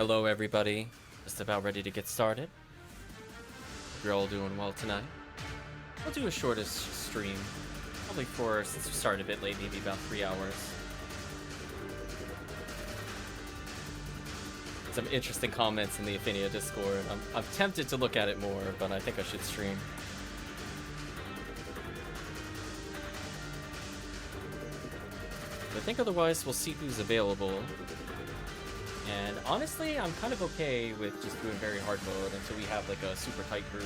Hello everybody, just about ready to get started. Hope you're all doing well tonight. We'll do a shortest stream, probably since we started a bit late, maybe about 3 hours. Some interesting comments in the Ephinea Discord. I'm tempted to look at it more, but I think I should stream. I think otherwise we'll see who's available. And honestly, I'm kind of okay with just doing very hard mode until we have like a super tight group.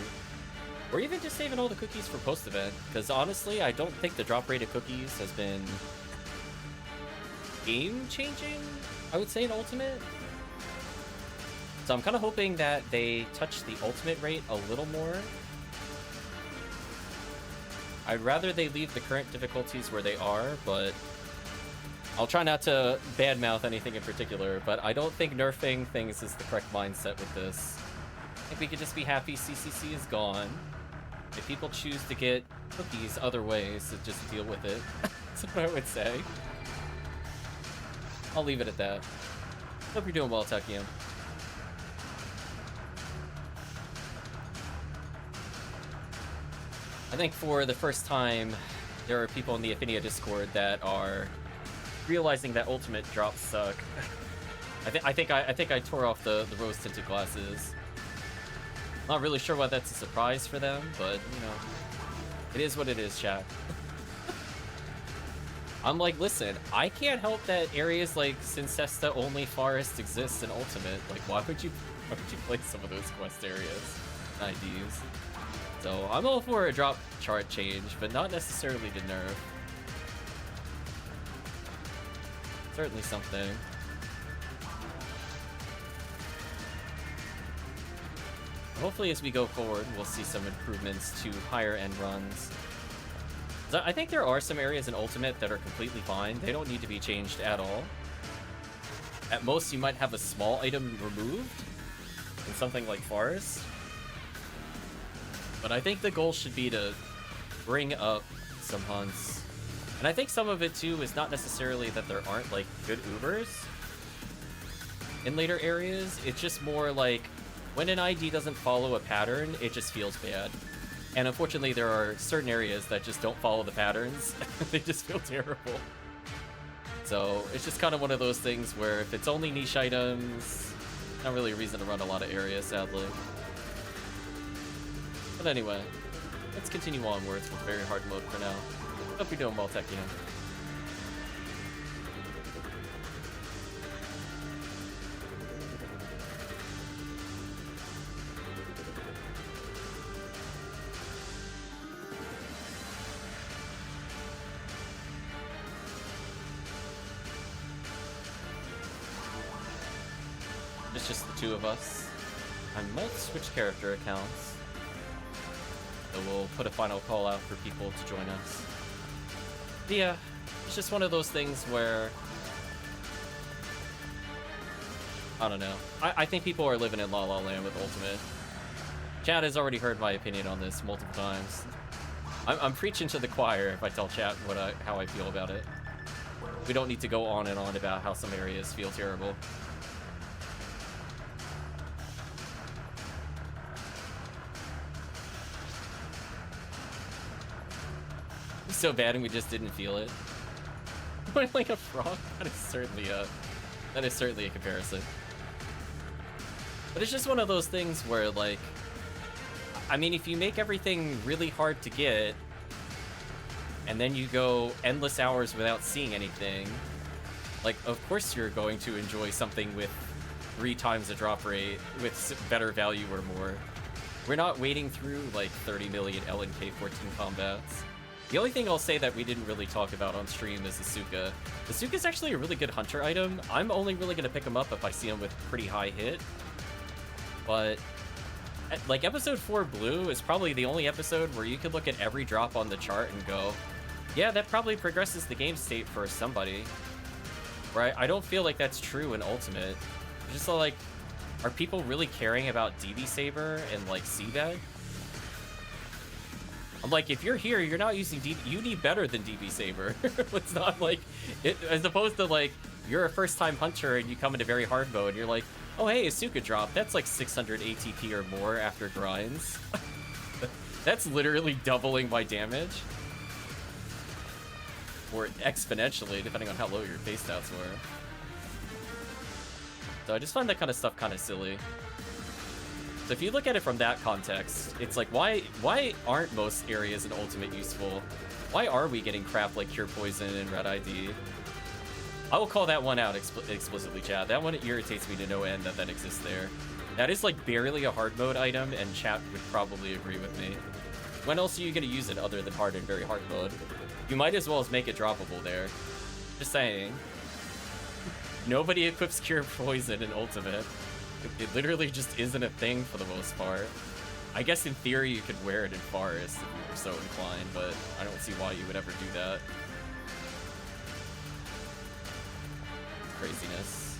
Or even just saving all the cookies for post-event. Because honestly, I don't think the drop rate of cookies has been game-changing, I would say, in Ultimate. So I'm kind of hoping that they touch the Ultimate rate a little more. I'd rather they leave the current difficulties where they are, but I'll try not to badmouth anything in particular, but I don't think nerfing things is the correct mindset with this. I think we could just be happy CCC is gone. If people choose to get cookies other ways, to just deal with it. That's what I would say. I'll leave it at that. Hope you're doing well, Tekkium. I think for the first time, there are people in the Ephinea Discord that are realizing that Ultimate drops suck. I think I tore off the rose-tinted glasses. Not really sure why that's a surprise for them, but you know, it is what it is, chat. I'm like, listen, I can't help that areas like Cincesta only Forest exists in Ultimate. Like, why would you play some of those quest areas? IDs. So I'm all for a drop chart change, but not necessarily to nerf. Certainly something. Hopefully as we go forward, we'll see some improvements to higher end runs. So I think there are some areas in Ultimate that are completely fine. They don't need to be changed at all. At most, you might have a small item removed in something like Forest. But I think the goal should be to bring up some hunts. And I think some of it too is not necessarily that there aren't like good Ubers in later areas. It's just more like when an ID doesn't follow a pattern, it just feels bad. And unfortunately, there are certain areas that just don't follow the patterns. They just feel terrible. So it's just kind of one of those things where if it's only niche items, not really a reason to run a lot of areas, sadly. But anyway, let's continue onwards with very hard mode for now. Hope you're doing well, Tekkium. It's just the two of us. I might switch character accounts. So we'll put a final call out for people to join us. Yeah, it's just one of those things where I don't know. I think people are living in La La Land with Ultimate. Chat has already heard my opinion on this multiple times. I'm preaching to the choir if I tell chat how I feel about it. We don't need to go on and on about how some areas feel terrible. So bad and we just didn't feel it. Like a frog? That is certainly a comparison. But it's just one of those things where, like, I mean, if you make everything really hard to get and then you go endless hours without seeing anything, like, of course you're going to enjoy something with 3 times the drop rate with better value or more. We're not waiting through like 30 million LNK-14 combats. The only thing I'll say that we didn't really talk about on stream is the Suka. The Suka is actually a really good hunter item. I'm only really going to pick him up if I see him with pretty high hit. But, like, episode 4 Blue is probably the only episode where you could look at every drop on the chart and go, yeah, that probably progresses the game state for somebody. Right? I don't feel like that's true in Ultimate. Just so, like, are people really caring about DB Saber and, like, Seabag? I'm like, if you're here, you're not using DB, you need better than DB Saber. It's not like, as opposed to like, you're a first-time hunter and you come into very hard mode, and you're like, Oh hey, Asuka drop. That's like 600 ATP or more after grinds. That's literally doubling my damage. Or exponentially, depending on how low your base stats were. So I just find that kind of stuff kind of silly. So if you look at it from that context, it's like, why aren't most areas in Ultimate useful? Why are we getting crap like Cure Poison and Red ID? I will call that one out explicitly, chat. That one irritates me to no end that exists there. That is like barely a hard mode item, and chat would probably agree with me. When else are you going to use it other than hard and very hard mode? You might as well as make it droppable there. Just saying. Nobody equips Cure Poison in Ultimate. It literally just isn't a thing for the most part. I guess in theory you could wear it in Forest if you were so inclined, but I don't see why you would ever do that. Craziness.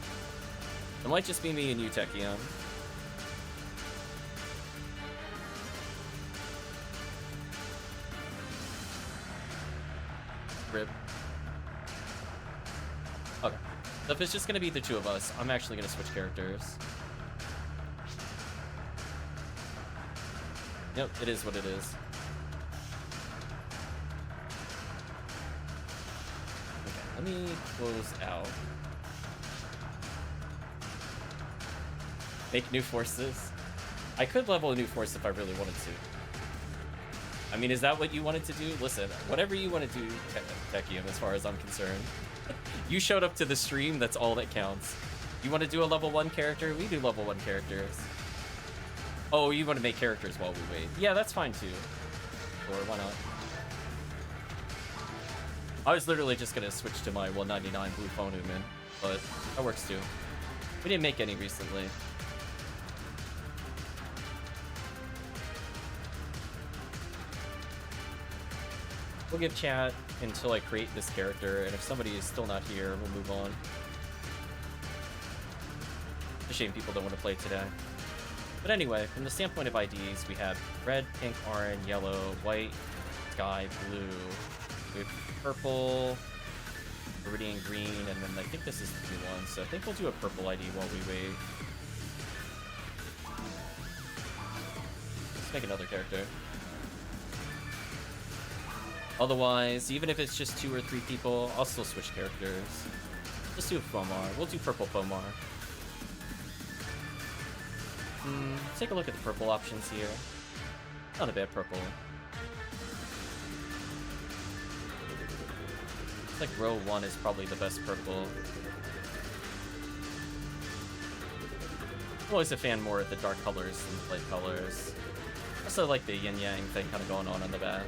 It might just be me and you, Tekkium. Rip. Okay. So if it's just gonna be the two of us, I'm actually gonna switch characters. Yep, it is what it is. Okay, let me close out. Make new forces. I could level a new force if I really wanted to. I mean, is that what you wanted to do? Listen, whatever you want to do, Tekkium, as far as I'm concerned. You showed up to the stream, that's all that counts. You want to do a level 1 character? We do level 1 characters. Oh, you want to make characters while we wait? Yeah, that's fine too. Or why not? I was literally just going to switch to my 199 blue phone human, but that works too. We didn't make any recently. We'll give chat until I create this character, and if somebody is still not here, we'll move on. It's a shame people don't want to play today. But anyway, from the standpoint of IDs, we have red, pink, orange, yellow, white, sky, blue. We have purple, Viridian green, and then I think this is the new one, so I think we'll do a purple ID while we wait. Let's make another character. Otherwise, even if it's just 2 or 3 people, I'll still switch characters. Let's do a Fomar. We'll do purple Fomar. Let's take a look at the purple options here. Not a bad purple. It's like row 1 is probably the best purple. I'm always a fan more of the dark colors than the light colors. Also like the yin-yang thing kind of going on in the back.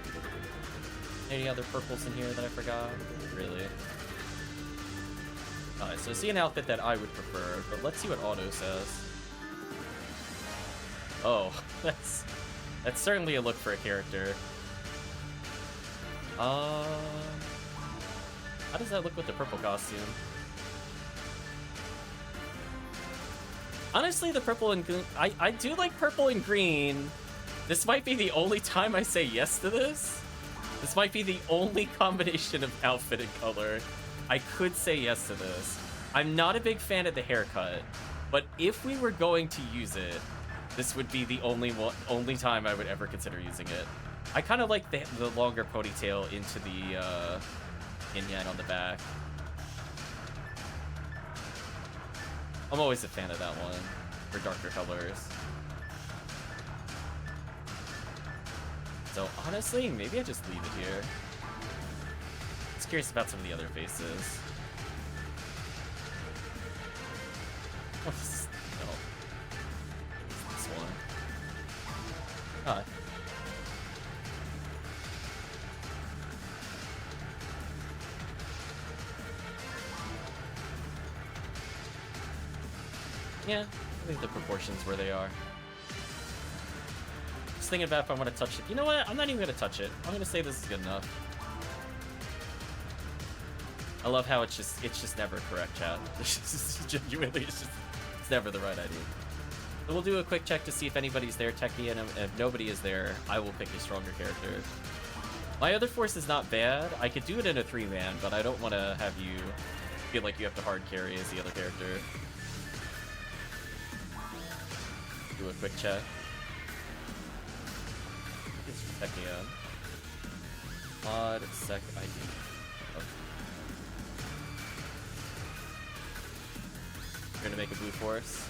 Any other purples in here that I forgot? Really? Alright, so see an outfit that I would prefer, but let's see what Auto says. Oh, that's certainly a look for a character. How does that look with the purple costume? Honestly, the purple and green, I do like purple and green. This might be the only time I say yes to this. This might be the only combination of outfit and color. I could say yes to this. I'm not a big fan of the haircut, but if we were going to use it, this would be the only time I would ever consider using it. I kind of like the longer ponytail into the yin-yang on the back. I'm always a fan of that one for darker colors. So honestly, maybe I just leave it here. Just curious about some of the other faces. No. This one. Huh. Yeah, I think the proportions where they are. Just thinking about if I want to touch it. You know what? I'm not even going to touch it. I'm going to say this is good enough. I love how it's just never correct, chat. Genuinely, it's never the right idea. So we'll do a quick check to see if anybody's there, Techie, and if nobody is there, I will pick a stronger character. My other force is not bad. I could do it in a 3-man, but I don't want to have you feel like you have to hard carry as the other character. do a quick check. It's Tekkium. Mod sec ID. Oh. You're gonna make a blue force.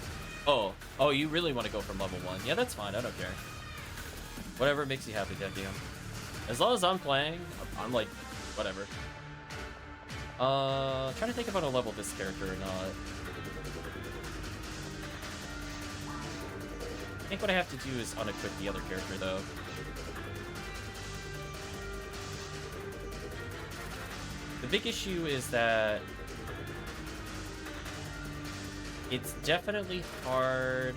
Oh, you really want to go from level 1? Yeah, that's fine. I don't care. Whatever makes you happy, Tekkium. As long as I'm playing, I'm like, whatever. Trying to think about a level this character or not. I think what I have to do is unequip the other character, though. The big issue is that it's definitely hard.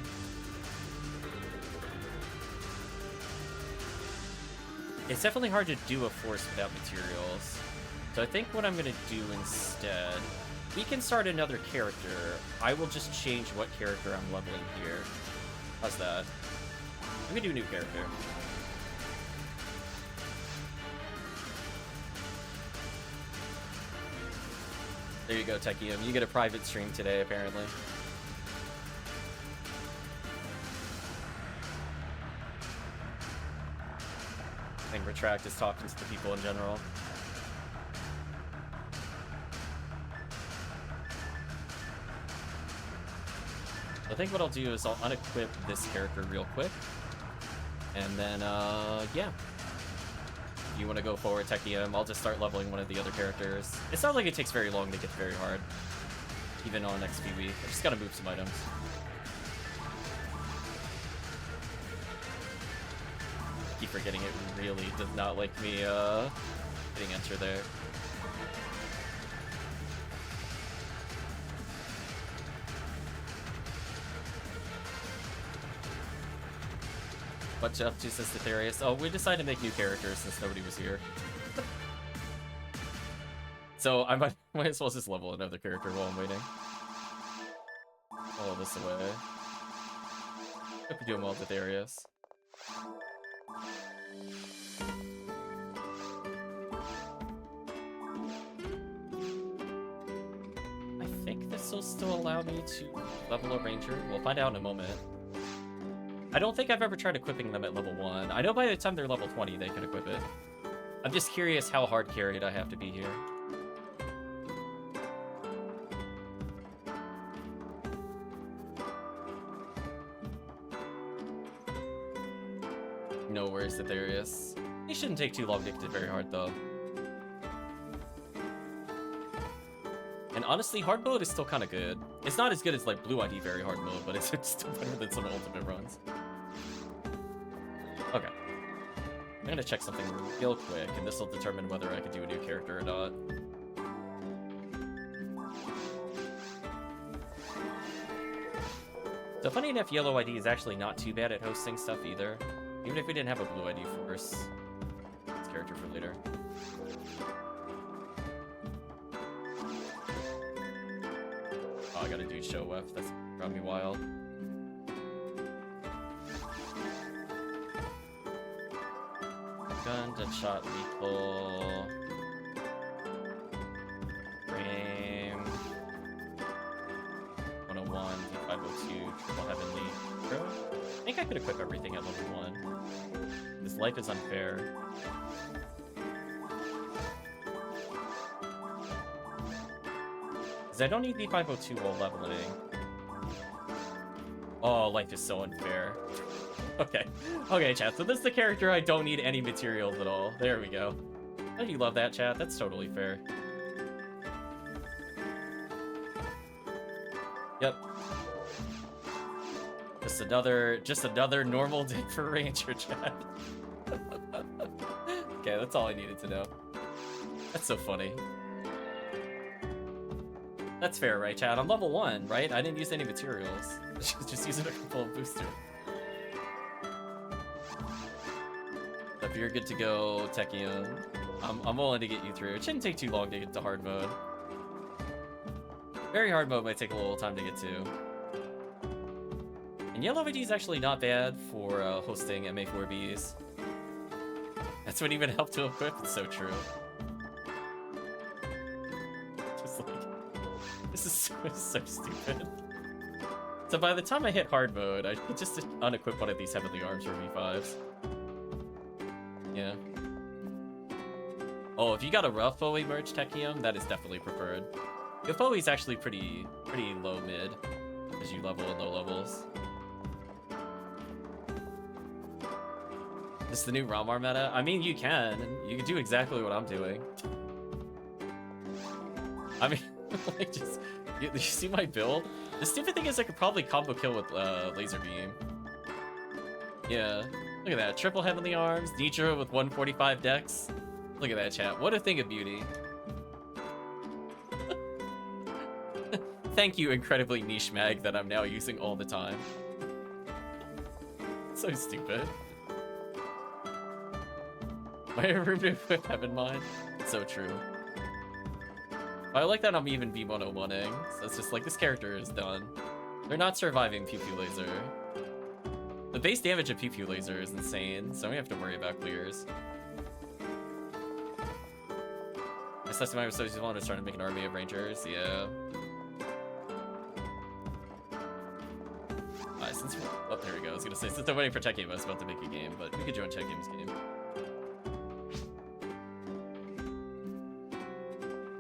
It's definitely hard to do a force without materials. So I think what I'm gonna do instead, we can start another character. I will just change what character I'm leveling here. How's that? I'm gonna do a new character. There you go, Tekkium. You get a private stream today, apparently. I think Retract is talking to the people in general. I think what I'll do is I'll unequip this character real quick. And then, yeah. If you want to go forward, Tekkium, I'll just start leveling one of the other characters. It's not like it takes very long to get very hard. Even on XPV. I just gotta move some items. Keep forgetting it really does not like me, hitting enter there. What's up to, says Aetherius? Oh, we decided to make new characters since nobody was here. So I might as well just level another character while I'm waiting. All this away. Hope you're doing well, Aetherius. I think this will still allow me to level a ranger. We'll find out in a moment. I don't think I've ever tried equipping them at level 1. I know by the time they're level 20, they can equip it. I'm just curious how hard carried I have to be here. No worries, Aetherius. It shouldn't take too long to get it very hard, though. And honestly, hard mode is still kind of good. It's not as good as, like, Blue ID very hard mode, but it's still better than some ultimate runs. Okay. I'm gonna check something real quick, and this will determine whether I can do a new character or not. So funny enough, Yellow ID is actually not too bad at hosting stuff either. Even if we didn't have a Blue ID force. This character for later. Oh, I gotta do show F. That's driving me wild. Gun, Deadshot, Lethal. Frame. 101, V502, Triple Heavenly. Bro, I think I could equip everything at level 1. This life is unfair. I don't need V502 while leveling. Oh, life is so unfair. Okay. Okay, chat. So this is the character I don't need any materials at all. There we go. Don't you love that, chat? That's totally fair. Yep. Just another normal day for Ranger, chat. Okay, that's all I needed to know. That's so funny. That's fair, right, Chad? I'm level 1, right? I didn't use any materials. Just using a couple of booster. So if you're good to go, Tekkium, I'm willing to get you through. It shouldn't take too long to get to hard mode. Very hard mode might take a little time to get to. And Yellow ID is actually not bad for hosting MA4Bs. That's what even helped to equip. It's so true. Just like... This is so stupid. So by the time I hit hard mode, I could just unequip one of these heavenly arms for V5s. Yeah. Oh, if you got a rough Bowie merge Tekkium, that is definitely preferred. Your Bowie's actually pretty low mid as you level in low levels. This is the new RAmar meta? I mean, you can do exactly what I'm doing. I mean, like, just, you see my build? The stupid thing is I could probably combo kill with laser beam. Yeah, look at that. Triple heavenly arms, Nitro with 145 dex. Look at that, chat. What a thing of beauty. Thank you, incredibly niche mag that I'm now using all the time. So stupid. My room to equip Heaven Mine. So true. I like that I'm even V101ing. So it's just like, this character is done. They're not surviving Pew Pew Laser. The base damage of Pew Pew Laser is insane, so we have to worry about clears. I slept my so you want to start to make an army of rangers, yeah. Alright, since we're, oh, there we go. I was gonna say, since I'm waiting for Tekkium, I was about to make a game, but we could join Tekkium's game.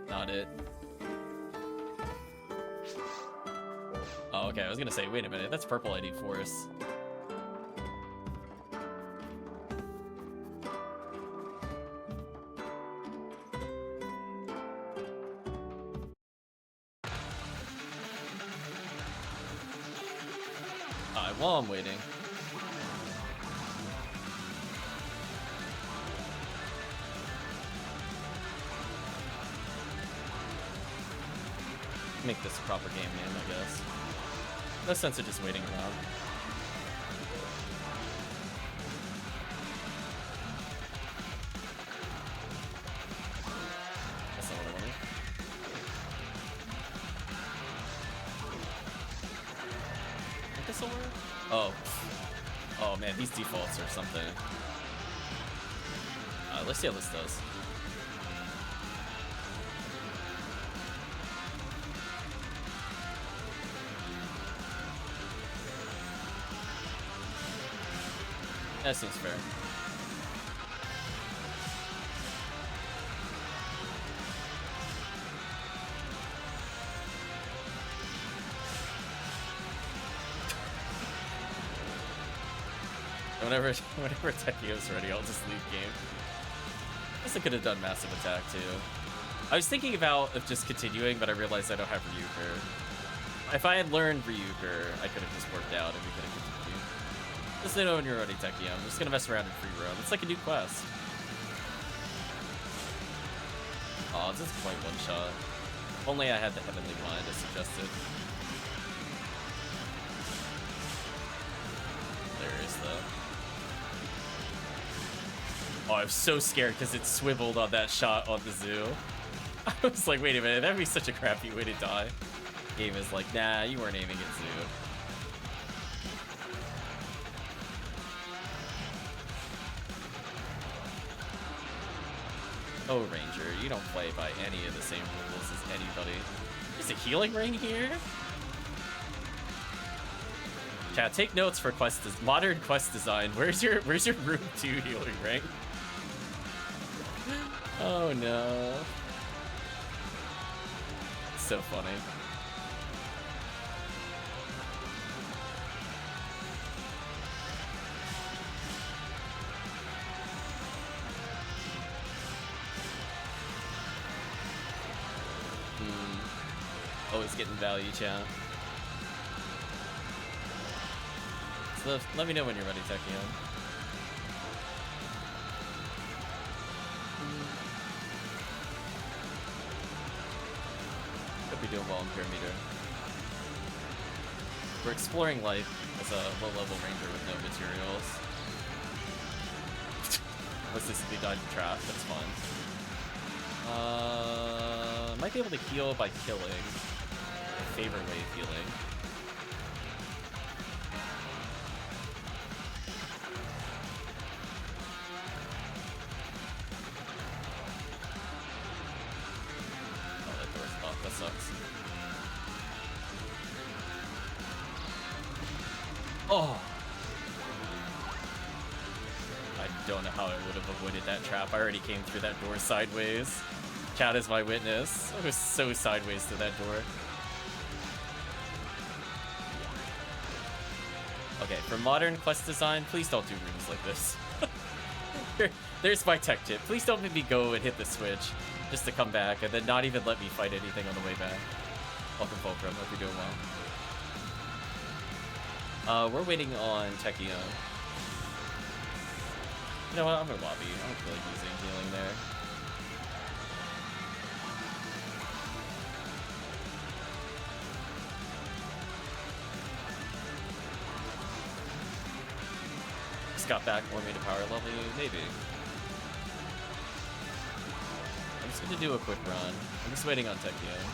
Not it. Oh, okay, I was gonna say, wait a minute, that's purple ID force. Alright, while I'm waiting. Make this a proper game name, I guess. No sense of just waiting around. That's not what I wanted. Think this'll work? Oh. Oh man, these defaults or something. Let's see how this does. That seems fair. Whenever Tekkium's ready, I'll just leave game. I guess I could have done massive attack too. I was thinking about just continuing, but I realized I don't have Ryuger. If I had learned Ryuger, I could have just worked out and we could have continued. Just know when you're ready, Tekkium. I'm just gonna mess around in free roam. It's like a new quest. Oh, this is quite one shot. If only I had the Heavenly Mind as suggested. There is though. Oh, I was so scared because it swiveled on that shot on the zoo. I was like, wait a minute, that'd be such a crappy way to die. Game is like, nah, you weren't aiming at zoo. Oh, Ranger, you don't play by any of the same rules as anybody. There's a healing ring here? Chat, take notes for modern quest design. Where's your room 2 healing ring? Oh no. So funny. Always getting value, chat. So let me know when you're ready, Tekkium. Could be doing well in Pyramiter. We're exploring life as a low-level ranger with no materials. Unless this be died to trap, that's fun. Might be able to heal by killing. My favorite way of healing. Oh, that door's off. That sucks. Oh! I don't know how I would have avoided that trap. I already came through that door sideways. Chat is my witness. I was so sideways to that door. Okay, for modern quest design, please don't do rooms like this. There's my tech tip. Please don't make me go and hit the switch just to come back and then not even let me fight anything on the way back. Welcome, Fulcrum. Hope you're doing well. We're waiting on Tekkium. You know what? I'm gonna lobby. I don't feel like using healing there. Just got back, more me to power level you? Maybe. I'm just gonna do a quick run. I'm just waiting on Tekkium.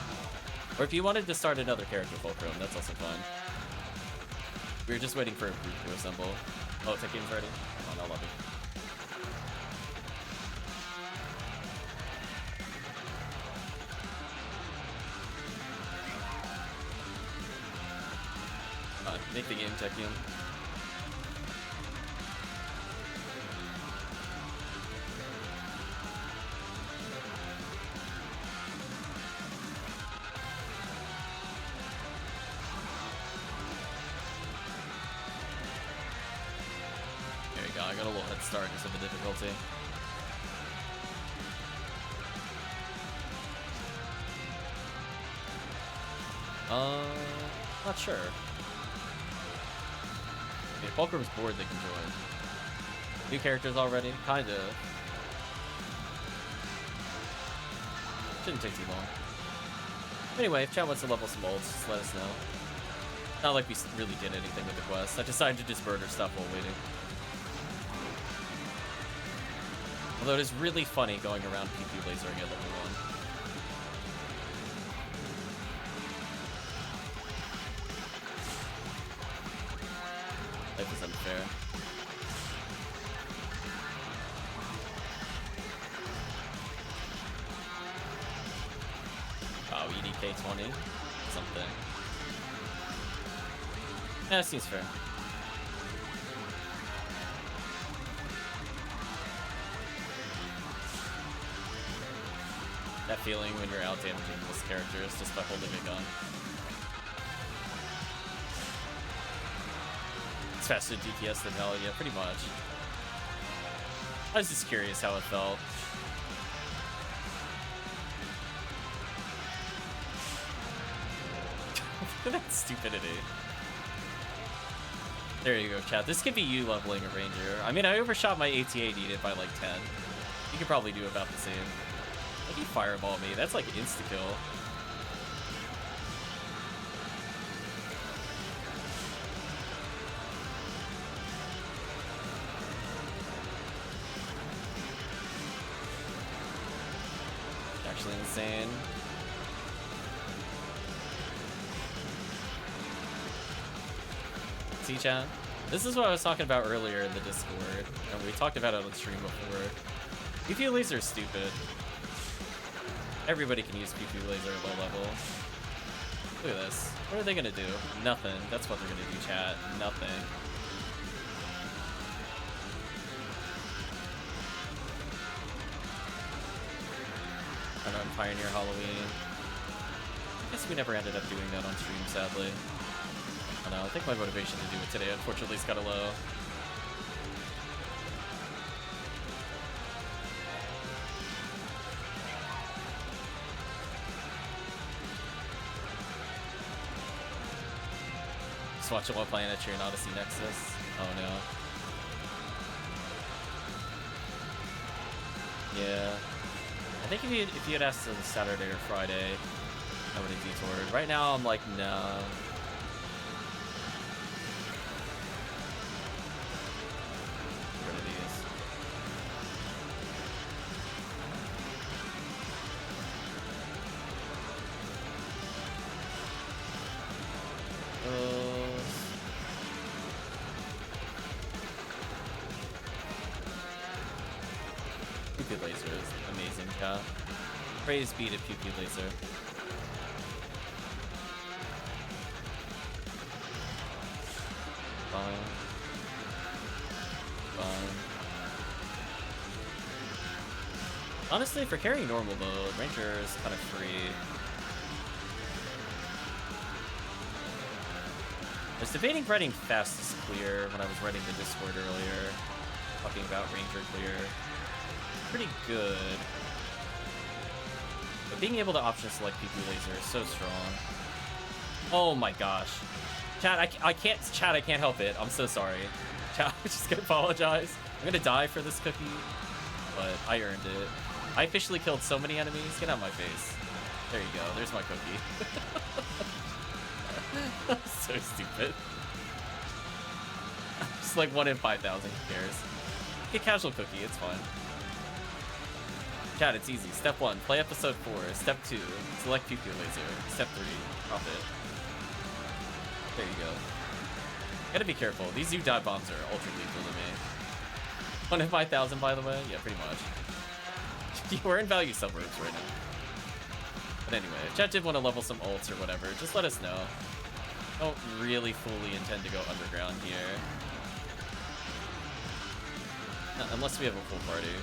Or if you wanted to start another character, Fulcrum, that's also fine. We were just waiting for a group to assemble. Oh, Tekkium's ready? Come on, I'll lobby. Make the game, Tekkium. There you go, I got a little head start because of the difficulty. Not sure. Okay, Fulcrum's bored, they can join. New characters already? Kind of. Shouldn't take too long. Anyway, if chat wants to level some ults, just let us know. Not like we really did anything with the quest. I decided to just murder stuff while waiting. Although it is really funny going around PP lasering at level 1. Life is unfair. Wow, EDK 20? Something. Yeah, that seems fair. That feeling when you're out damaging this character is just by holding a gun. It's faster DPS than hell, yeah, pretty much. I was just curious how it felt. That stupidity. There you go, chat. This could be you leveling a ranger. I mean, I overshot my ATA needed by like 10. You could probably do about the same. Like, you fireball me. That's like insta-kill. Actually insane. See, chat? This is what I was talking about earlier in the Discord, and we talked about it on stream before. PP laser is stupid. Everybody can use PP laser at low level. Look at this. What are they gonna do? Nothing. That's what they're gonna do, chat. Nothing. I know, Pioneer Halloween. I guess we never ended up doing that on stream, sadly. I don't know, I think my motivation to do it today, unfortunately, is kind of low. Just watch it while playing at Trian Odyssey Nexus. Oh no. Yeah. I think if you had asked on Saturday or Friday, I would have detoured. Right now, I'm like, nah. Get rid of these. PP laser is amazing, yeah. Praise be to PP laser. fine. Fine. Honestly, for carrying normal mode, Ranger is kind of free. I was debating writing fastest clear when I was writing the Discord earlier, talking about Ranger clear. Pretty good. But being able to option select PP laser is so strong. Oh my gosh. Chat, I can't help it. I'm so sorry. Chat, I'm just gonna apologize. I'm gonna die for this cookie, but I earned it. I officially killed so many enemies. Get out of my face. There you go. There's my cookie. So stupid. Just like 1 in 5,000. Who cares? Get casual cookie. It's fine. Chat, it's easy. Step 1, play episode 4. Step 2, select PP laser. Step 3, drop it. There you go. Gotta be careful. These U-dive bombs are ultra lethal to me. 1 in 5,000, by the way? Yeah, pretty much. We're in value suburbs right now. But anyway, if chat did want to level some ults or whatever, just let us know. Don't really fully intend to go underground here. No, unless we have a full party.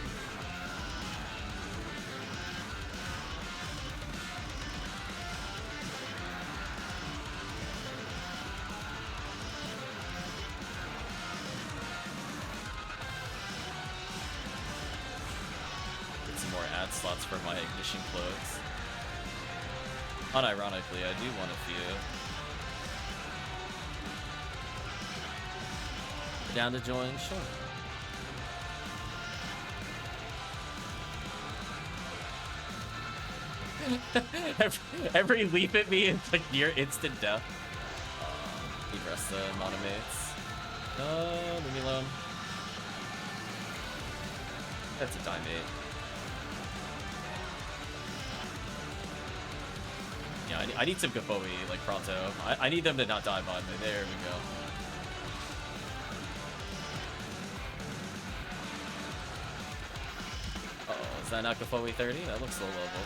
Slots for my ignition cloaks. Unironically, I do want a few. Down to join? Sure. every leap at me is like near instant death. Need rest the monomates. No, leave me alone. That's a diamate. Yeah, I need some Gafoi, like, pronto. I need them to not die by me. There we go. Uh-oh, is that not Gafoi 30? That looks low level.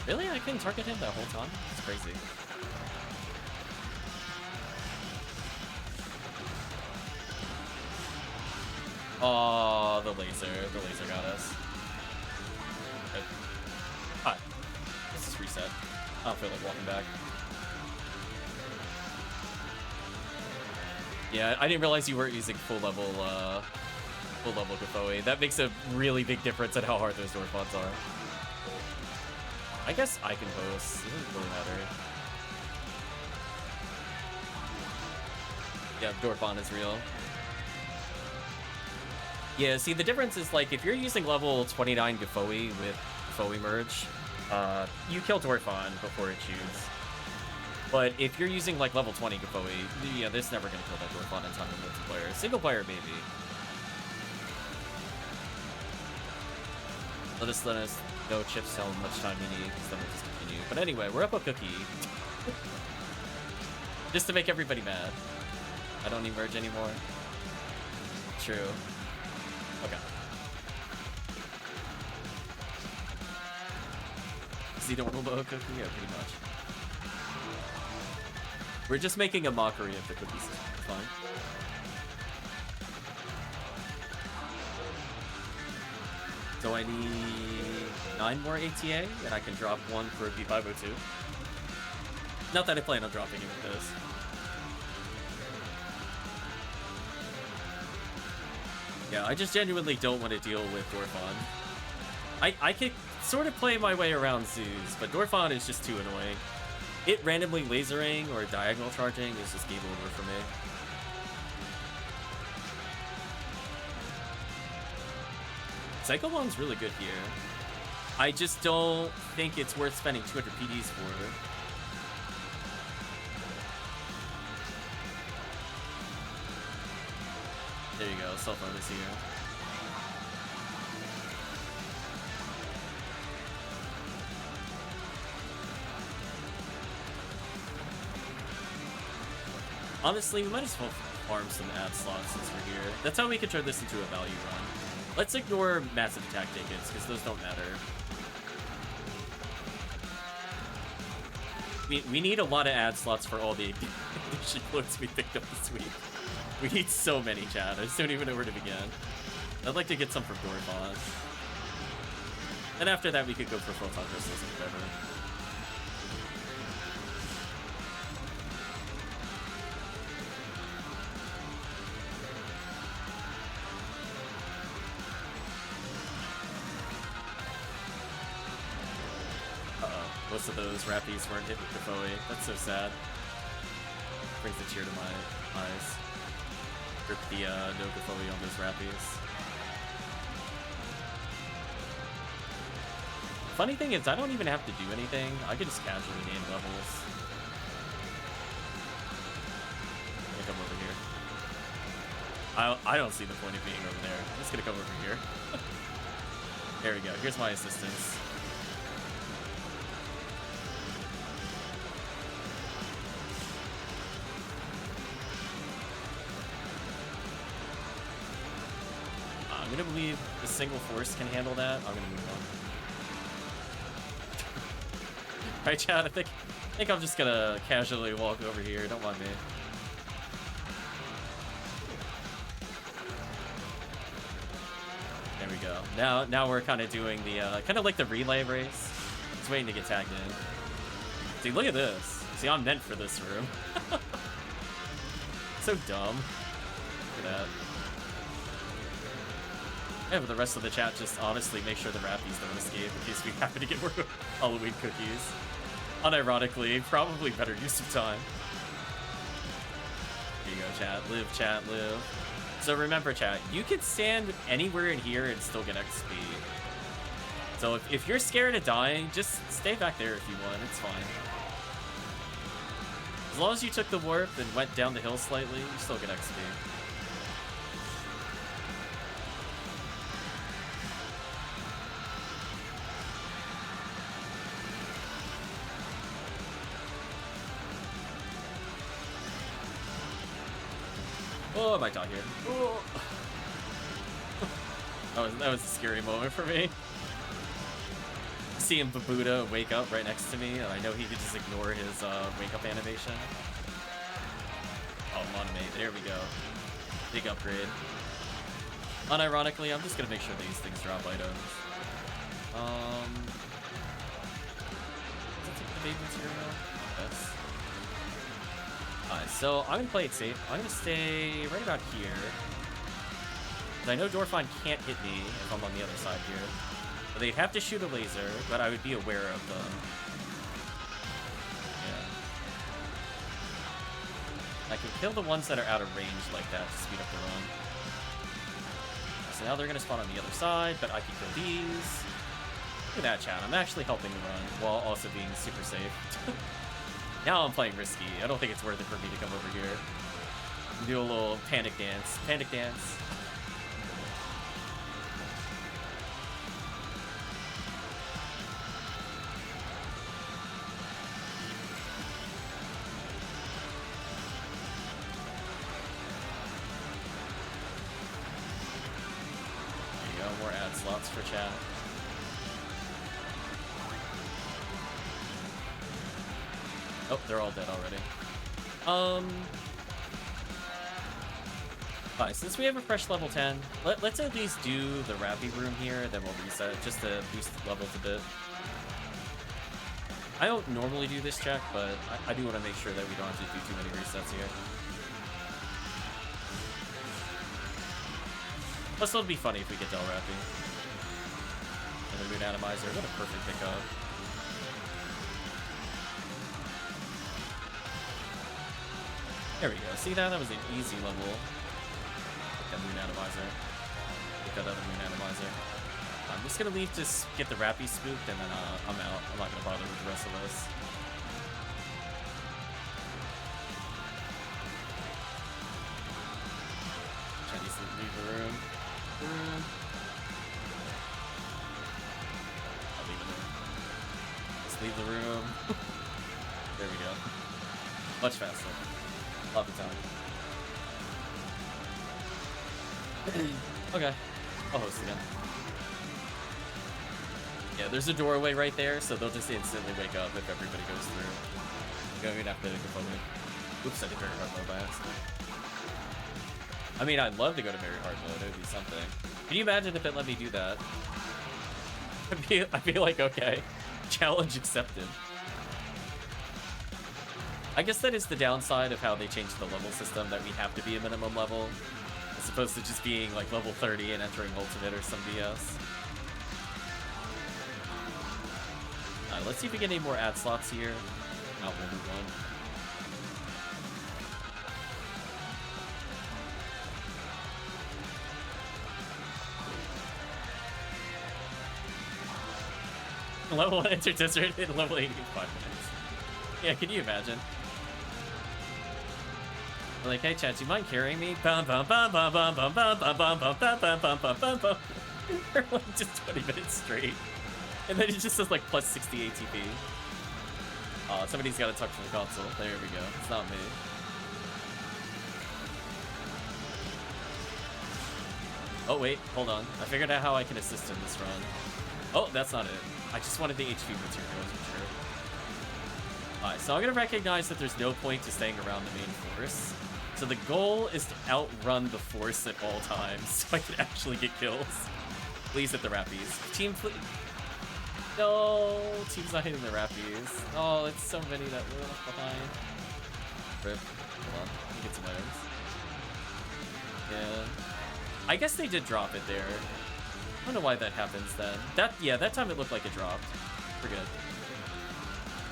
Really? I couldn't target him that whole time? That's crazy. Oh, the laser. The laser got us. Hi. Let's just reset. I don't feel like walking back. Yeah, I didn't realize you weren't using full level Gafoi. That makes a really big difference in how hard those Dorfons are. I guess I can host. It doesn't really matter. Yeah, Dorfon is real. Yeah, see, the difference is, like, if you're using level 29 Gafoi with Gafoi merge, you kill Dorfon before it shoots. But if you're using, like, level 20 Gafoi, yeah, this is never going to kill that Dorfon in time in multiplayer. Single player, maybe. Let us know, Chips, how much time we need, because then we'll just continue. But anyway, we're up a cookie. Just to make everybody mad. I don't need merge anymore. True. Okay. See, don't roll a cookie? Yeah, pretty much. We're just making a mockery of the cookie system. It's fine. So I need 9 more ATA, and I can drop 1 for B502. Not that I plan on dropping it with this. Yeah, I just genuinely don't want to deal with Dorfon. I could sort of play my way around Zeus, but Dorfon is just too annoying. It randomly lasering or diagonal charging is just game over for me. Psycho-Bomb's really good here. I just don't think it's worth spending 200 PDs for. There you go, cell phone is here. Honestly, we might as well farm some ad slots since we're here. That's how we can turn this into a value run. Let's ignore massive attack tickets, because those don't matter. We need a lot of ad slots for all the ignition floats we picked up this week. We need so many, chat. I just don't even know where to begin. I'd like to get some for Dorfons. And after that, we could go for Photon Crystals and whatever. Most of those Rappies weren't hit with Defoe. That's so sad. Brings a tear to my eyes. Rip the no Defoe on those Rappies. Funny thing is, I don't even have to do anything. I could just casually name levels. I'm gonna come over here. I don't see the point of being over there. I'm just gonna come over here. There we go. Here's my assistance. I'm gonna believe the single force can handle that. I'm gonna move on. Alright, chat, I think I'm just gonna casually walk over here. Don't mind me. There we go. Now we're kind of doing the kind of like the relay race. Just waiting to get tagged in. See, look at this. See, I'm meant for this room. So dumb. Look at that. Yeah, but the rest of the chat just honestly make sure the Rappies don't escape in case we happen to get more Halloween cookies. Unironically, probably better use of time. Here you go, chat. Live, chat, live. So remember, chat, you can stand anywhere in here and still get XP. So if you're scared of dying, just stay back there if you want. It's fine. As long as you took the warp and went down the hill slightly, you still get XP. Oh, my dog here. Oh. That was a scary moment for me. Seeing Babuda wake up right next to me, and I know he could just ignore his wake up animation. Oh, Monmate, there we go. Big upgrade. Unironically, I'm just gonna make sure these things drop items. Does it take the baby material? Yes. Alright, so I'm gonna play it safe. I'm gonna stay right about here. I know Dorfon can't hit me if I'm on the other side here. But they'd have to shoot a laser, but I would be aware of them. Yeah. I can kill the ones that are out of range like that to speed up the run. So now they're gonna spawn on the other side, but I can kill these. Look at that, chat. I'm actually helping the run while also being super safe. Now I'm playing risky. I don't think it's worth it for me to come over here. Do a little panic dance. Panic dance. There you go. More ad slots for chat. Oh, they're all dead already. Alright, since we have a fresh level 10, let's at least do the Rappy room here, then we'll reset it just to boost levels a bit. I don't normally do this check, but I do want to make sure that we don't have to do too many resets here. Plus, it'll be funny if we get Del Rappy. Another Moon Atomizer, what a perfect pickup. There we go. See that? That was an easy level. Get that Moon Atomizer. Get that other Moon Atomizer. I'm just gonna leave to get the Rappy spooked, and then I'm out. I'm not gonna bother with the rest of this. Chinese leave the room. I'll leave it there. Just leave the room. There we go. Much faster. Love the time. Okay. I'll host again. Yeah, there's a doorway right there, so they'll just instantly wake up if everybody goes through. You're gonna have to go forward. Oops, I did very hard mode by accident. I mean, I'd love to go to very hard mode. It would be something. Can you imagine if it let me do that? I'd be like, okay, challenge accepted. I guess that is the downside of how they changed the level system, that we have to be a minimum level, as opposed to just being like level 30 and entering ultimate or some BS. Let's see if we get any more ad slots here. No, we'll move on. Level 1 enter desert in level 80 in 5 minutes. Yeah, can you imagine? Like, hey chat, do you mind carrying me? Bum bum bum bum bum bum bum bum bum bum bum bum bum bum bum bum. For like just 20 minutes straight. And then it just says like plus 60 ATP. Oh, somebody's got to talk to the console. There we go. It's not me. Oh wait, hold on. I figured out how I can assist in this run. Oh, that's not it. I just wanted the HP materials, for sure. Alright, so I'm gonna recognize that there's no point to staying around the main force. So the goal is to outrun the force at all times, so I can actually get kills. Please hit the rappies. Team, please. No, team's not hitting the rappies. Oh, it's so many that we're left behind. Rip. Hold on, let me get some items. Yeah. I guess they did drop it there. I don't know why that happens then. That time it looked like it dropped. We're good.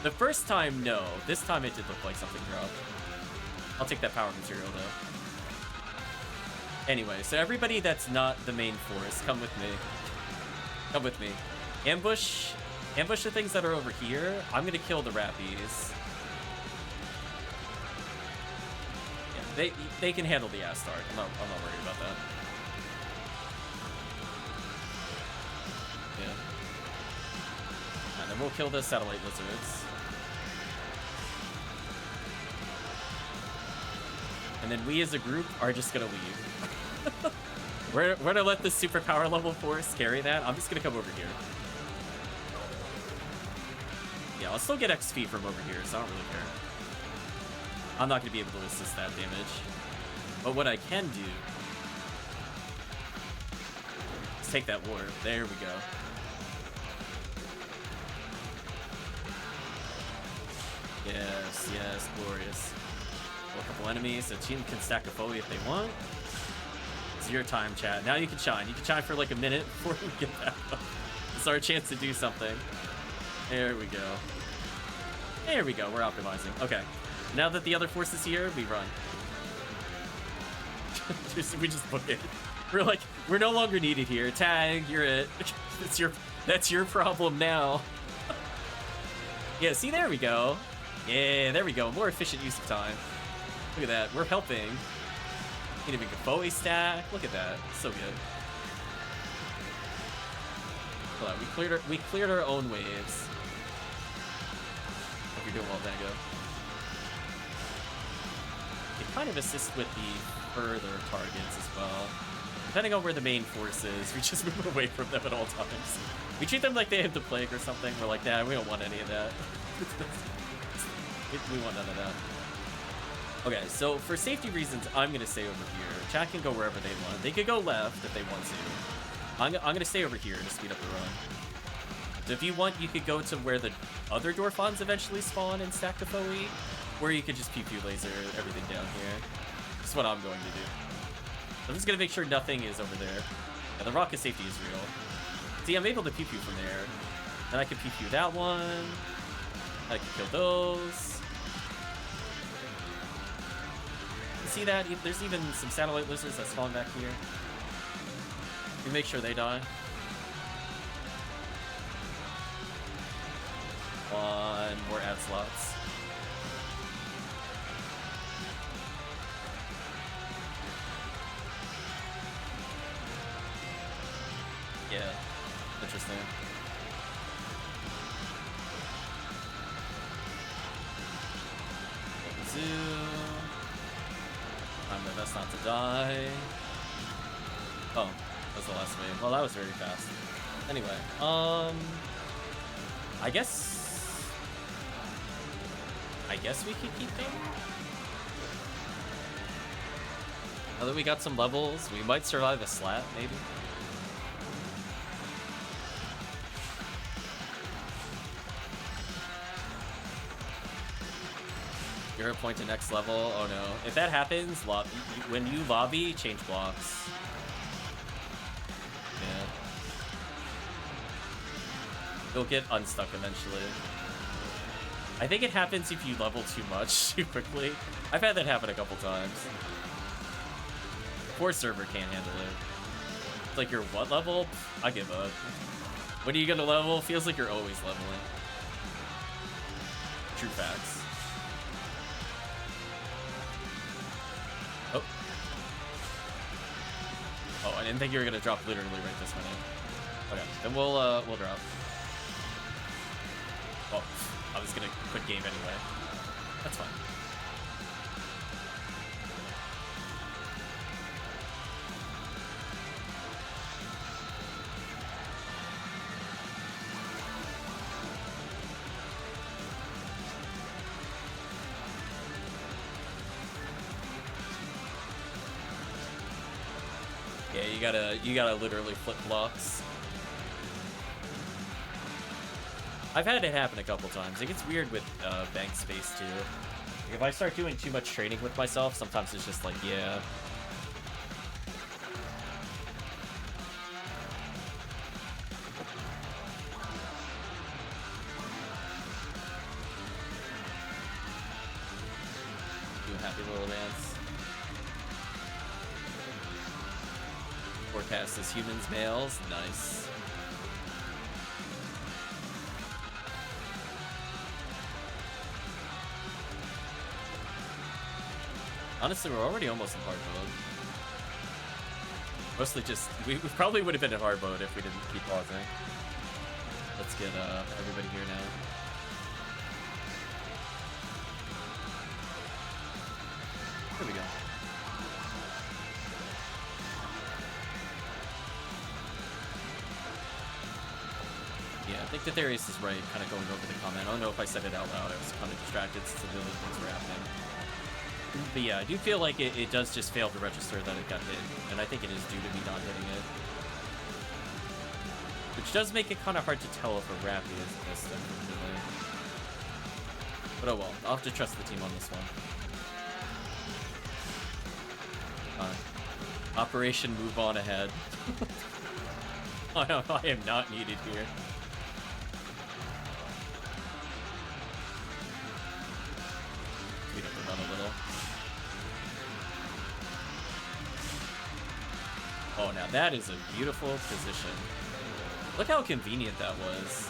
The first time, no. This time it did look like something dropped. I'll take that power material though. Anyway, so everybody that's not the main force, come with me. Come with me. Ambush the things that are over here. I'm gonna kill the rappies. Yeah, they can handle the ass start. I'm not worried about that. Yeah. And then we'll kill the satellite lizards. And then we as a group are just gonna leave. We're gonna let this superpower level force carry that. I'm just gonna come over here. Yeah, I'll still get XP from over here, so I don't really care. I'm not gonna be able to assist that damage. But what I can do is take that warp. There we go. Yes, yes, glorious. A couple enemies. A team can stack a Foley if they want. It's your time, chat. Now you can shine. You can shine for like a minute before we get back up. It's our chance to do something. There we go. There we go. We're optimizing. Okay. Now that the other force is here, we run. We just book it. We're like, we're no longer needed here. Tag, you're it. That's your problem now. Yeah, see, there we go. Yeah, there we go. More efficient use of time. Look at that. We're helping. Can even get Bowie stack. Look at that. So good. Hold on. We cleared our own waves. Hope you're doing well, Dango. It kind of assists with the further targets as well. Depending on where the main force is, we just move away from them at all times. We treat them like they have the plague or something. We're like, nah, we don't want any of that. We want none of that. Okay, so for safety reasons, I'm going to stay over here. Chat can go wherever they want. They could go left if they want to. I'm going to stay over here to speed up the run. So if you want, you could go to where the other Dorphons eventually spawn and stack the Foe, or you could just pew-pew laser everything down here. That's what I'm going to do. I'm just going to make sure nothing is over there. Yeah, the rocket safety is real. See, I'm able to pew-pew from there. Then I can pew-pew that one. I can kill those. See that? There's even some satellite lizards that spawn back here. We make sure they die. One more ad slots. Yeah, interesting. Zoo. I'm the best not to die. Oh, that's the last wave. Well, that was very fast. Anyway, I guess we could keep going. Now that we got some levels, we might survive a slat, maybe. You're a point to next level. Oh no. If that happens, when you lobby, change blocks. Yeah. You'll get unstuck eventually. I think it happens if you level too much too quickly. I've had that happen a couple times. Poor server can't handle it. It's like, you're what level? I give up. When are you gonna level? Feels like you're always leveling. True facts. Oh. Oh, I didn't think you were gonna drop literally right this minute. Okay, then we'll drop. Oh, I was gonna quit game anyway. That's fine. Yeah, you gotta literally flip blocks. I've had it happen a couple times. It gets weird with bank space too. Like, if I start doing too much training with myself, sometimes it's just like, yeah. Do a happy little dance. Forecast as humans, males. Nice. Honestly, we're already almost in hard mode. Mostly just, we probably would have been in hard mode if we didn't keep pausing. Let's get everybody here now. There we go. Yeah, I think Darius is right, kind of going over the comment. I don't know if I said it out loud. I was kind of distracted since the million things were happening. But yeah, I do feel like it does just fail to register that it got hit, and I think it is due to me not hitting it. Which does make it kind of hard to tell if a Rappy is missed, unfortunately. But oh well, I'll have to trust the team on this one. Operation Move On Ahead. I am not needed here. Speed up the run a little. Oh, now that is a beautiful position. Look how convenient that was.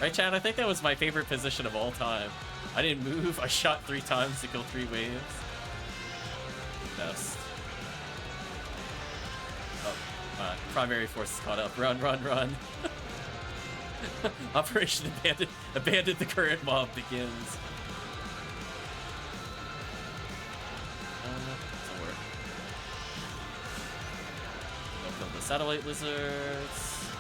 Right, Chad? I think that was my favorite position of all time. I didn't move. I shot 3 times to kill 3 waves. Best. Oh, primary forces caught up. Run, run, run. Operation Abandon the current mob begins. The satellite lizards.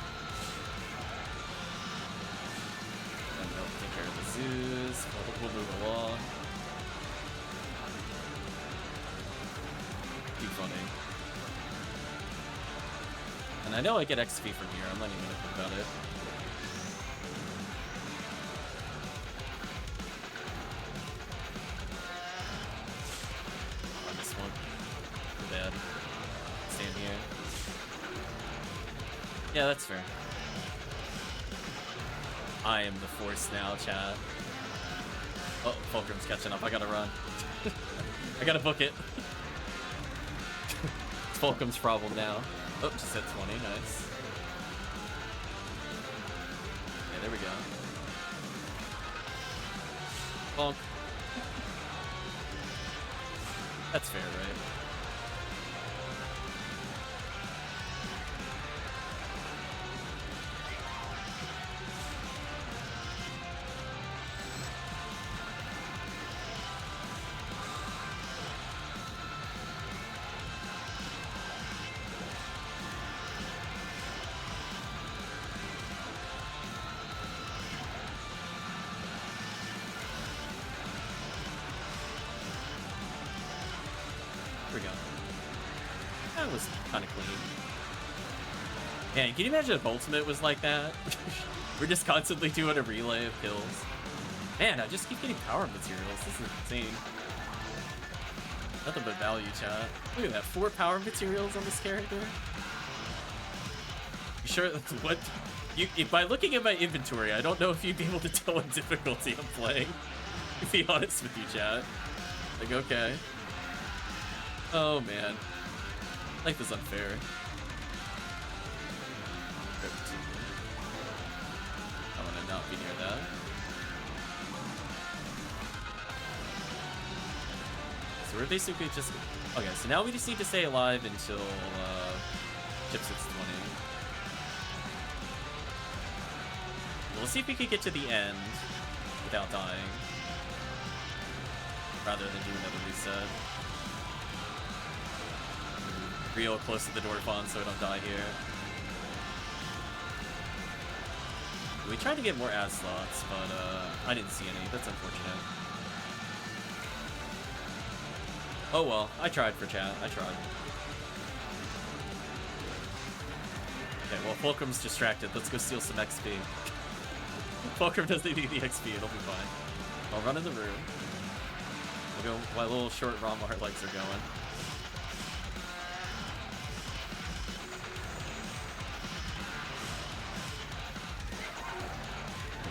And they'll take care of the zoos. We'll move along. Keep running. And I know I get XP from here. I'm not even gonna think about it. On this one. Too bad. Stand here. Yeah, that's fair. I am the force now, chat. Oh, Fulcrum's catching up. I gotta run. I gotta book it. It's Fulcrum's problem now. Oh, just hit 20. Nice. Yeah, there we go. Bonk. That's fair, right? that was kind of clean. Man, can you imagine if Ultimate was like that? We're just constantly doing a relay of kills. Man, I just keep getting power materials. This is insane. Nothing but value, chat. Look at that, 4 power materials on this character. You sure that's what? By looking at my inventory, I don't know if you'd be able to tell what difficulty I'm playing. To be honest with you, chat. Like, okay. Oh, man. Life is unfair. I want to not be near that. So we're basically just... Okay, so now we just need to stay alive until Chips hits 20. We'll see if we can get to the end without dying. Rather than do another reset. Real close to the door fawn so I don't die here. We tried to get more ad slots, but I didn't see any. That's unfortunate. Oh well, I tried for chat. I tried. Okay, well, Fulcrum's distracted. Let's go steal some XP. Fulcrum doesn't need the XP, it'll be fine. I'll run in the room. We'll go while little short RAmar legs are going.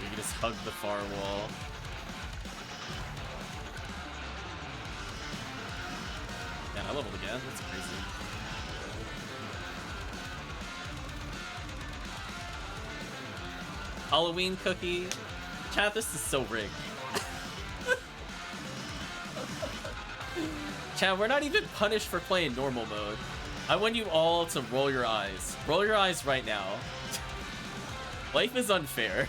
You can just hug the far wall. Man, I leveled again. That's crazy. Halloween cookie. Chat, this is so rigged. Chat, we're not even punished for playing normal mode. I want you all to roll your eyes. Roll your eyes right now. Life is unfair.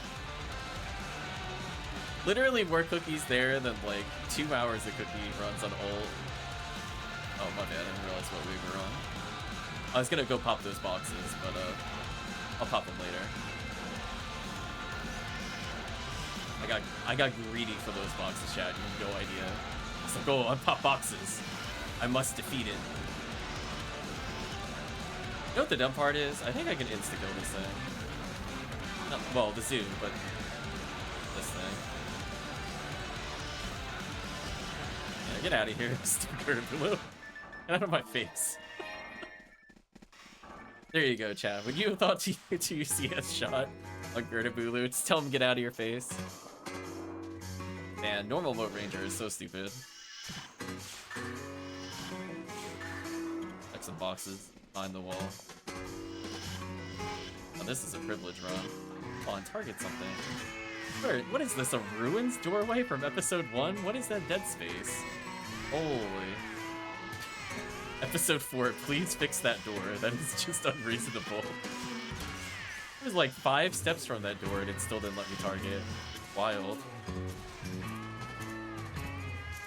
Literally more cookies there than like 2 hours of cookie runs on ult. Oh my bad, I didn't realize what we were on. I was gonna go pop those boxes, but I'll pop them later. I got greedy for those boxes, chat. You have no idea. It's like, oh, unpop boxes. I must defeat it. You know what the dumb part is? I think I can insta-kill this thing. Not, well, the zoo, but this thing. Yeah, get out of here, stupid blue. Get out of my face. There you go, chat. When you thought to CS shot on Gertabulu, just tell him get out of your face. Man, normal mode ranger is so stupid. Like some boxes behind the wall. Oh, this is a privilege run. Oh, and target something. Where, what is this, a ruins doorway from episode 1? What is that dead space? Holy. Episode 4, please fix that door. That is just unreasonable. It was like 5 steps from that door and it still didn't let me target. Wild.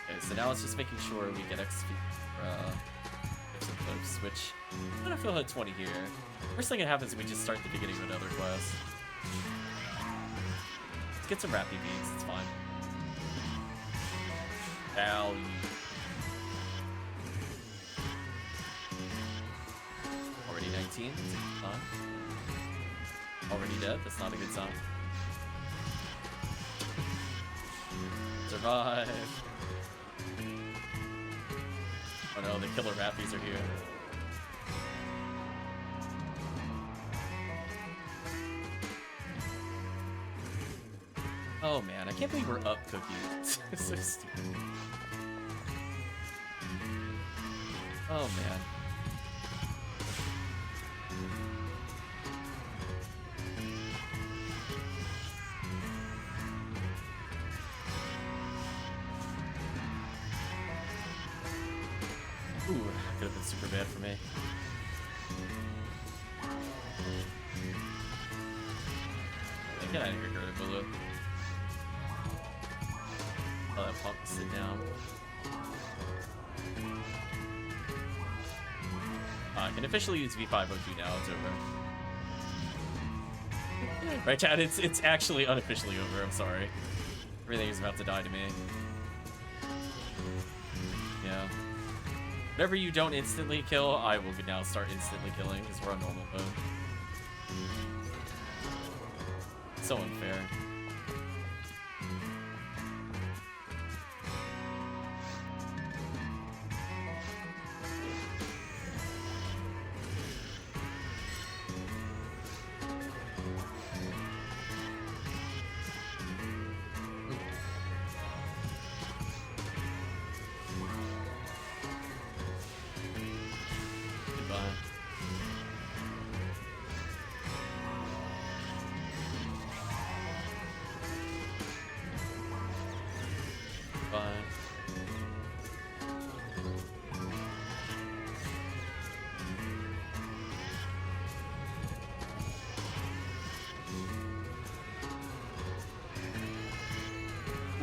Okay, so now it's just making sure we get XP for clips, which I don't feel like 20 here. First thing that happens is we just start the beginning of another quest. Let's get some Rappy beans, it's fine. VHalue. Already 19? Already dead? That's not a good sign. Survive! Oh no, the killer Rappies are here. Oh man, I can't believe we're up Cookie. It's so stupid. Oh man. Ooh, that could have been super bad for me. Get out of here, Gertabulu. Oh, that pump sit down. I can officially use V502 now, it's over. Right, chat, it's actually unofficially over, I'm sorry. Everything is about to die to me. Yeah. Whenever you don't instantly kill, I will now start instantly killing because we're on normal mode. So unfair.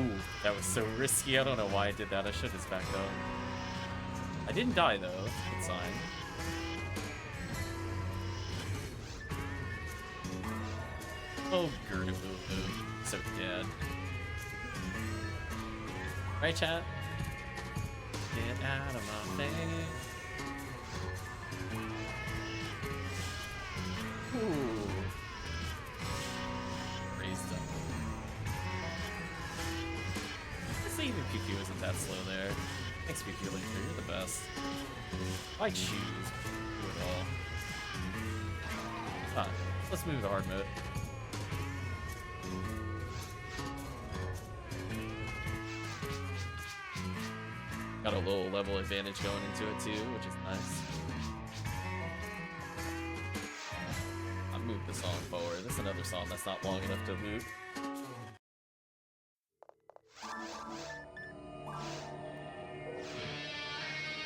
Ooh, that was so risky. I don't know why I did that. I should have backed up. I didn't die, though. That's a good sign. Oh, Gerda so dead. Right, chat? Get out of my face. Ooh. Raised up. I'd say even PQ isn't that slow there. Thanks, PQ Link, you're the best. Why choose? Do it all. Huh. Let's move to hard mode. Got a little level advantage going into it too, which is nice. I'll move the song forward. This is another song that's not long enough to loop.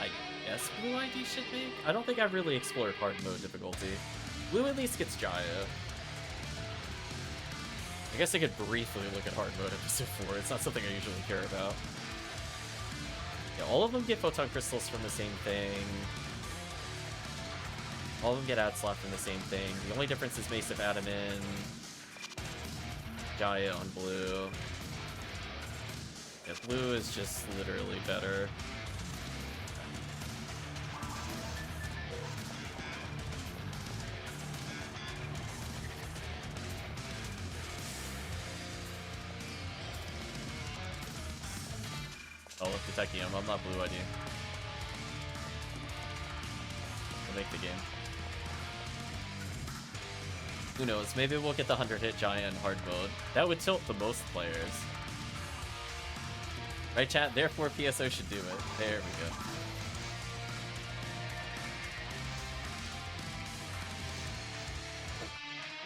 I guess Blue ID should make? I don't think I've really explored hard mode difficulty. Blue at least gets Jaya. I guess I could briefly look at hard mode episode 4. It's not something I usually care about. Yeah, all of them get photon crystals from the same thing. All of them get ad slot from the same thing. The only difference is Mace of Adamin, Jaya on blue. Yeah, blue is just literally better. I'll look the Tekkium. I'm not blue ID. We'll make the game. Who knows? Maybe we'll get the 100-hit Giant in hard mode. That would tilt the most players. Right, chat? Therefore, PSO should do it. There we go.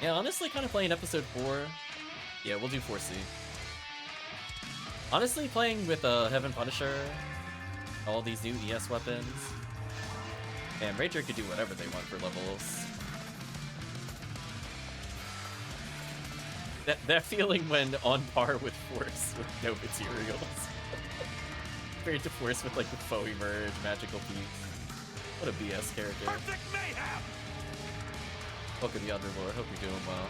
Yeah, honestly, kind of playing episode 4. Yeah, we'll do 4C. Honestly, playing with Heaven Punisher, all these new ES weapons, and Ranger could do whatever they want for levels. That feeling when on par with Force with no materials. Compared to Force with like the faux emerge, magical piece. What a BS character. Perfect mayhem! Welcome to the Underlord, hope you're doing well.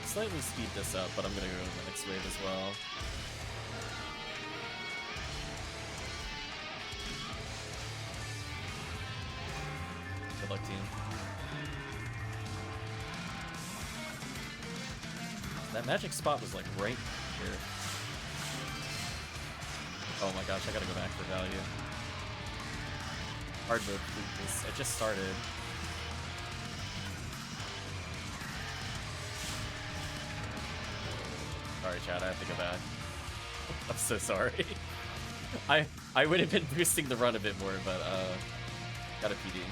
Slightly speed this up, but I'm gonna go to the next wave as well. Good luck, team. That magic spot was like right here. Oh my gosh, I gotta go back for value. Hard mode, please. It just started. Sorry, chat, I have to go back. I'm so sorry. I would have been boosting the run a bit more, but got a PD.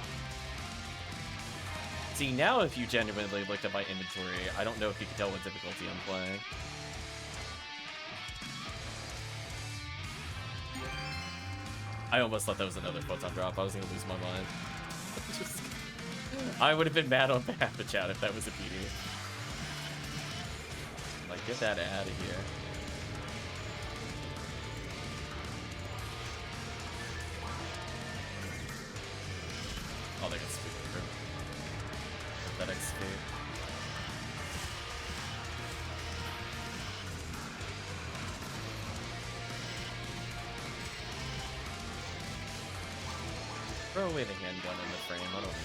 See, now if you genuinely looked at my inventory, I don't know if you can tell what difficulty I'm playing. I almost thought that was another photon drop. I was gonna lose my mind. I would have been mad on behalf of chat if that was a PD. Like, get that out of here. Oh, they got speed over. That escape. Throw away the handgun in the frame. I don't need it.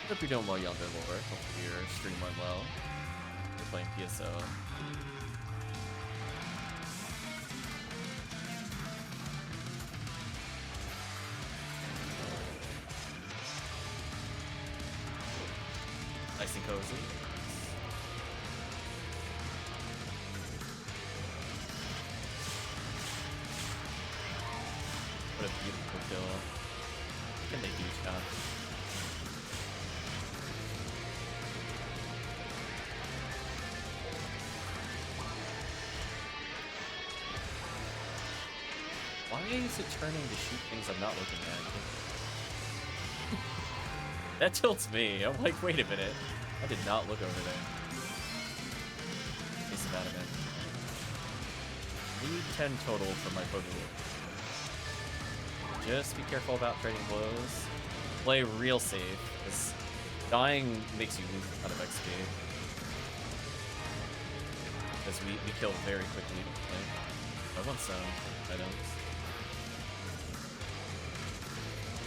Hope you're doing well, younger lord. Hopefully your stream went well. You're playing PSO. Nice and cozy. What a beautiful kill. What can they do, John? Why is it turning to shoot things I'm not looking at? That tilts me. I'm like, wait a minute. I did not look over there. Piece of adamant. Need 10 total for my photo. Just be careful about trading blows. Play real safe, because dying makes you lose a ton of XP. Because we kill very quickly. I want some items.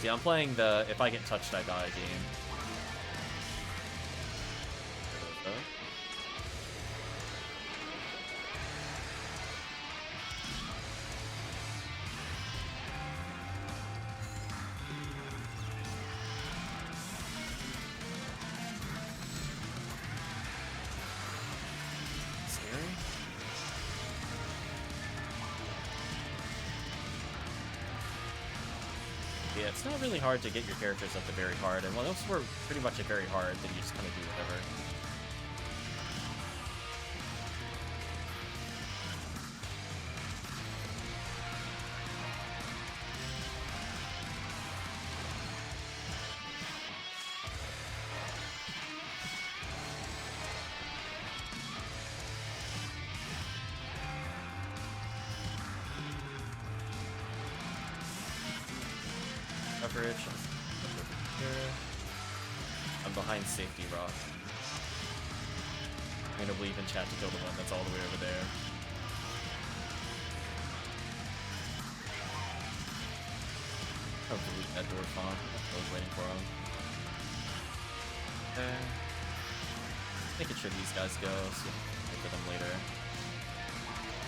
See, I'm playing the if I get touched, I die game. Yeah, it's not really hard to get your characters up to very hard, and once we're pretty much at very hard, then you just kind of do whatever. Coverage. I'm behind safety rock. I'm gonna leave in chat to kill the one that's all the way over there. I'll delete that dwarf on. I was waiting for him. Okay. Making sure these guys go, so wait for them later.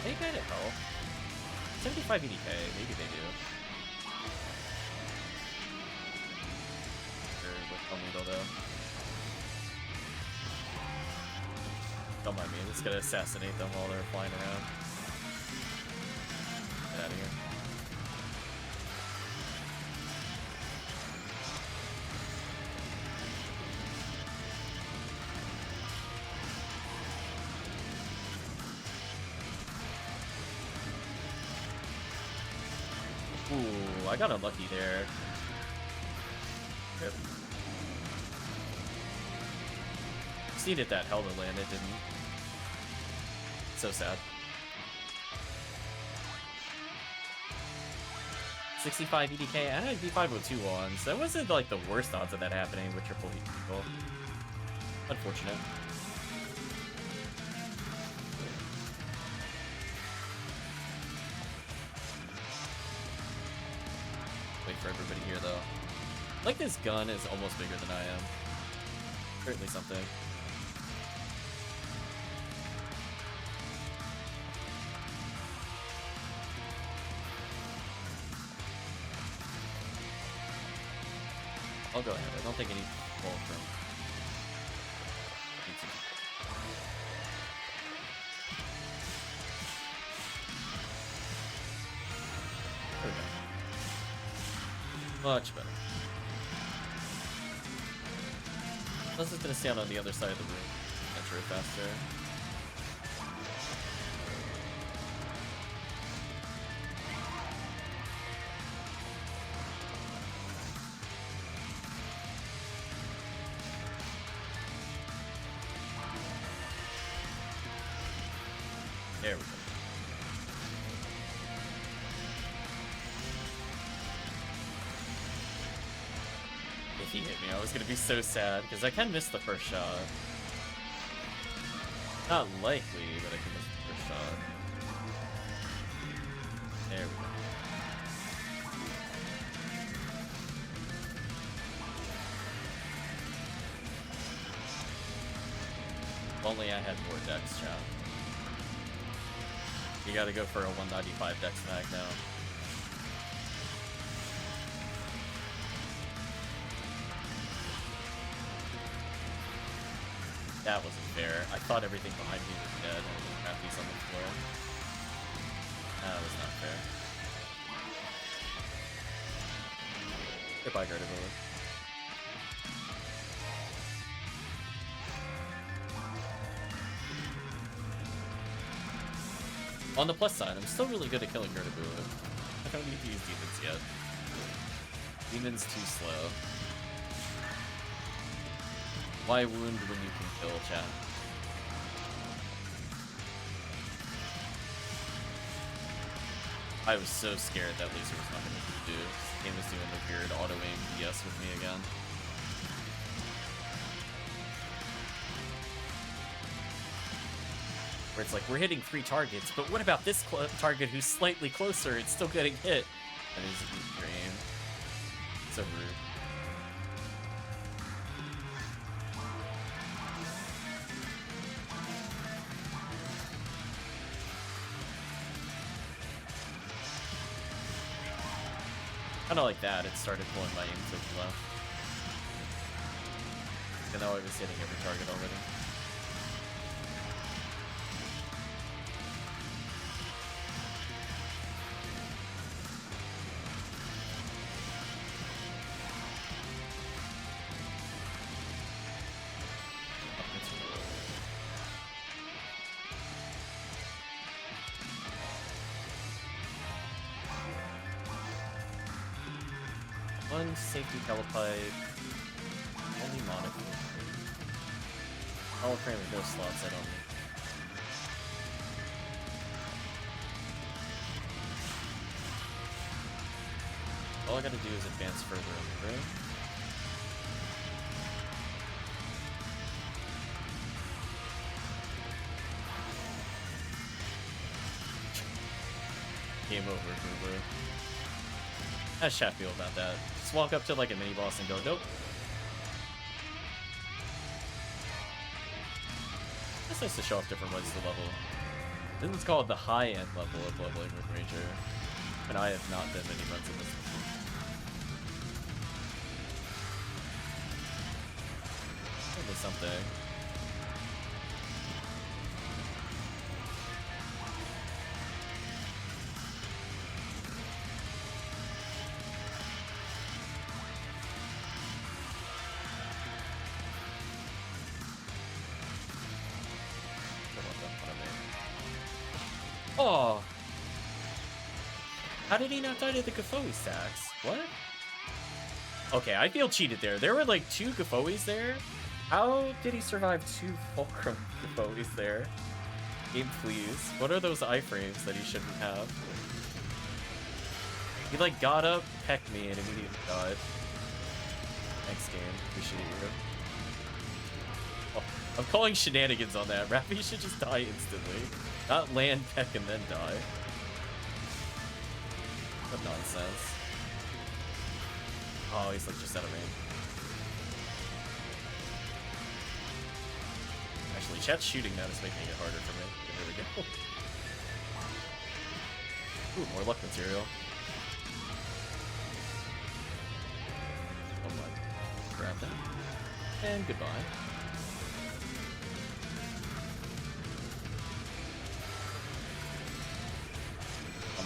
They get it, though. 75 EDK, maybe they do. Though. Don't mind me, I'm just gonna assassinate them while they're flying around. Get out of here. Ooh, I got unlucky there. Yep. Needed that hell to land, it didn't. So sad. 65 EDK, I had D5 with 2 ones. That wasn't like the worst odds of that happening with triple people. Unfortunate. Wait for everybody here though. Like this gun is almost bigger than I am. Certainly something. I'll go ahead. I don't think any ball from. There we go. Much better. This is gonna stand on the other side of the room. Enter it faster. There we go. If he hit me, I was gonna be so sad, because I can miss the first shot. Not likely, but I can miss the first shot. There we go. only I had more dex, chat. You gotta go for a 195 dex mag now. That wasn't fair. I thought everything behind me was dead and the crappies on the floor. That was not fair. Goodbye, Gardevoir. On the plus side, I'm still really good at killing Gardevoir. I don't need to use demons yet. Demons too slow. Why wound when you can kill, chat? I was so scared that laser was not going to do. This game was doing the weird auto-aim BS with me again. Where it's like, we're hitting 3 targets, but what about this target who's slightly closer? It's still getting hit. That is your aim. So rude. Kind of like that, it started pulling my aim to the left. Even though I was hitting every target already. One safety telepipe. Only monocle. Holocrane with no slots, I don't need. All I gotta do is advance further in the room. Game over, Gruber. How's chat feel about that? Just walk up to like a mini boss and go, nope. It's nice to show off different ways to level. This is called the high-end level of leveling with Ranger. And I have not done many runs of this before. Probably something. Oh! How did he not die to the Gafoe stacks? What? Okay, I feel cheated there. There were like 2 Gafoes there. How did he survive 2 Fulcrum Gafoes there? Game, please. What are those iframes that he shouldn't have? He like got up, pecked me, and immediately died. Thanks, game. Appreciate you. Oh, I'm calling shenanigans on that. Rappy should just die instantly. Not land, peck, and then die. What nonsense. Oh, he's like just out of range. Actually, chat's shooting that is making it harder for me. There we go. Ooh, more luck material. Oh my. Grab that. And goodbye.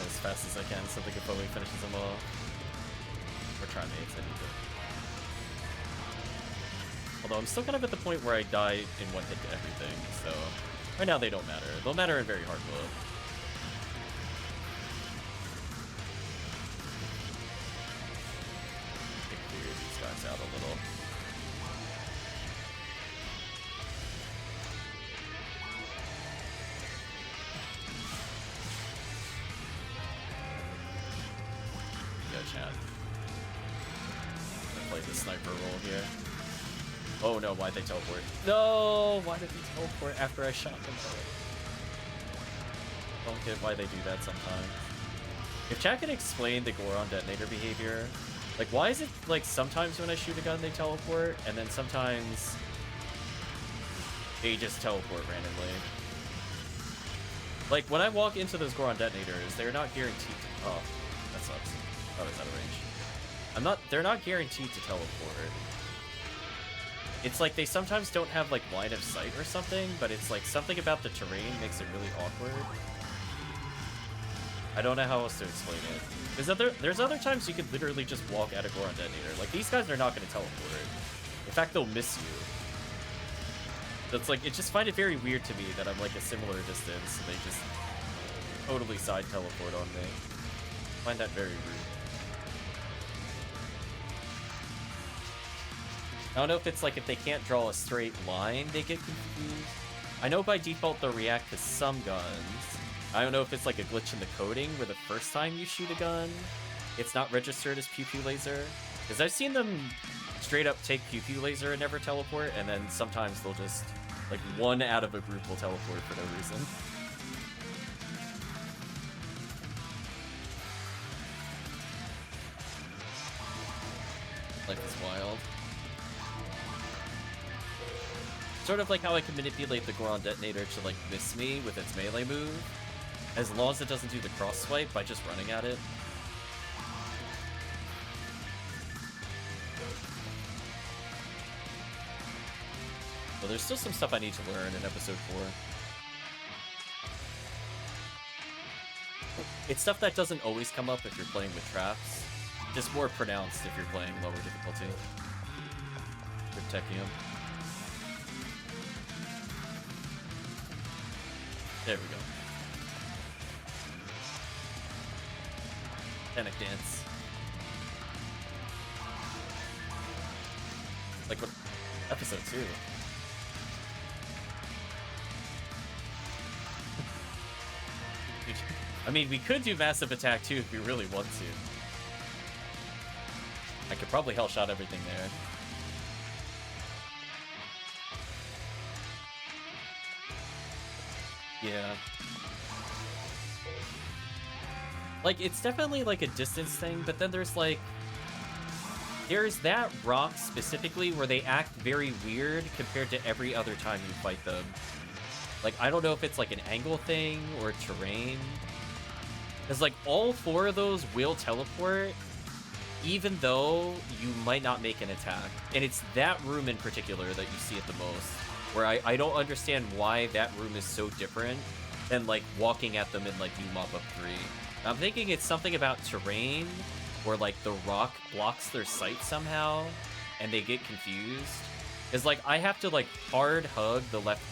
As fast as I can so the Gafoe finishes them all. Or try mates, I need to. Although I'm still kind of at the point where I die in one hit to everything, so right now they don't matter. They'll matter in very hard mode. Clear these guys out a little. Chat. I'm gonna play the sniper role here. Oh no, why'd they teleport? No! Why did they teleport after I shot them? Don't get why they do that sometimes. If chat can explain the Goron detonator behavior, like why is it like sometimes when I shoot a gun they teleport, and then sometimes they just teleport randomly. Like, when I walk into those Goron detonators, they're not guaranteed to... Oh, that sucks. Oh, it's out of range. They're not guaranteed to teleport. It's like they sometimes don't have, like, line of sight or something, but it's like something about the terrain makes it really awkward. I don't know how else to explain it. There's other times you could literally just walk at a Goron detonator. Like, these guys are not going to teleport. In fact, they'll miss you. That's like, it just find it very weird to me that I'm like a similar distance and they just totally side teleport on me. I find that very rude. I don't know if it's like if they can't draw a straight line, they get confused. I know by default they'll react to some guns. I don't know if it's like a glitch in the coding where the first time you shoot a gun, it's not registered as pew pew laser. Because I've seen them straight up take pew pew laser and never teleport, and then sometimes they'll just, like, one out of a group will teleport for no reason. Life is wild. Sort of like how I can manipulate the Goron detonator to, like, miss me with its melee move, as long as it doesn't do the cross swipe by just running at it. Well, there's still some stuff I need to learn in episode 4. It's stuff that doesn't always come up if you're playing with traps. Just more pronounced if you're playing lower difficulty. With Tekkium. There we go. Panic dance. Like what? Episode 2. I mean, we could do massive attack too if we really want to. I could probably hellshot everything there. Yeah. Like, it's definitely like a distance thing, but then there's like... There's that rock specifically where they act very weird compared to every other time you fight them. Like, I don't know if it's like an angle thing or terrain. Because, like, all 4 of those will teleport, even though you might not make an attack. And it's that room in particular that you see it the most. Where I don't understand why that room is so different than, like, walking at them in, like, you mop up 3. I'm thinking it's something about terrain, or, like, the rock blocks their sight somehow, and they get confused. Because, like, I have to, like, hard hug the left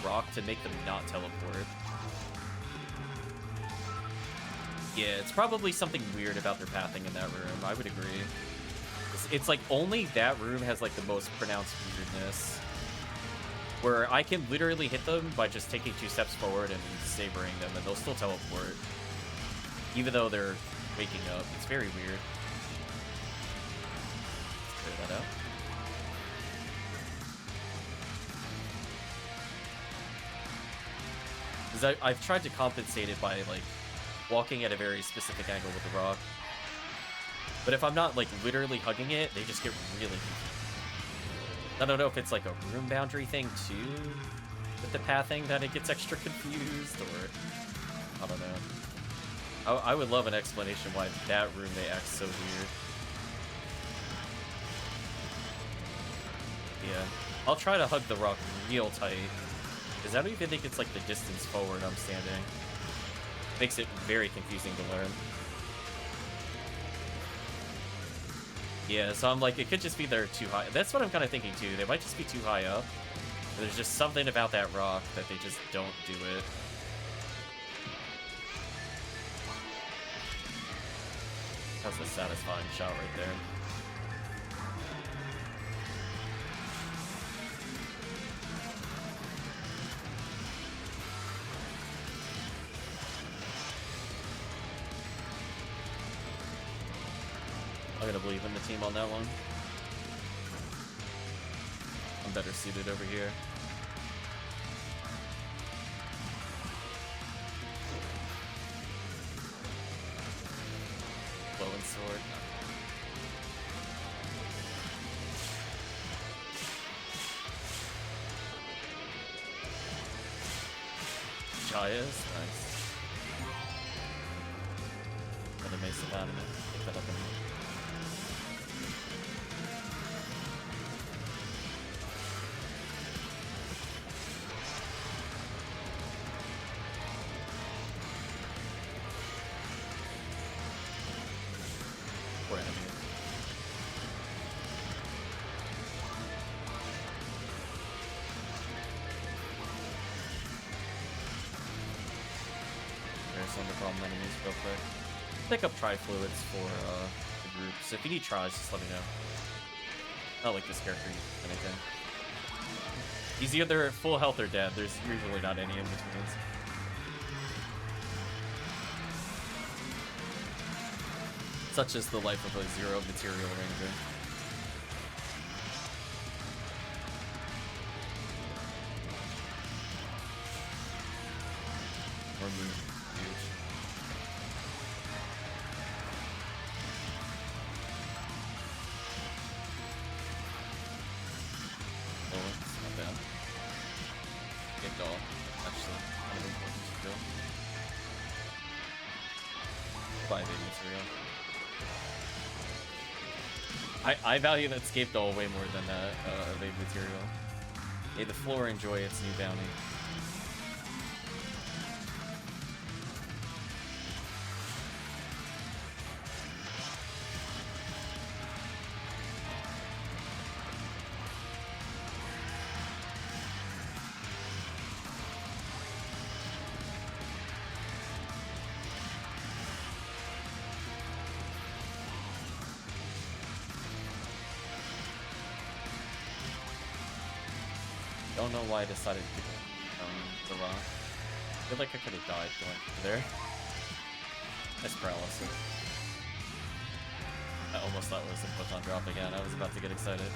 rock to make them not teleport. Yeah, it's probably something weird about their pathing in that room. I would agree. It's like, only that room has, like, the most pronounced weirdness. Where I can literally hit them by just taking 2 steps forward and sabering them, and they'll still teleport. Even though they're waking up. It's very weird. Let's clear that out. Because I've tried to compensate it by, like, walking at a very specific angle with the rock. But if I'm not, like, literally hugging it, they just get really confused. I don't know if it's, like, a room boundary thing, too, with the pathing, that it gets extra confused, or... I don't know. I would love an explanation why that room they act so weird. Yeah. I'll try to hug the rock real tight. Because I don't even think it's like the distance forward I'm standing. Makes it very confusing to learn. Yeah, so I'm like, it could just be they're too high. That's what I'm kind of thinking too. They might just be too high up. There's just something about that rock that they just don't do it. That's a satisfying shot right there. I'm gonna believe in the team on that one. I'm better suited over here. Bow and sword. Giants, nice. Another Mace of Adamant. Pick that up in poor enemy. There's some of the problem enemies real quick. Pick up tri-fluids for the group, so if you need tries, just let me know. Not like this character, anything. He's either full health or dead, there's usually not any in betweens. Such is the life of a zero material ranger. Or move. Huge. Oh, it's not bad. Get doll. Actually, kind of important to kill. 5 material. I value that Scape Doll way more than that evade material. May the floor enjoy its new bounty. Don't know why I decided to the rock. I feel like I could have died going through there. Nice paralysis. I almost thought it was a photon drop again. I was about to get excited.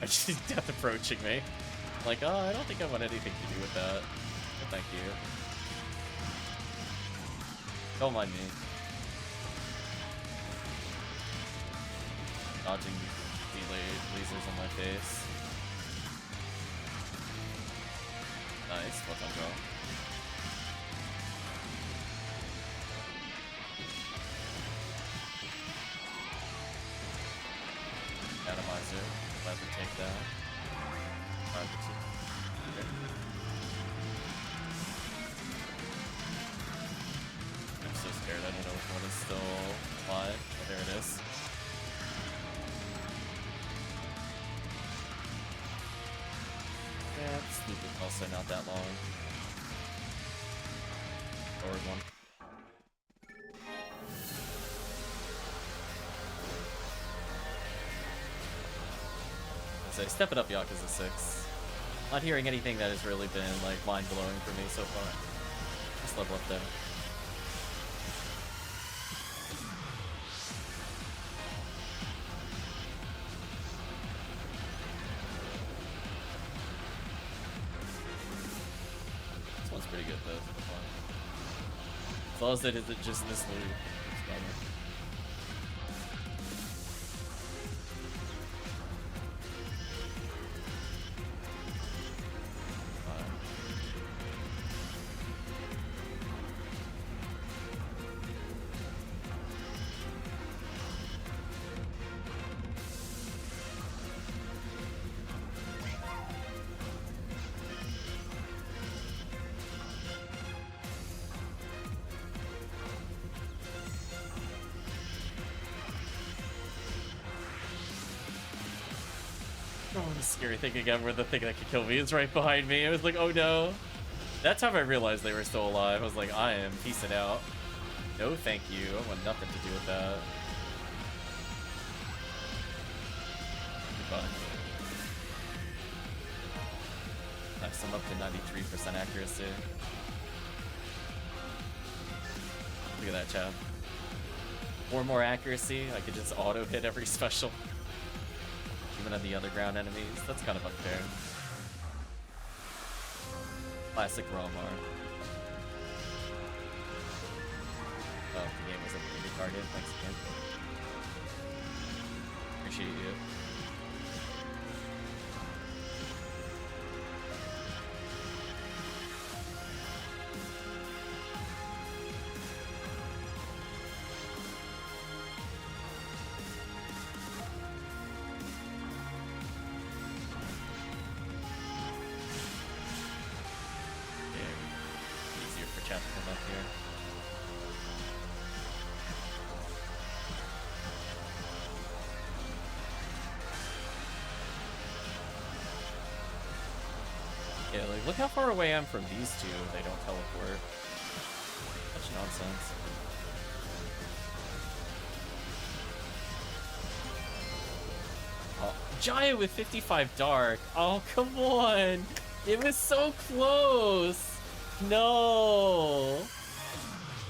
I just death approaching me. Like, oh, I don't think I want anything to do with that. But thank you. Don't mind me. Dodging delayed lasers on my face. Nice, photon drop. Atomizer, glad to take that. Okay. I'm so scared, I don't know which one is still alive. Oh, there it is. Yeah, this loop is also not that long. Forward one. So step it up, Yakuza 6. Not hearing anything that has really been like mind-blowing for me so far. Just level up there. This one's pretty good though. As long as it isn't just this loop. It's better. Oh, the scary thing again where the thing that could kill me is right behind me. I was like, oh no. That time I realized they were still alive. I was like, I am peacing out. No thank you. I want nothing to do with that. Goodbye. Nice, I'm up to 93% accuracy. Look at that, Chad. 4 more accuracy, I could just auto hit every special. Even on the other ground enemies. That's kind of unfair. Classic RAmar. Oh, the game wasn't really target. Thanks again. Appreciate you. chat to come up here. Yeah, like, look how far away I am from these two. They don't teleport. Such nonsense. Oh, Giant with 55 dark. Oh, come on. It was so close. No.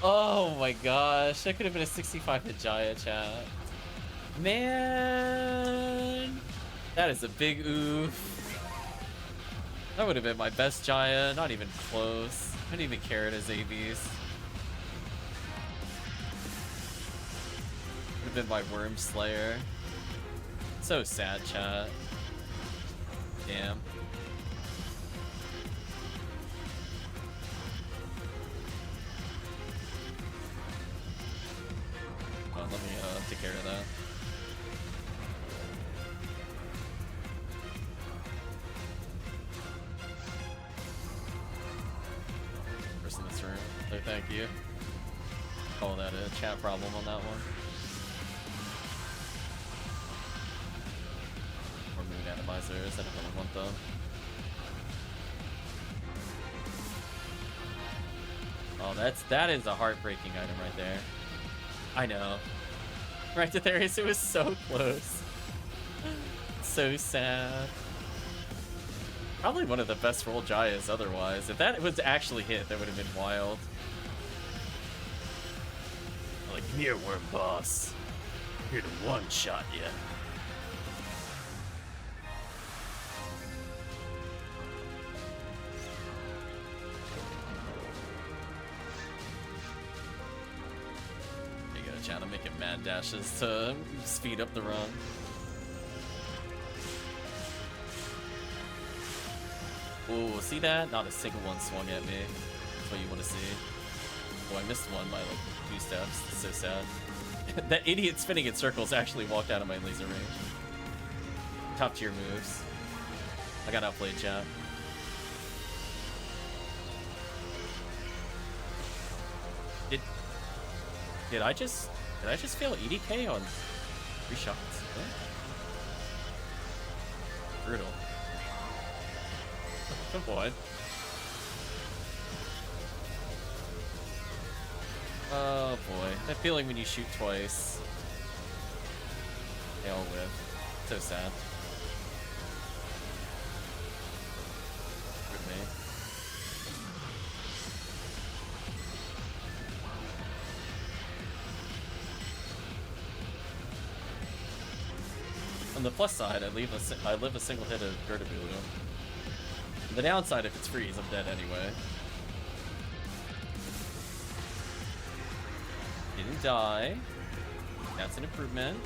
Oh my gosh. That could have been a 65 hit Giant, chat. Man. That is a big oof. That would have been my best Giant. Not even close. I didn't even care at his ABs. Would have been my Worm Slayer. So sad, chat. Damn. Oh, let me take care of that. Person in this room. So thank you. Call that a chat problem on that one. Atomizers, I don't really want them. Oh, that is a heartbreaking item right there. I know. Right, Aetherius, it was so close. So sad. Probably one of the best roll Jayas otherwise. If that was actually hit, that would have been wild. Like, come here, Worm Boss. I'm here to one-shot ya. I'm making mad dashes to speed up the run. Ooh, see that? Not a single one swung at me. That's what you want to see. Oh, I missed one by like 2 steps. It's so sad. That idiot spinning in circles actually walked out of my laser range. Top tier moves. I got outplayed, chat. Did I just fail EDK on 3 shots? What? Brutal. Good boy. Oh boy. That feeling when you shoot twice. They all live. So sad. Rip me. On the plus side, I live a single hit of Gertabulu. The downside, if it's freeze, I'm dead anyway. Didn't die. That's an improvement.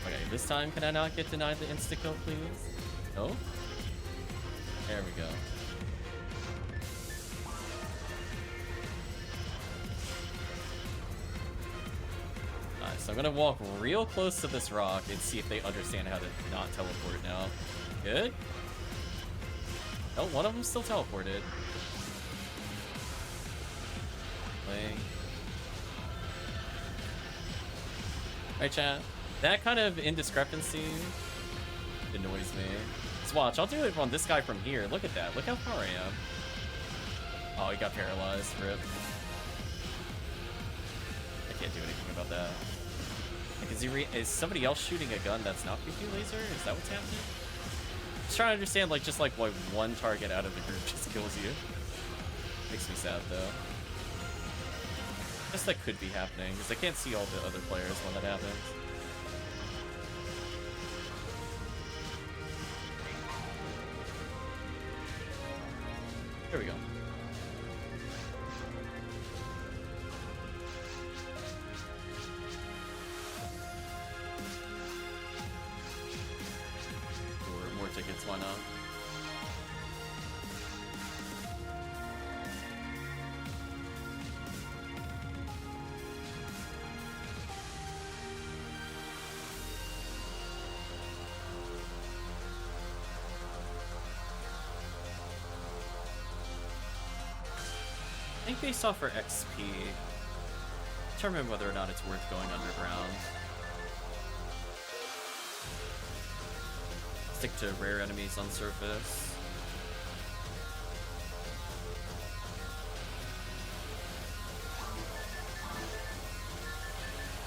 Okay, this time can I not get denied the insta-kill, please? No? There we go. So I'm gonna walk real close to this rock and see if they understand how to not teleport now. Good. Oh, one of them still teleported. Playing. Alright, chat. That kind of indiscrepancy annoys me. Let's watch. I'll do it on this guy from here. Look at that. Look how far I am. Oh, he got paralyzed. Rip. I can't do anything about that. Like, is somebody else shooting a gun that's not PP laser? Is that what's happening? Just trying to understand, like, just like why one target out of the group just kills you. Makes me sad though. I guess that could be happening because I can't see all the other players when that happens. There we go. More tickets, why not? think based off for XP, determine whether or not it's worth going underground. Stick to rare enemies on surface.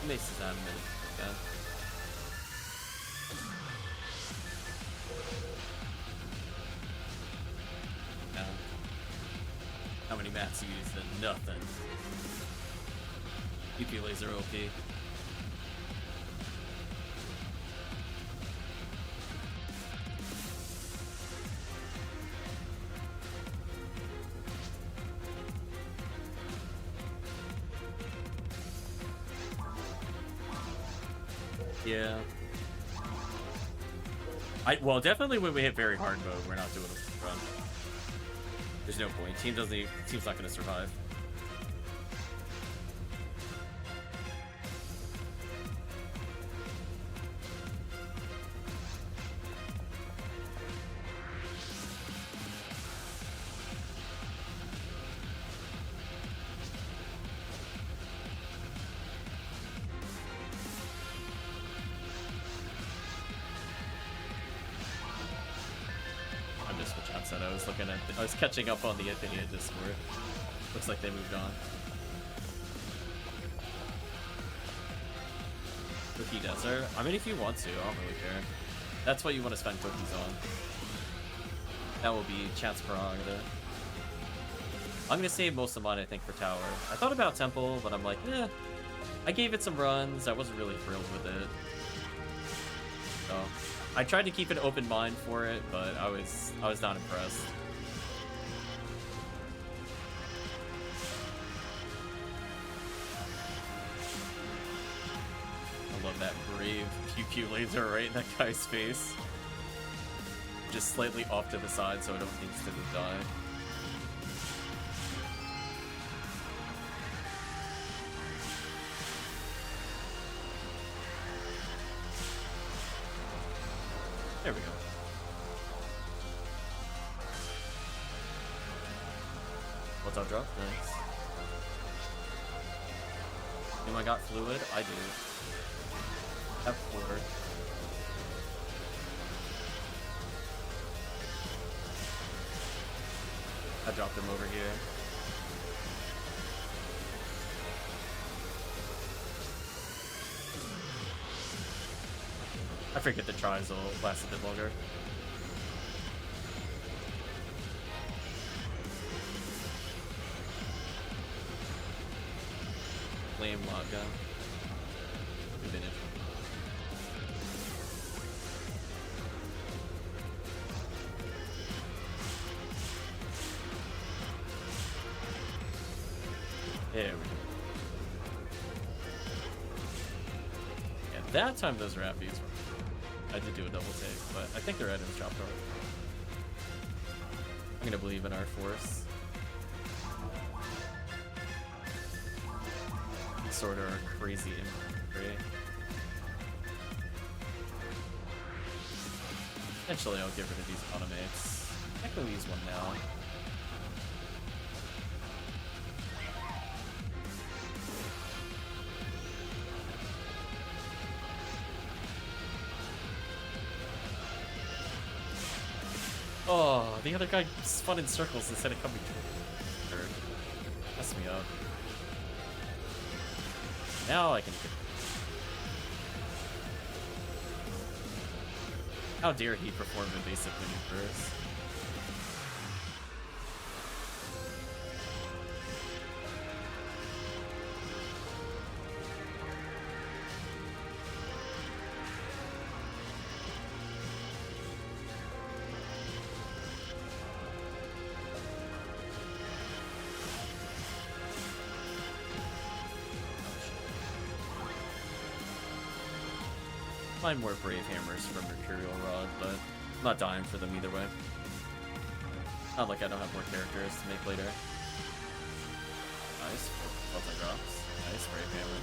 Mace is out a minute. Yeah. Yeah. How many mats you use then? Nothing. PP laser OP. Yeah. Well, definitely when we hit very hard mode, we're not doing a run. There's no point. Team's not going to survive. I was catching up on the Ephinea Discord. Looks like they moved on. Cookie Desert? I mean, if you want to, I don't really care. That's what you want to spend cookies on. That will be chance prerogative. I'm gonna save most of mine, I think, for Tower. I thought about Temple, but I'm like, eh. I gave it some runs. I wasn't really thrilled with it. So, I tried to keep an open mind for it, but I was not impressed. I love that brave pew laser right in that guy's face. Just slightly off to the side so I don't instantly die. There we go. What's our drop? Nice. Am I got fluid? I do. F4. I dropped him over here. I forget the tries will last a bit longer. Flame lock gun. Finish. There we go. Yeah, that time those rappies were... I did do a double take, but I think they're items dropped already. I'm gonna believe in our force. Sort of crazy infantry. Eventually I'll get rid of these automates. I can use one now. Oh, the other guy spun in circles instead of coming to me. Messed me up. Now I can... How dare he perform evasive maneuvers? Find more Brave Hammers from Mercurial Rod, but I'm not dying for them either way. Not like I don't have more characters to make later. Nice. Multi-drops. Nice Brave Hammer.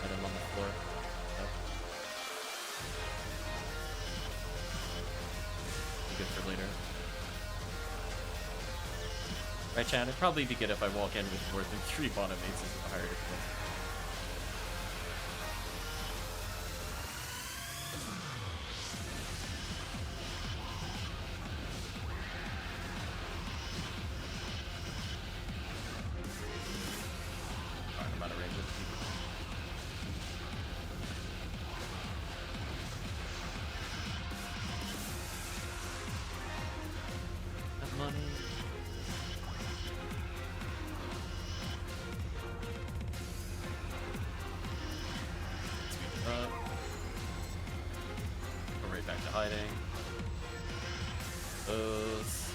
Item on the floor. good for later. Right, Chad? It'd probably be good if I walk in with more than 3 bottom aces with a higher difficulty. Alright, I'm out of range of people. Have money. Go right back to hiding. Those.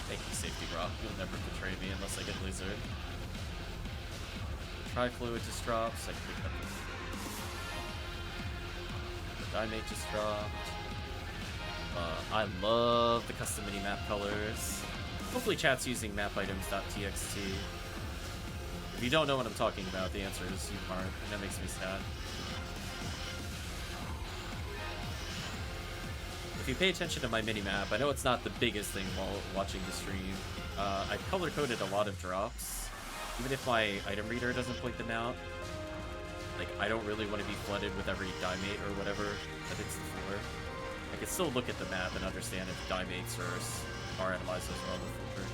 Thank you, Safety Rock. You'll never betray me unless I get lasered. Tri-fluid just drops. I can pick up the Dimate just dropped. I love the custom mini-map colors. Hopefully chat's using mapitems.txt. If you don't know what I'm talking about, the answer is you aren't, and that makes me sad. If you pay attention to my mini-map, I know it's not the biggest thing while watching the stream. I've color-coded a lot of drops. Even if my item reader doesn't point them out. Like, I don't really want to be flooded with every Dimate or whatever that hits the floor. I can still look at the map and understand if Dimates or R-Atomizers are on the filter.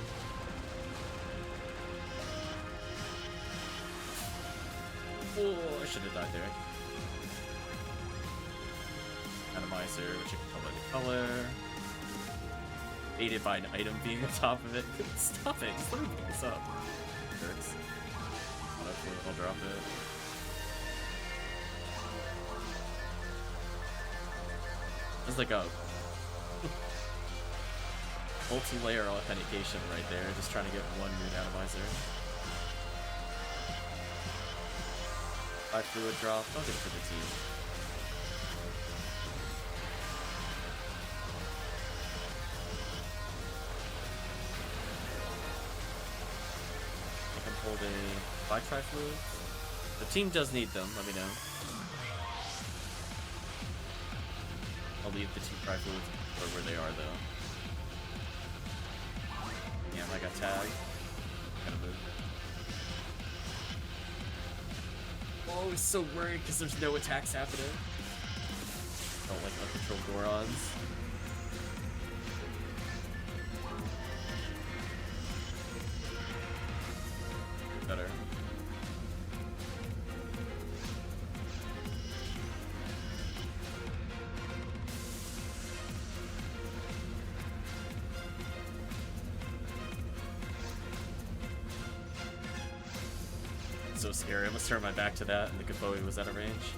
Oh, I should have died there. Atomizer, which you can color. Aided by an item being on top of it. Stop it, just let me pick this up. Jerks. I'll drop it. There's like a multi-layer authentication right there, just trying to get one moon atomizer. 5 fluid drop, I'll get it for the team. I think I'm holding 5 tri-fluids. The team does need them, let me know. I'll leave the 2 tri-fluids or where they are though. Damn, I got tagged. Gotta move. Oh, I'm so worried because there's no attacks happening. Don't like uncontrolled Gorons. Better. So scary. I must turn my back to that and the Konvoy was out of range.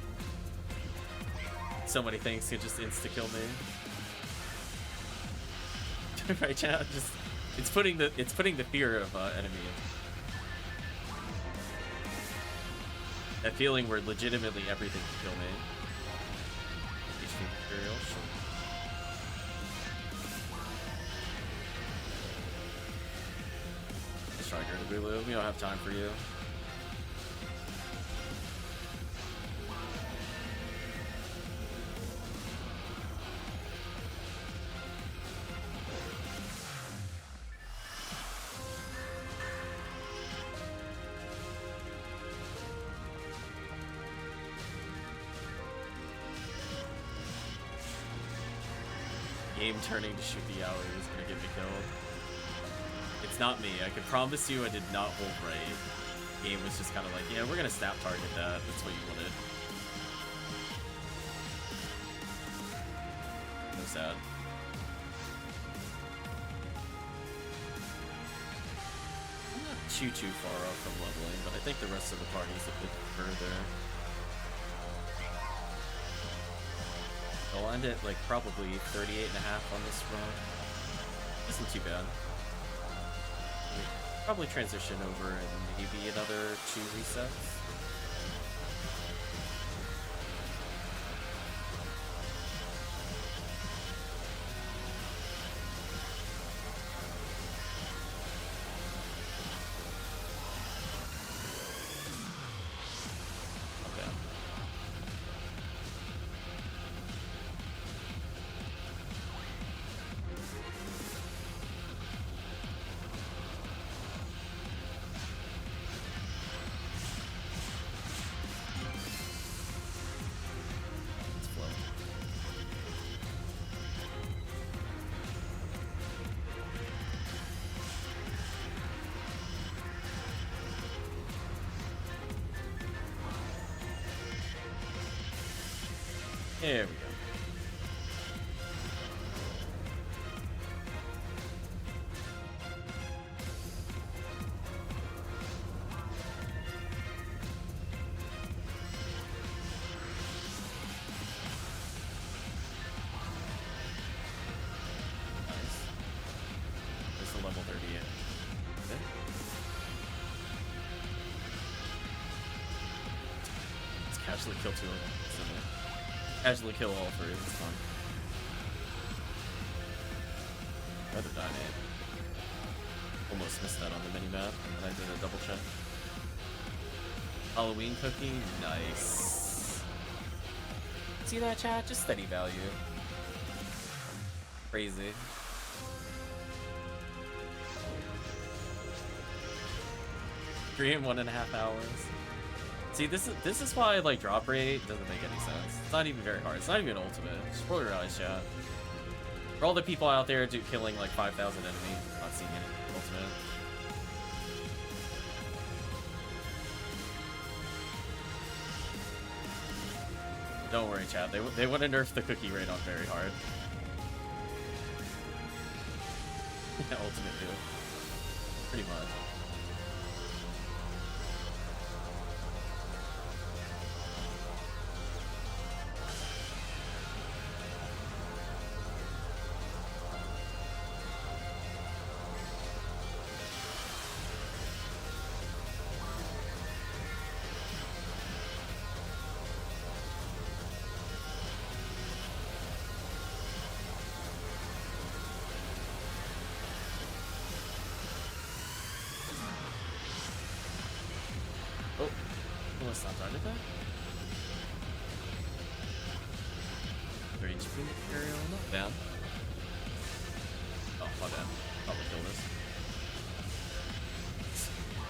So many things could just insta-kill me. Right, chat? Just it's putting the fear of enemy. That feeling where legitimately everything can kill me. HP material, sure. Let's try to go to Bulu. We don't have time for you. Game turning to shoot the hour is gonna get me killed. It's not me. I can promise you I did not hold right. Game was just kind of like, yeah, we're gonna snap target that. That's what you wanted. No sad. I'm not too far off from leveling, but I think the rest of the party's a bit further. I'll end at like probably 38.5 on this run. Isn't too bad. We'll probably transition over and maybe another 2 resets. There we go. Casually kill 2 of them. Casually kill all 3. It's fun. Rather die, man. Almost missed that on the mini-map, and I did a double check. Halloween cookie? Nice. See that, chat? Just steady value. Crazy. Three in 1.5 hours. See, this is why like drop rate doesn't make any sense. It's not even very hard. It's not even ultimate. Just roll your eyes, chat. For all the people out there killing like 5,000 enemies, not seeing any ultimate. Don't worry, chat. They want to nerf the cookie rate on very hard. Yeah, ultimate too. Pretty much.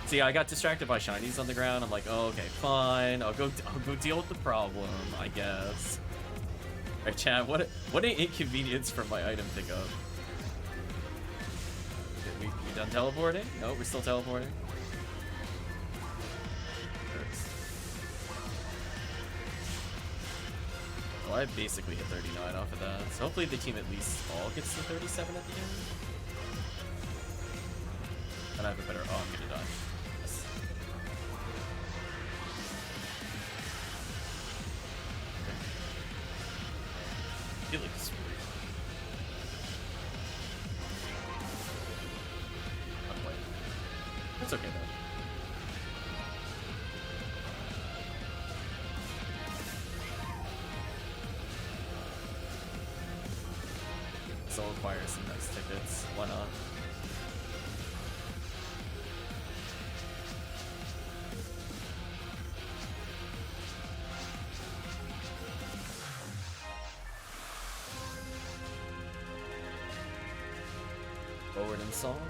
See, I got distracted by shinies on the ground. I'm like, oh, okay, fine. I'll go deal with the problem, I guess. Alright, chat, what an inconvenience from my item pickup. We done teleporting? No, we're still teleporting. Oh, I basically hit 39 off of that. So hopefully the team at least all gets to 37 at the end. And I have a better... Oh, I'm gonna die. It looks weird. I'm playing. That's okay though. Soul acquire some nice tickets. Why not? Forward in songs.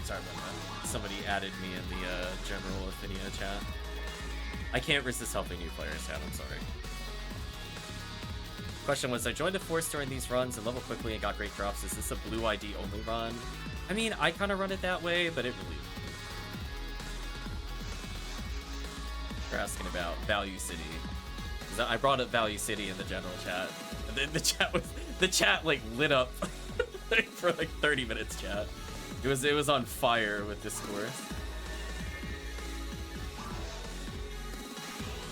Sorry about that. Somebody added me in the general Ephinea chat. I can't resist helping new players, chat. I'm sorry. Question was, I joined the Force during these runs and leveled quickly and got great drops. Is this a blue ID only run? I mean, I kind of run it that way, but it really... You're asking about Value City. I brought up Value City in the general chat. And then the chat like lit up for like 30 minutes, chat. It was on fire with discourse.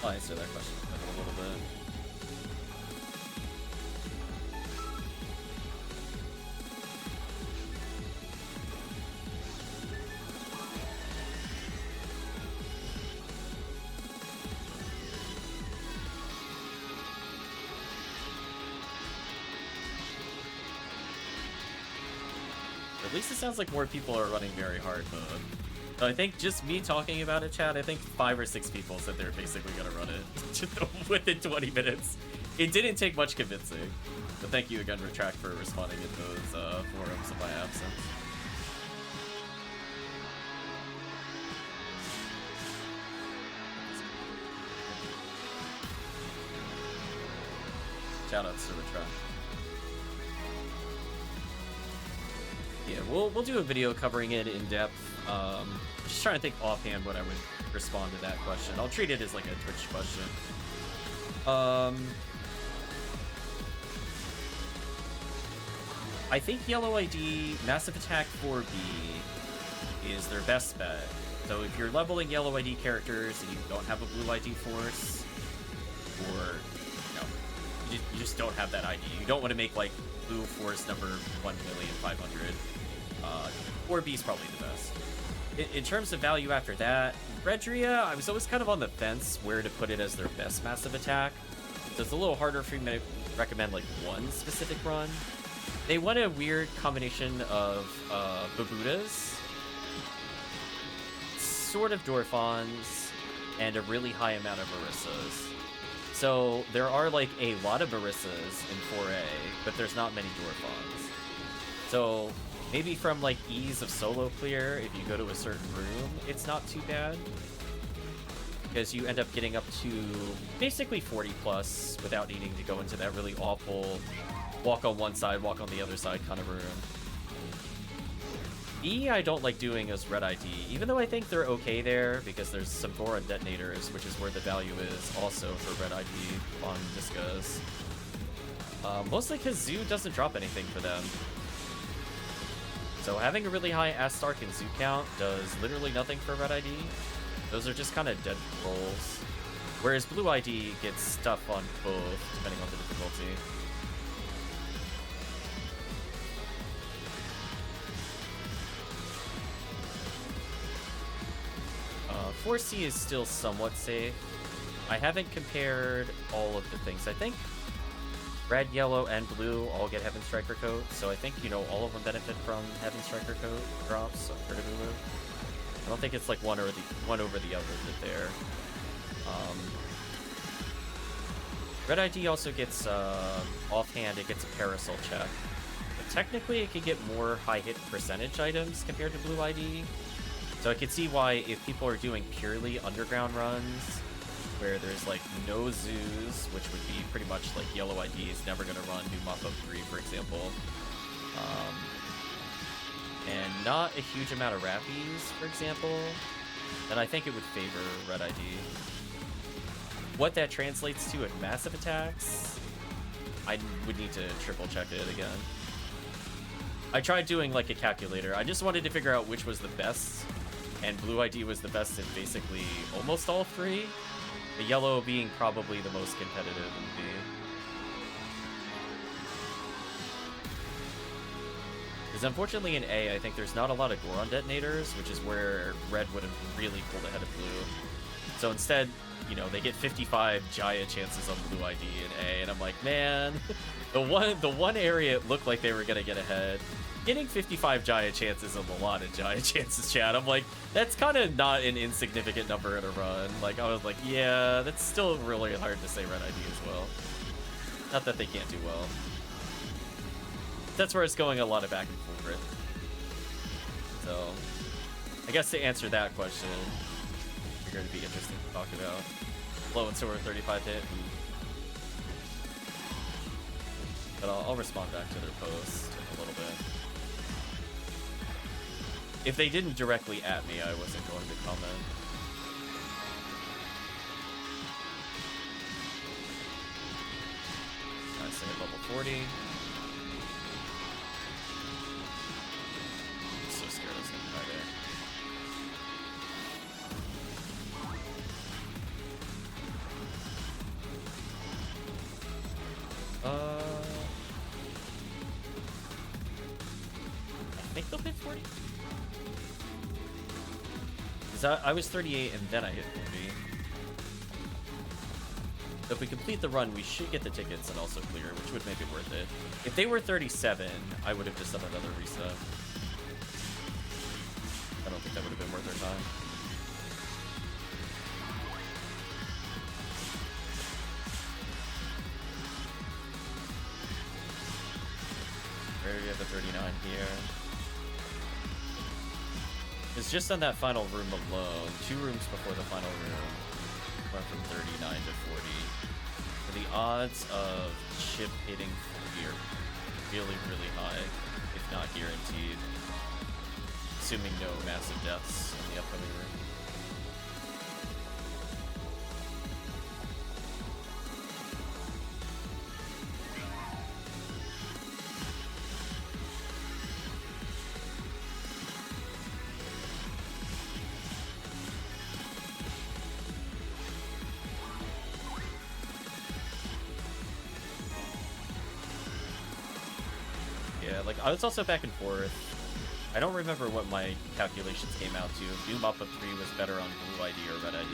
I'll answer that question in a little bit. At least it sounds like more people are running very hard mode. So I think just me talking about it, chat, I think 5 or 6 people said they're basically gonna run it within 20 minutes. It didn't take much convincing. But thank you again, Retract, for responding in those forums in my absence. Shoutouts to Retract. Yeah, we'll do a video covering it in depth. Just trying to think offhand what I would respond to that question. I'll treat it as like a Twitch question. I think Yellow ID Massive Attack 4B is their best bet. So if you're leveling Yellow ID characters and you don't have a Blue ID force, or you just don't have that ID. You don't want to make like Blue Force number 1,500,000. 4B is probably the best. In terms of value after that, Redria, I was always kind of on the fence where to put it as their best massive attack. So it's a little harder for me to recommend like one specific run. They want a weird combination of Babutas, sort of Dorphons, and a really high amount of Barissas. So there are like a lot of Barissas in 4A, but there's not many Dorphons. So maybe from like ease of solo clear, if you go to a certain room, it's not too bad. Because you end up getting up to basically 40 plus without needing to go into that really awful walk on one side, walk on the other side kind of room. E I don't like doing as Red ID, even though I think they're okay there because there's some Goron detonators, which is where the value is also for Red ID on Discus. Mostly because Zoo doesn't drop anything for them. So having a really high Astark and Zoo count does literally nothing for Red ID. Those are just kind of dead rolls. Whereas Blue ID gets stuff on both, depending on the difficulty. 4C is still somewhat safe. I haven't compared all of the things. I think red, yellow, and blue all get Heaven Striker coat, so I think, you know, all of them benefit from Heaven Striker coat drops for the move. I don't think it's like one over the other that there. Red ID also gets offhand, it gets a parasol check. But technically it could get more high hit percentage items compared to Blue ID. So I could see why if people are doing purely underground runs, where there's like no zoos, which would be pretty much like Yellow ID is never going to run New Mop-Up 3, for example. And not a huge amount of Rappies, for example, then I think it would favor Red ID. What that translates to at massive attacks, I would need to triple check it again. I tried doing like a calculator. I just wanted to figure out which was the best, and Blue ID was the best in basically almost all three. The yellow being probably the most competitive in B. Because unfortunately in A, I think there's not a lot of Goron detonators, which is where red would have really pulled ahead of blue. So instead, you know, they get 55 Jaya chances on Blue ID in A, and I'm like, man, the one area it looked like they were gonna get ahead. Getting 55 Jaya chances is a lot of Jaya chances, chat. I'm like, that's kind of not an insignificant number in a run. Like, I was like, yeah, that's still really hard to say Red ID as well. Not that they can't do well. That's where it's going a lot of back and forth. So, I guess to answer that question, you're going to be interesting to talk about. Low and Sword 35 hit. But I'll respond back to their post in a little bit. If they didn't directly at me, I wasn't going to comment. I say at level 40. I'm so scared I was going to die there. I think they'll hit 40. I was 38 and then I hit 40. So if we complete the run, we should get the tickets and also clear, which would make it worth it. If they were 37, I would have just done another reset. that would have been worth our time. Where do we have the 39 here? It's just on that final room alone. 2 rooms before the final room. Went from 39 to 40. And the odds of chip hitting 40 are really, really high, if not guaranteed. Assuming no massive deaths in the upcoming room. I was also back and forth. I don't remember what my calculations came out to. If New Mop Up 3 was better on Blue ID or Red ID.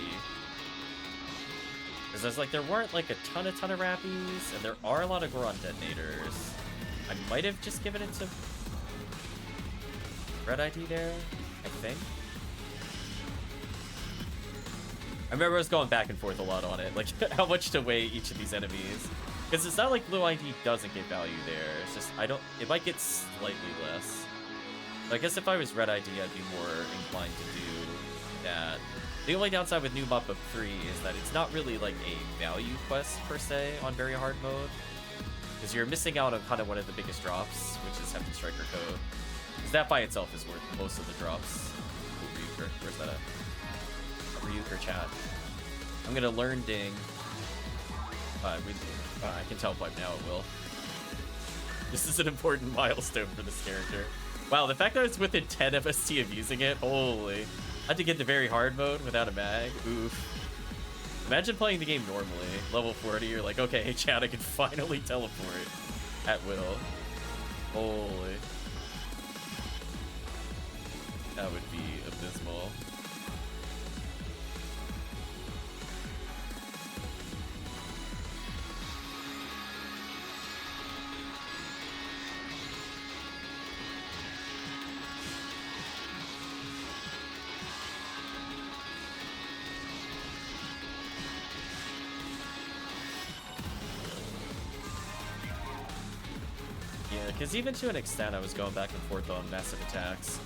Because I was like, there weren't like a ton of Rappies, and there are a lot of Goron detonators. I might have just given it to Red ID there, I think. I remember I was going back and forth a lot on it, like how much to weigh each of these enemies. Because it's not like Blue ID doesn't get value there. It's just, it might get slightly less. But I guess if I was Red ID, I'd be more inclined to do that. The only downside with New Mop Up 3 is that it's not really like a value quest per se on very hard mode. Because you're missing out on kind of one of the biggest drops, which is Hefty Striker Code. Because that by itself is worth most of the drops. Ooh, Ryuker. Where's that at? Ryuker chat. I'm gonna learn Ding. I can telepipe now, it will. This is an important milestone for this character. Wow, the fact that it's within 10 FST of using it, holy. I had to get the very hard mode without a mag, oof. Imagine playing the game normally, level 40, you're like, okay, hey chat, I can finally teleport at will. Holy. That would be abysmal. Because even to an extent, I was going back and forth on massive attacks.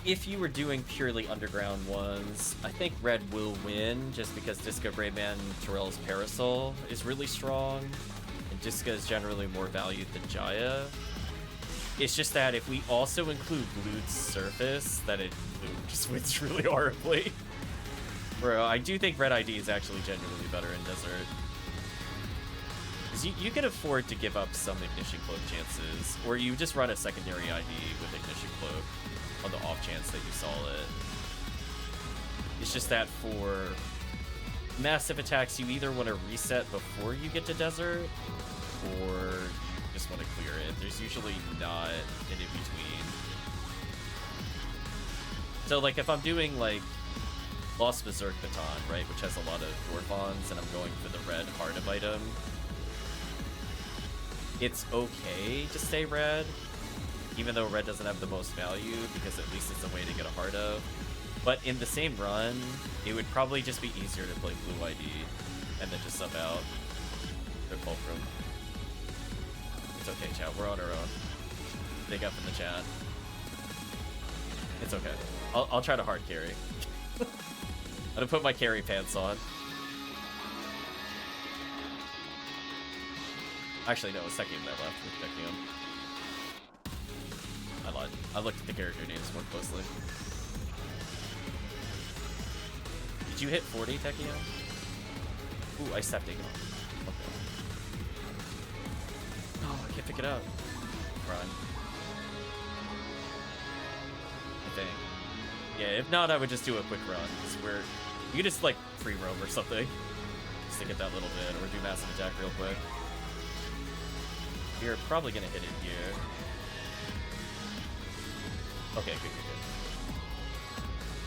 If you were doing purely underground ones, I think Red will win, just because Disco Brayman Terrell's Parasol is really strong, and Disco is generally more valued than Jaya. It's just that if we also include Blue's Surface, that it just wins really horribly. Bro, I do think Red ID is actually genuinely better in Desert. You can afford to give up some Ignition Cloak chances, or you just run a secondary ID with Ignition Cloak on the off chance that you saw it. It's just that for massive attacks, you either want to reset before you get to Desert, or you just want to clear it. There's usually not an in-between. So like if I'm doing like Lost Berserk Baton, right, which has a lot of Gorfons, and I'm going for the red Heart of item, it's okay to stay red, even though red doesn't have the most value, because at least it's a way to get a heart of. But in the same run, it would probably just be easier to play Blue ID and then just sub out their Fulcrum. It's okay, chat. We're on our own. Big up in the chat. It's okay. I'll try to hard carry. I'm gonna put my carry pants on. Actually, no, it's Tekkium that left with Tekkium. I lied. I looked at the character names more closely. Did you hit 40, Tekkium? Ooh, Ice Tap Dagon. Okay. Oh, I can't pick it up. Run. I think. Yeah, if not, I would just do a quick run. Because you could just, like, free roam or something. Just to get that little bit, or do massive attack real quick. You're probably gonna hit it here. Okay, good.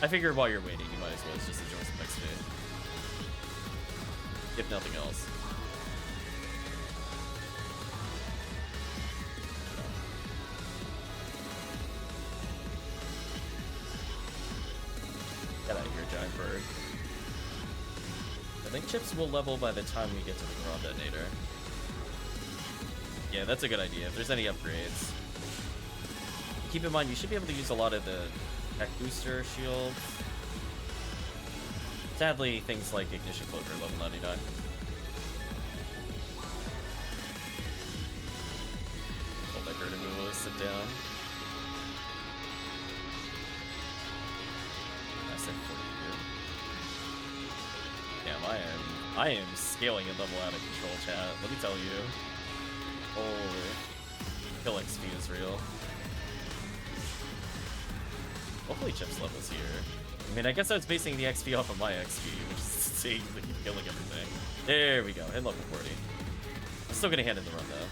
I figured while you're waiting, you might as well just enjoy some XP. If nothing else. think Chips will level by the time we get to the ground detonator. Yeah, that's a good idea. If there's any upgrades. Keep in mind, you should be able to use a lot of the tech booster shields. Sadly, things like Ignition Cloaker level 99. Hold that to move, sit down. Damn, I am scaling a level out of control, chat. Let me tell you. Oh, kill XP is real. Hopefully Chips levels here. I mean, I guess I was basing the XP off of my XP, which is seeing that keep killing everything. There we go, hit level 40. I'm still gonna hand in the run though.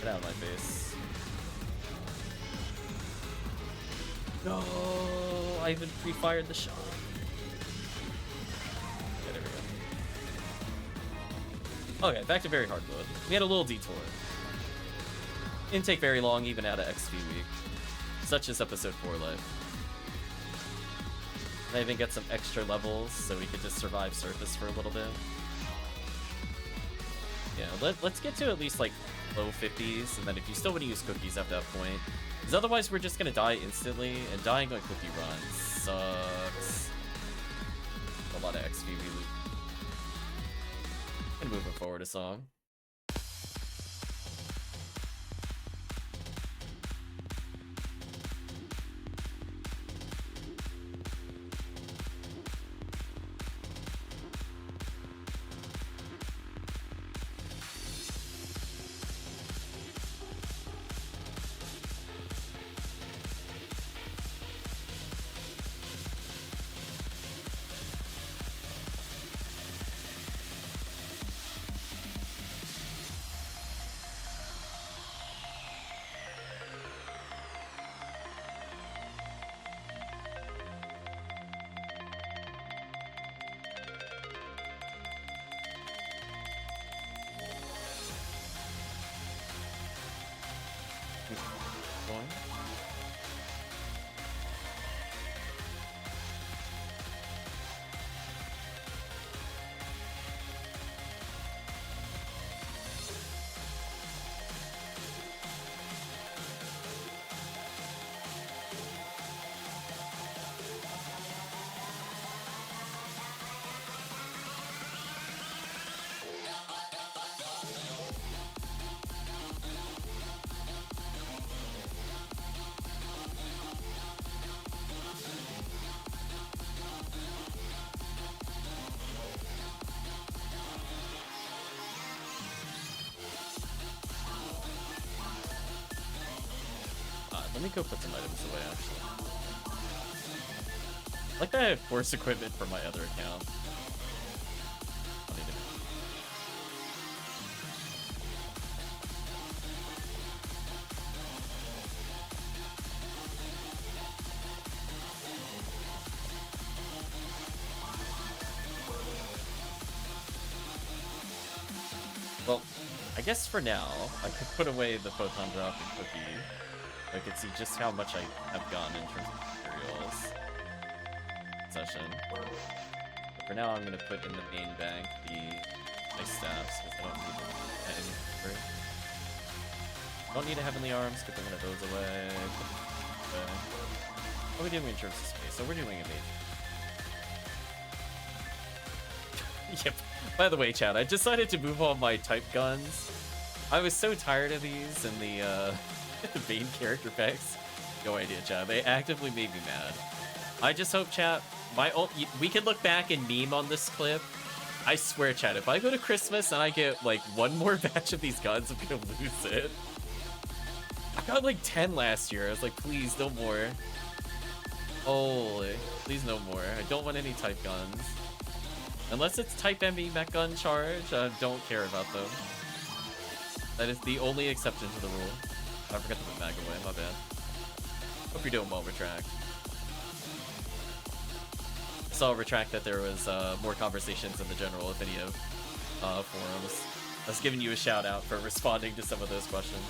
Get out of my face. No, I even pre-fired the shot. Okay, there we go. Okay, back to very hard mode. We had a little detour. Didn't take very long, even out of XP week. Such as episode 4 life. And I even get some extra levels so we could just survive surface for a little bit. Yeah, let's get to at least like low 50s, and then if you still want to use cookies at that point, because otherwise we're just gonna die instantly, and dying on cookie runs sucks. A lot of XP we lose. And moving forward a song. Let me go put some items away, actually. I like that I have force equipment for my other account. I'll need it. Well, I guess for now, I could put away the photon drop and cookie. I could see just how much I have gotten in terms of materials. Session. But for now, I'm going to put in the main bank the ice staffs, because I don't need them. I don't need a Heavenly Arms, get one of those away. What are we doing in terms of space? So we're doing a major. Yep. By the way, chat, I decided to move all my type guns. I was so tired of these in the main character packs. No idea, chat. They actively made me mad. I just hope, chat, we can look back and meme on this clip. I swear, chat, if I go to Christmas and I get like one more batch of these guns, I'm gonna lose it. I got like 10 last year. I was like, please, no more. Holy, please no more. I don't want any type guns. Unless it's type ME mech gun charge, I don't care about them. That is the only exception to the rule. I forgot to put mag away, my bad. Hope you're doing well, Retract. Saw Retract that there was more conversations in the general Ephinea forums. I was giving you a shout out for responding to some of those questions.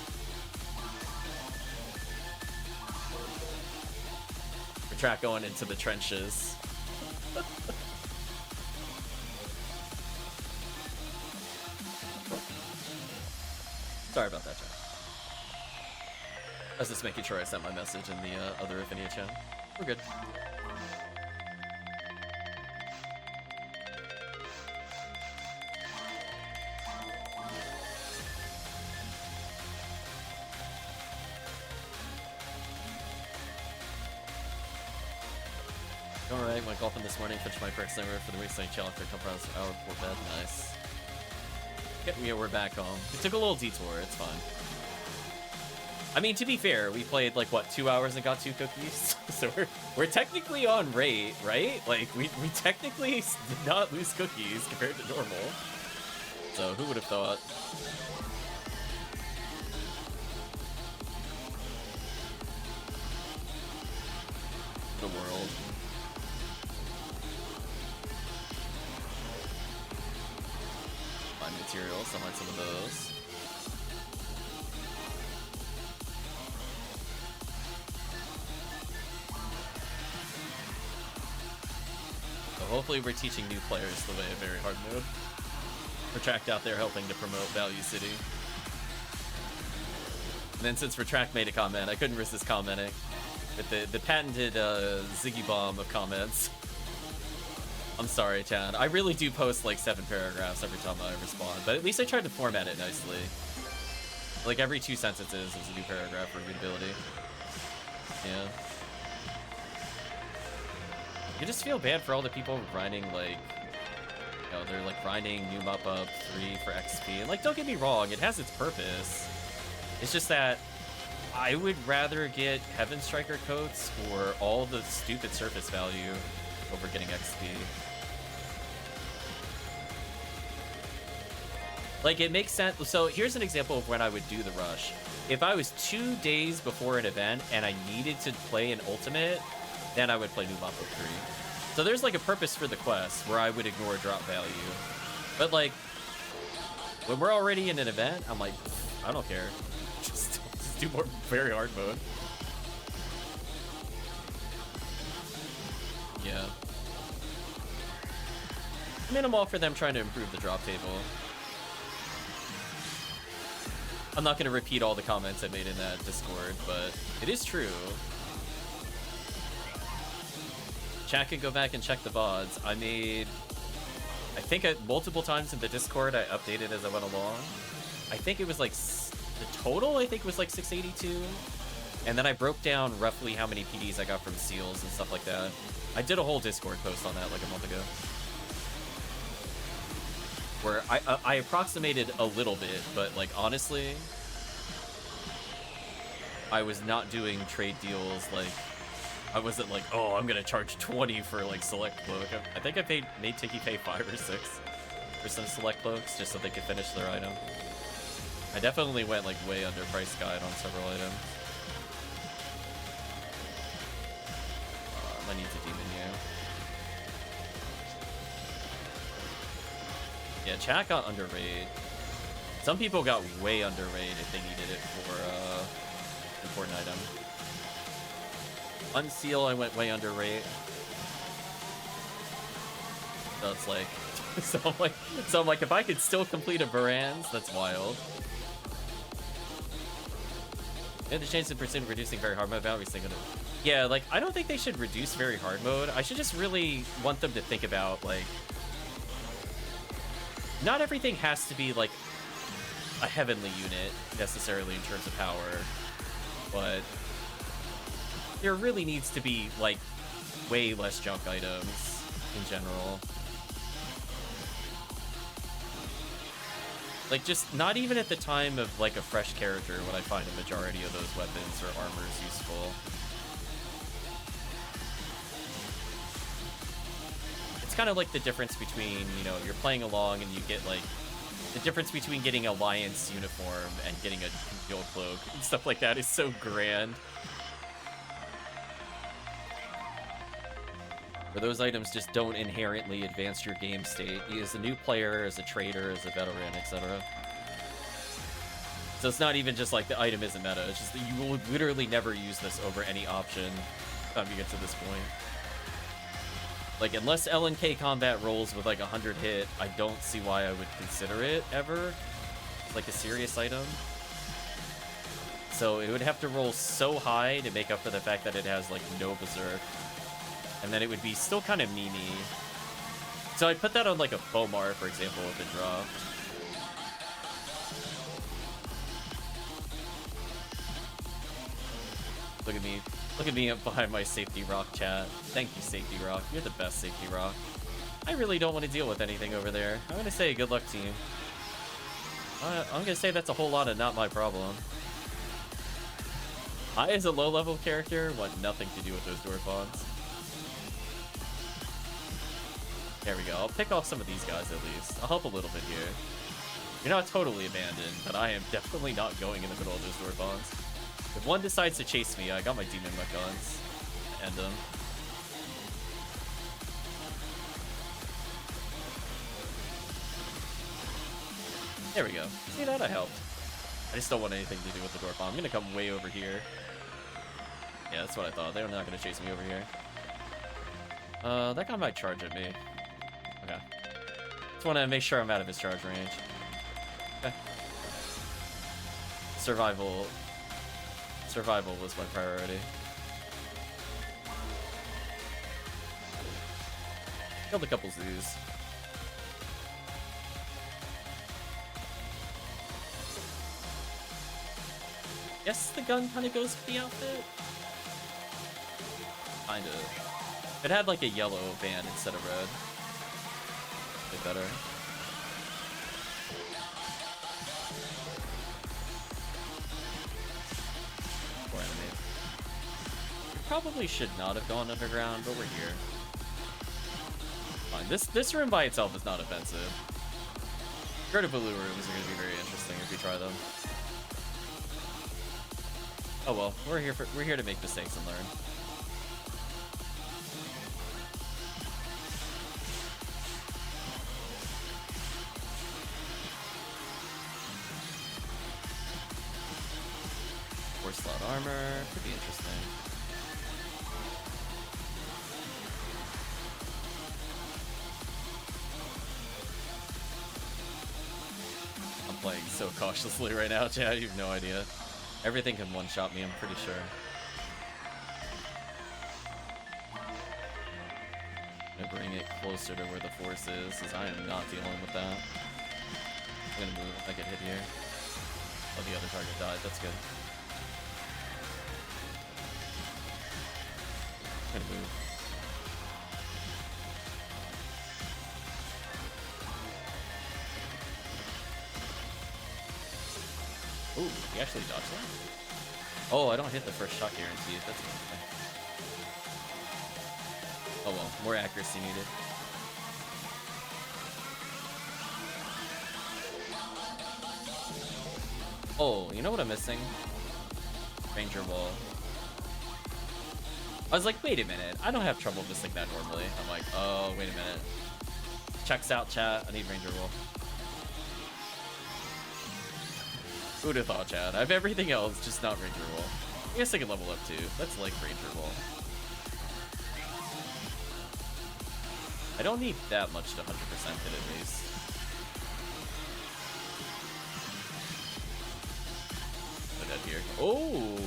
Retract going into the trenches. Sorry about that, chat. I was just making sure I sent my message in the other Ephinea channel. We're good. Alright, went golfing this morning, finished my first summer for the week's challenge for a couple hours before bed. Nice. Yeah, we're back home. We took a little detour, it's fine. I mean, to be fair, we played like, what, 2 hours and got 2 cookies? So we're technically on rate, right? Like, we technically did not lose cookies compared to normal. So who would have thought? The world. Find materials, I'll find some of those. Hopefully we're teaching new players the way of very hard mode. Retract out there helping to promote Value City. And then since Retract made a comment, I couldn't resist commenting. With the patented Ziggy Bomb of comments. I'm sorry, Chad. I really do post like 7 paragraphs every time I respond, but at least I tried to format it nicely. Like every 2 sentences is a new paragraph for readability. Yeah. You just feel bad for all the people grinding, like, you know, they're like grinding New Up 3 for XP. And like, don't get me wrong, it has its purpose. It's just that I would rather get Heaven Striker coats or all the stupid surface value over getting XP. Like, it makes sense. So here's an example of when I would do the rush. If I was 2 days before an event and I needed to play an ultimate, then I would play New Mappa 3. So there's like a purpose for the quest where I would ignore drop value. But like, when we're already in an event, I'm like, I don't care. Just do more very hard mode. Yeah. I mean, I'm all for them trying to improve the drop table. I'm not going to repeat all the comments I made in that Discord, but it is true. Chat can go back and check the VODs. I think multiple times in the Discord, I updated as I went along. I think it was like, the total I think was like 682. And then I broke down roughly how many PDs I got from seals and stuff like that. I did a whole Discord post on that like a month ago. Where I approximated a little bit, but like honestly, I was not doing trade deals like, I wasn't like, oh, I'm gonna charge 20 for like select cloak. I think I made Tiki pay 5 or 6 for some select cloaks just so they could finish their item. I definitely went like way under price guide on several items. I need to demon you. Yeah, chat got underrated. Some people got way underrated if they needed it for important item. Unseal, I went way underrated. So it's like, so I'm like, if I could still complete a Varan's, that's wild. And the chance of percent reducing very hard mode value. Yeah, like I don't think they should reduce very hard mode. I should just really want them to think about like, not everything has to be like a heavenly unit necessarily in terms of power, but there really needs to be like way less junk items in general. Like just not even at the time of like a fresh character would I find a majority of those weapons or armors useful. It's kind of like the difference between, you know, you're playing along and you get like the difference between getting Alliance uniform and getting a concealed cloak and stuff like that is so grand. Where those items just don't inherently advance your game state as a new player, as a trader, as a veteran, etc. So it's not even just like the item isn't meta, it's just that you will literally never use this over any option by the time you get to this point. Like, unless LNK combat rolls with like 100 hit, I don't see why I would consider it ever like a serious item. So it would have to roll so high to make up for the fact that it has like no berserk, and then it would be still kind of memey. So I'd put that on like a RAmar, for example, if it dropped. Look at me up behind my safety rock chat. Thank you, safety rock. You're the best, safety rock. I really don't want to deal with anything over there. I'm gonna say good luck, team. I'm gonna say that's a whole lot of not my problem. I, as a low-level character, want nothing to do with those Dwarfons. There we go. I'll pick off some of these guys at least. I'll help a little bit here. You're not totally abandoned, but I am definitely not going in the middle of those Dwarfons. If one decides to chase me, I got my demon mech guns. End them. There we go. See that? I helped. I just don't want anything to do with the Dwarfon. I'm gonna come way over here. Yeah, that's what I thought. They're not gonna chase me over here. That guy might charge at me. Okay. Just want to make sure I'm out of his charge range. Okay. Survival was my priority. Killed a couple zoos. Guess the gun kind of goes with the outfit. Kind of. It had like a yellow band instead of red. Way better. Probably should not have gone underground, but we're here. Fine. This room by itself is not offensive. Vertibulu rooms are going to be very interesting if we try them. Oh well, we're here to make mistakes and learn. Four slot armor could be interesting. Playing so cautiously right now, Chad. You have no idea. Everything can one-shot me, I'm pretty sure. I'm gonna bring it closer to where the force is, because I am not dealing with that. I'm gonna move if I get hit here. Oh, the other target died. That's good. I'm gonna move. Ooh, he actually dodged that? Oh, I don't hit the first shot guaranteed. That's interesting. Oh well, more accuracy needed. Oh, you know what I'm missing? Ranger wall. I was like, wait a minute. I don't have trouble missing that normally. I'm like, oh, wait a minute. Checks out, chat. I need Ranger wall. Who'd have thought, Chad? I have everything else, just not Ranger Wall. I guess I can level up too. That's like Ranger Wall. I don't need that much to 100% hit at least. Put that here. Oh,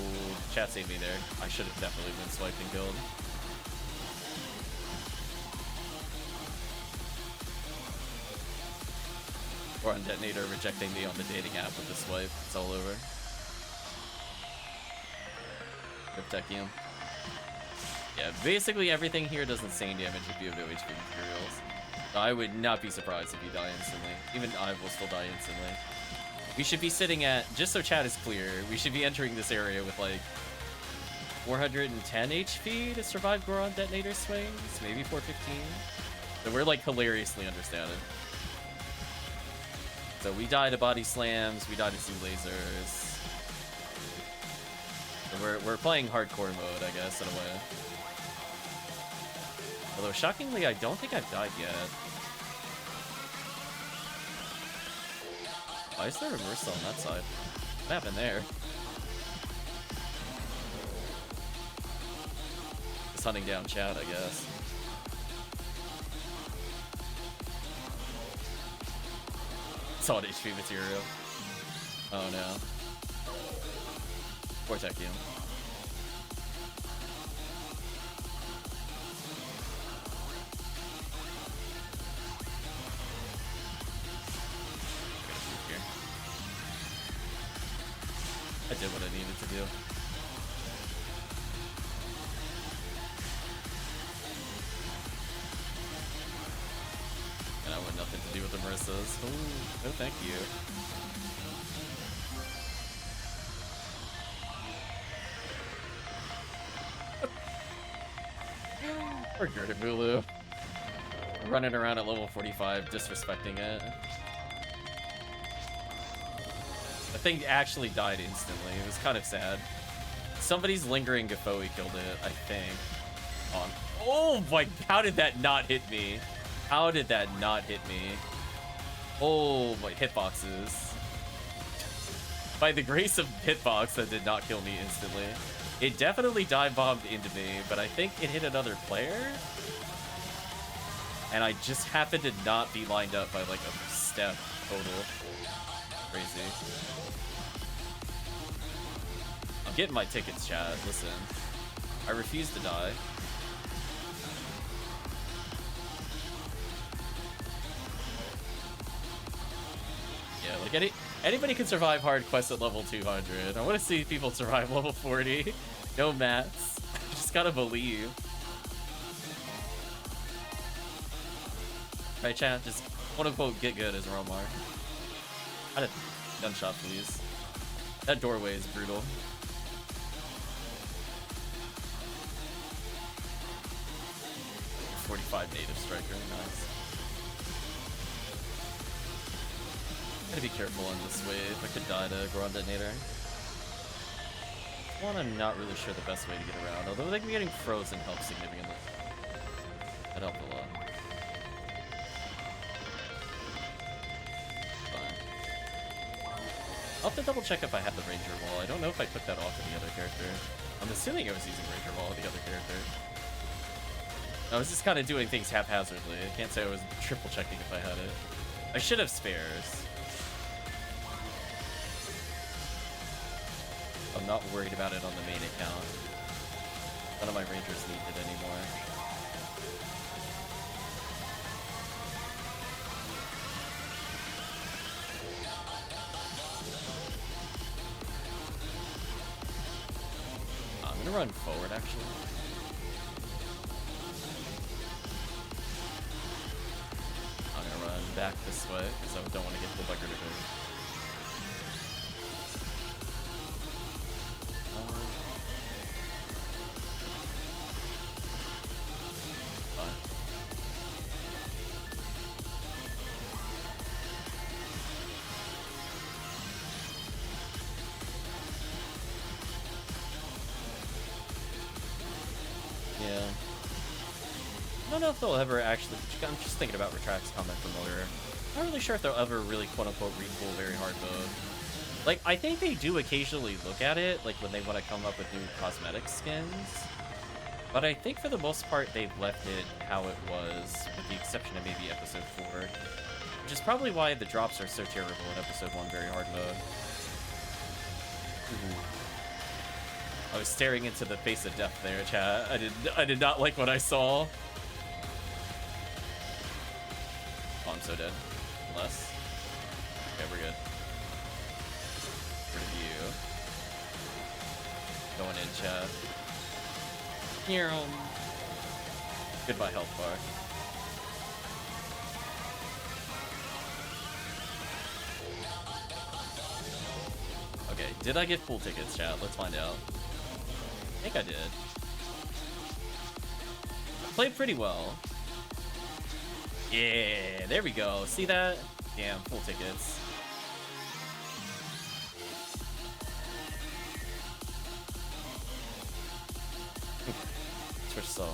chat saved me there. I should have definitely been swiped and killed. Or on Detonator rejecting me on the dating app with the swipe. It's all over. Rip Tekkium. Yeah, basically everything here does insane damage if you have no HP materials. I would not be surprised if you die instantly. Even I will still die instantly. We should be sitting at, just so chat is clear, we should be entering this area with like 410 HP to survive Goron Detonator swings, maybe 415. So we're like hilariously understated. So we die to body slams, we die to zoo lasers. So we're playing hardcore mode, I guess, in a way. Although shockingly, I don't think I've died yet. Why is there a reversal on that side? What happened there? Just hunting down chat, I guess. Solid HP material. Oh no. Poor Tekkium. I did what I needed to do. And I want nothing to do with the Marissa's. Oh, no thank you. Poor VHalue. Running around at level 45, disrespecting it. The thing actually died instantly. It was kind of sad. Somebody's lingering Gafoe killed it, I think. Oh my, how did that not hit me? How did that not hit me? Oh my, hitboxes. By the grace of hitbox, that did not kill me instantly. It definitely dive bombed into me, but I think it hit another player? And I just happened to not be lined up by like a step total. Crazy. I'm getting my tickets, chat. Listen. I refuse to die. Yeah, like anybody can survive hard quests at level 200. I want to see people survive level 40. No mats. Just gotta believe. Right, chat? Just quote-unquote get good as RAmar. I had a gunshot, please. That doorway is brutal. .45 native striker, nice. Gotta be careful on this wave. I could die to Ground Detonator. One, I'm not really sure the best way to get around, although like getting frozen helps significantly. That helped a lot. Fine. I'll have to double check if I have the Ranger Wall. I don't know if I took that off of the other character. I'm assuming I was using Ranger Wall with the other character. I was just kind of doing things haphazardly. I can't say I was triple checking if I had it. I should have spares. I'm not worried about it on the main account. None of my Rangers need it anymore. I'm gonna run forward, actually. I'm gonna run back this way, because I don't want to get pulled by Critter. I don't know if they'll ever actually. I'm just thinking about Retract's comment from earlier. I'm not really sure if they'll ever really quote-unquote re-pull very hard mode. Like, I think they do occasionally look at it, like when they want to come up with new cosmetic skins. But I think for the most part, they've left it how it was, with the exception of maybe episode 4. Which is probably why the drops are so terrible in episode 1 very hard mode. I was staring into the face of death there, chat. I did not like what I saw. Oh, I'm so dead. Unless. Okay, we're good. Rid of you. Going in, chat. Goodbye, health bar. Okay, did I get full tickets, chat? Let's find out. I think I did. I played pretty well. Yeah, there we go. See that? Damn, full tickets. Switch songs.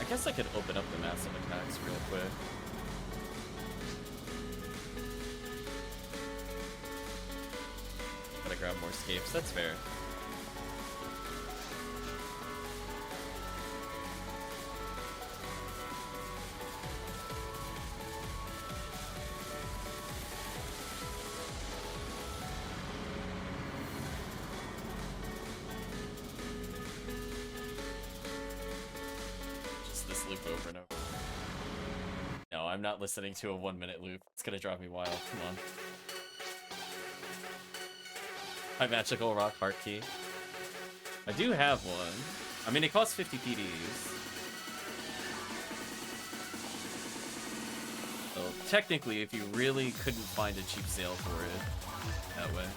guess I could open up the massive attacks real quick. Gotta grab more escapes, that's fair. Loop over and over. No, I'm not listening to a 1-minute loop. It's gonna drive me wild. Come on. My magical rock heart key. I do have one. I mean, it costs 50 PDs. So technically, if you really couldn't find a cheap sale for it, that way.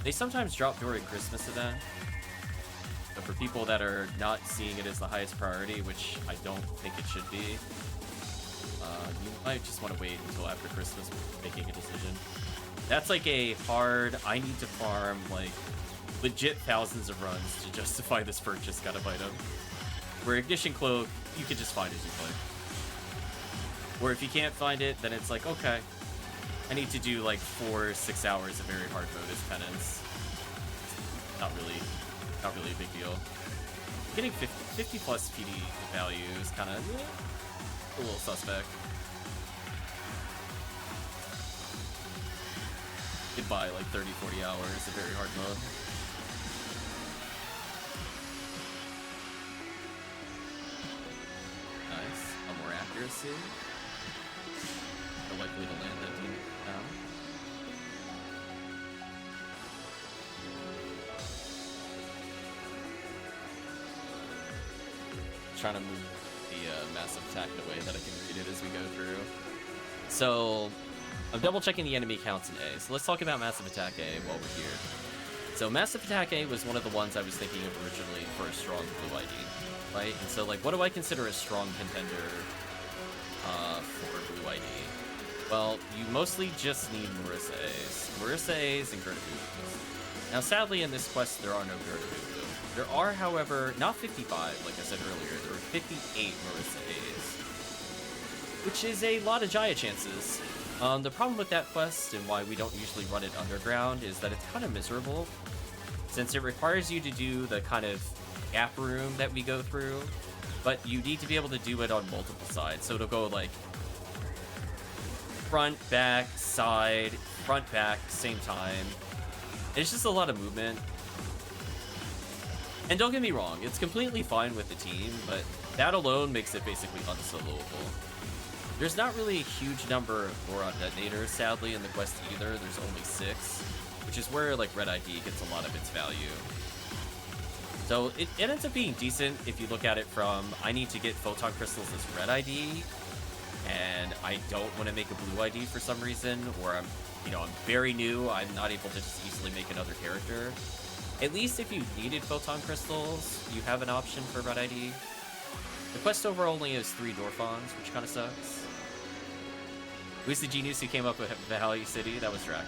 They sometimes drop during Christmas event. But for people that are not seeing it as the highest priority, which I don't think it should be, you might just want to wait until after Christmas before making a decision. That's like a hard, I need to farm, like, legit thousands of runs to justify this purchase kind of item. Where Ignition Cloak, you can just find as you play. Or if you can't find it, then it's like, okay, I need to do like 4 or 6 hours of very hard mode as penance. Not really a big deal. Getting 50 plus PD value is kind of a little suspect. You could buy like 30-40 hours of very hard mode. Nice. More accuracy. More likely to land that demon now. Trying to move the massive attack in a way that I can read it as we go through. So I'm double checking the enemy counts in A. So let's talk about massive attack A while we're here. So massive attack A was one of the ones I was thinking of originally for a strong blue ID, right? And so like, what do I consider a strong contender for blue ID? Well, you mostly just need Marissa A's and Gerda. Now sadly in this quest there are no Gerda. There are, however, not 55, like I said earlier, there are 58 Marissa A's, which is a lot of Jaya chances. The problem with that quest, and why we don't usually run it underground, is that it's kind of miserable, since it requires you to do the kind of gap room that we go through, but you need to be able to do it on multiple sides, so it'll go like front, back, side, front, back, same time. It's just a lot of movement. And don't get me wrong, it's completely fine with the team, but that alone makes it basically unsoloable. There's not really a huge number of boron detonators, sadly, in the quest either. There's only 6, which is where like Red ID gets a lot of its value. So it ends up being decent if you look at it from, I need to get photon crystals as Red ID, and I don't want to make a blue ID for some reason, or I'm very new, I'm not able to just easily make another character. At least if you needed photon crystals, you have an option for Red ID. The quest over only has 3 Dorphons, which kind of sucks. Who's the genius who came up with VHalue City? That was Draken.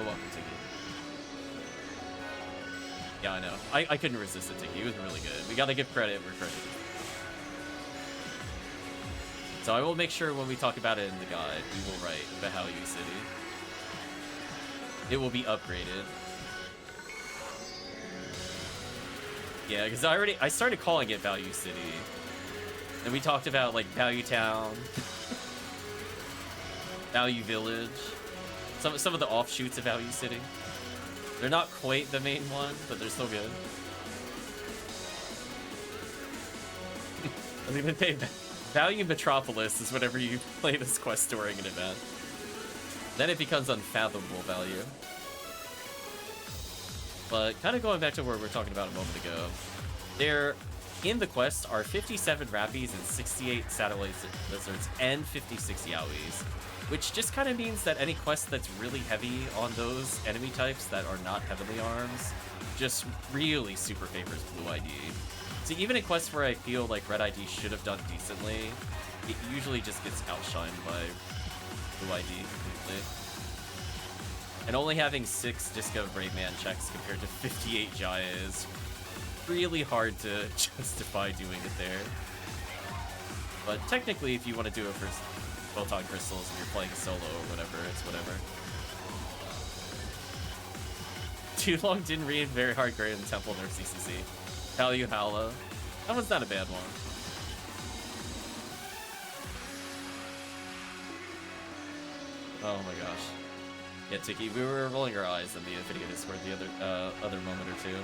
Oh, welcome, Tiggy. Yeah, I know. I couldn't resist it, Tiggy. It was really good. We gotta give credit where credit is. So I will make sure when we talk about it in the guide, we will write VHalue City. It will be upgraded. Yeah, because I started calling it Value City. And we talked about like Value Town, Value Village, some of the offshoots of Value City. They're not quite the main one, but they're still good. I was gonna say Value Metropolis is whenever you play this quest during an event. Then it becomes unfathomable value. But kind of going back to where we were talking about a moment ago, there in the quest are 57 Rappies and 68 Satellite Lizards and 56 Yowies, which just kind of means that any quest that's really heavy on those enemy types that are not heavily arms just really super favors blue ID. So even in quests where I feel like red ID should have done decently, it usually just gets outshined by blue ID completely. And only having 6 Disco Brave Man checks compared to 58 Jaya is really hard to justify doing it there. But technically, if you want to do it for Photon Crystals and you're playing solo or whatever, it's whatever. Too long didn't read very hard grade in Temple Nerf CCC. VHalue. That one's not a bad one. Oh my gosh. Yeah, Tiki, we were rolling our eyes in the Ephinea Discord the other moment or two.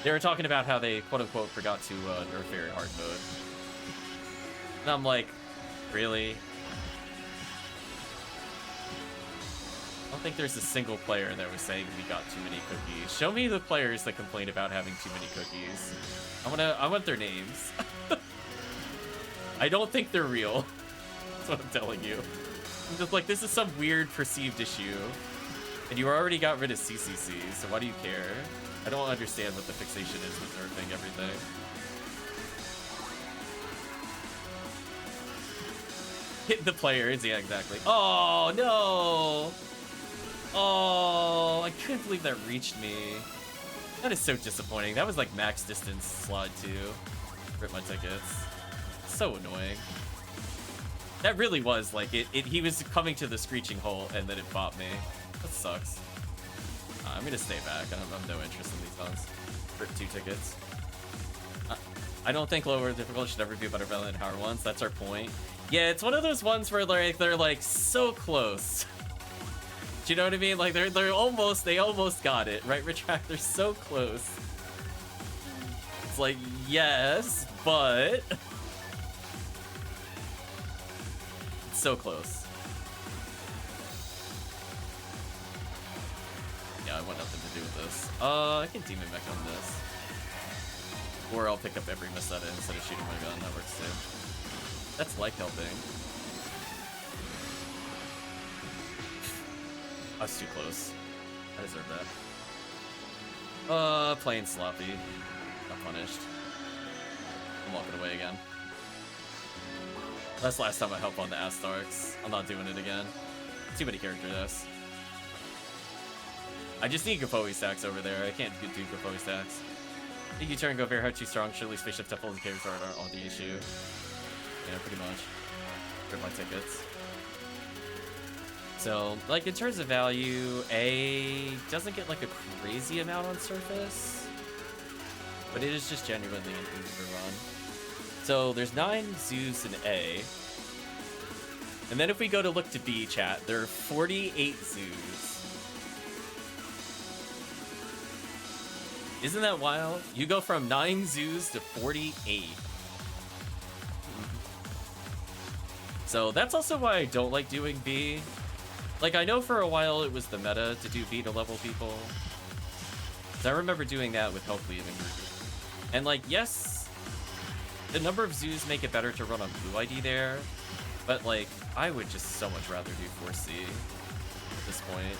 They were talking about how they quote-unquote forgot to nerf very hard mode. And I'm like, really? I don't think there's a single player that was saying we got too many cookies. Show me the players that complain about having too many cookies. I want their names. I don't think they're real. That's what I'm telling you. I'm just like, this is some weird perceived issue. And you already got rid of CCC, so why do you care? I don't understand what the fixation is with nerfing everything. Hit the players, yeah, exactly. Oh, no! Oh, I couldn't believe that reached me. That is so disappointing. That was like max distance slide too. Rip my tickets. So annoying. That really was like he was coming to the screeching hole and then it bopped me. That sucks. I'm gonna stay back. I have no interest in these ones. Rip 2 tickets. I don't think lower difficulty should ever be better than higher ones. That's our point. Yeah, it's one of those ones where they're like so close. Do you know what I mean? Like they almost got it, right? Retract, they're so close. It's like, yes, but it's so close. Yeah, I want nothing to do with this. I can demon mech on this. Or I'll pick up every Meseta instead of shooting my gun. That works too. That's like helping. I was too close. I deserve that. Playing sloppy. Got punished. I'm walking away again. That's the last time I help on the Astarks. I'm not doing it again. Too many character deaths. I just need Gapoe stacks over there. I can't do Gapoe stacks. I think you turn and go very hard too strong. Surely spaceship temple and characters are all the issue. Yeah, pretty much. Rip my tickets. So, like, in terms of value, A doesn't get, like, a crazy amount on surface, but it is just genuinely an easier run. So, there's 9 zoos in A, and then if we go to look to B, chat, there are 48 zoos. Isn't that wild? You go from 9 zoos to 48. So, that's also why I don't like doing B. Like, I know for a while it was the meta to do B to level people. So I remember doing that with HellCleave and Groovy. And, like, yes, the number of zoos make it better to run on Blue ID there, but, like, I would just so much rather do 4C at this point.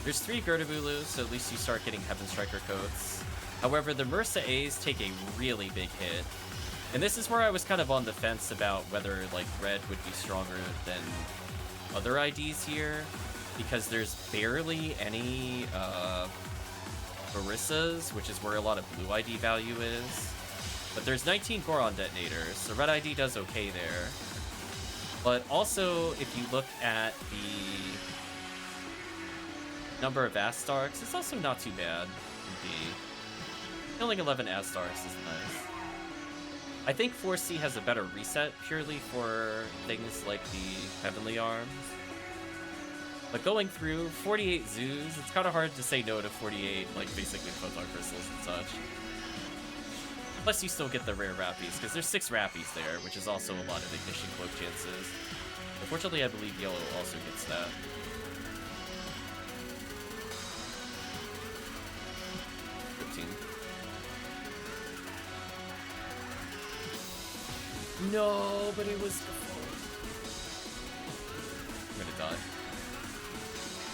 There's 3 Gertabulus, so at least you start getting Heaven Striker coats. However, the Mursa A's take a really big hit. And this is where I was kind of on the fence about whether, like, red would be stronger than other IDs here, because there's barely any Barissas, which is where a lot of blue ID value is. But there's 19 Goron detonators, so red ID does okay there. But also, if you look at the number of Astarks, it's also not too bad in B. Killing 11 Astarks is nice. I think 4C has a better reset purely for things like the Heavenly Arms. But going through 48 zoos, it's kind of hard to say no to 48, like, basically Photon Crystals and such. Plus you still get the rare Rappies, because there's 6 Rappies there, which is also a lot of Ignition Cloak chances. Unfortunately, I believe Yellow also gets that. No, but it was. I'm gonna die.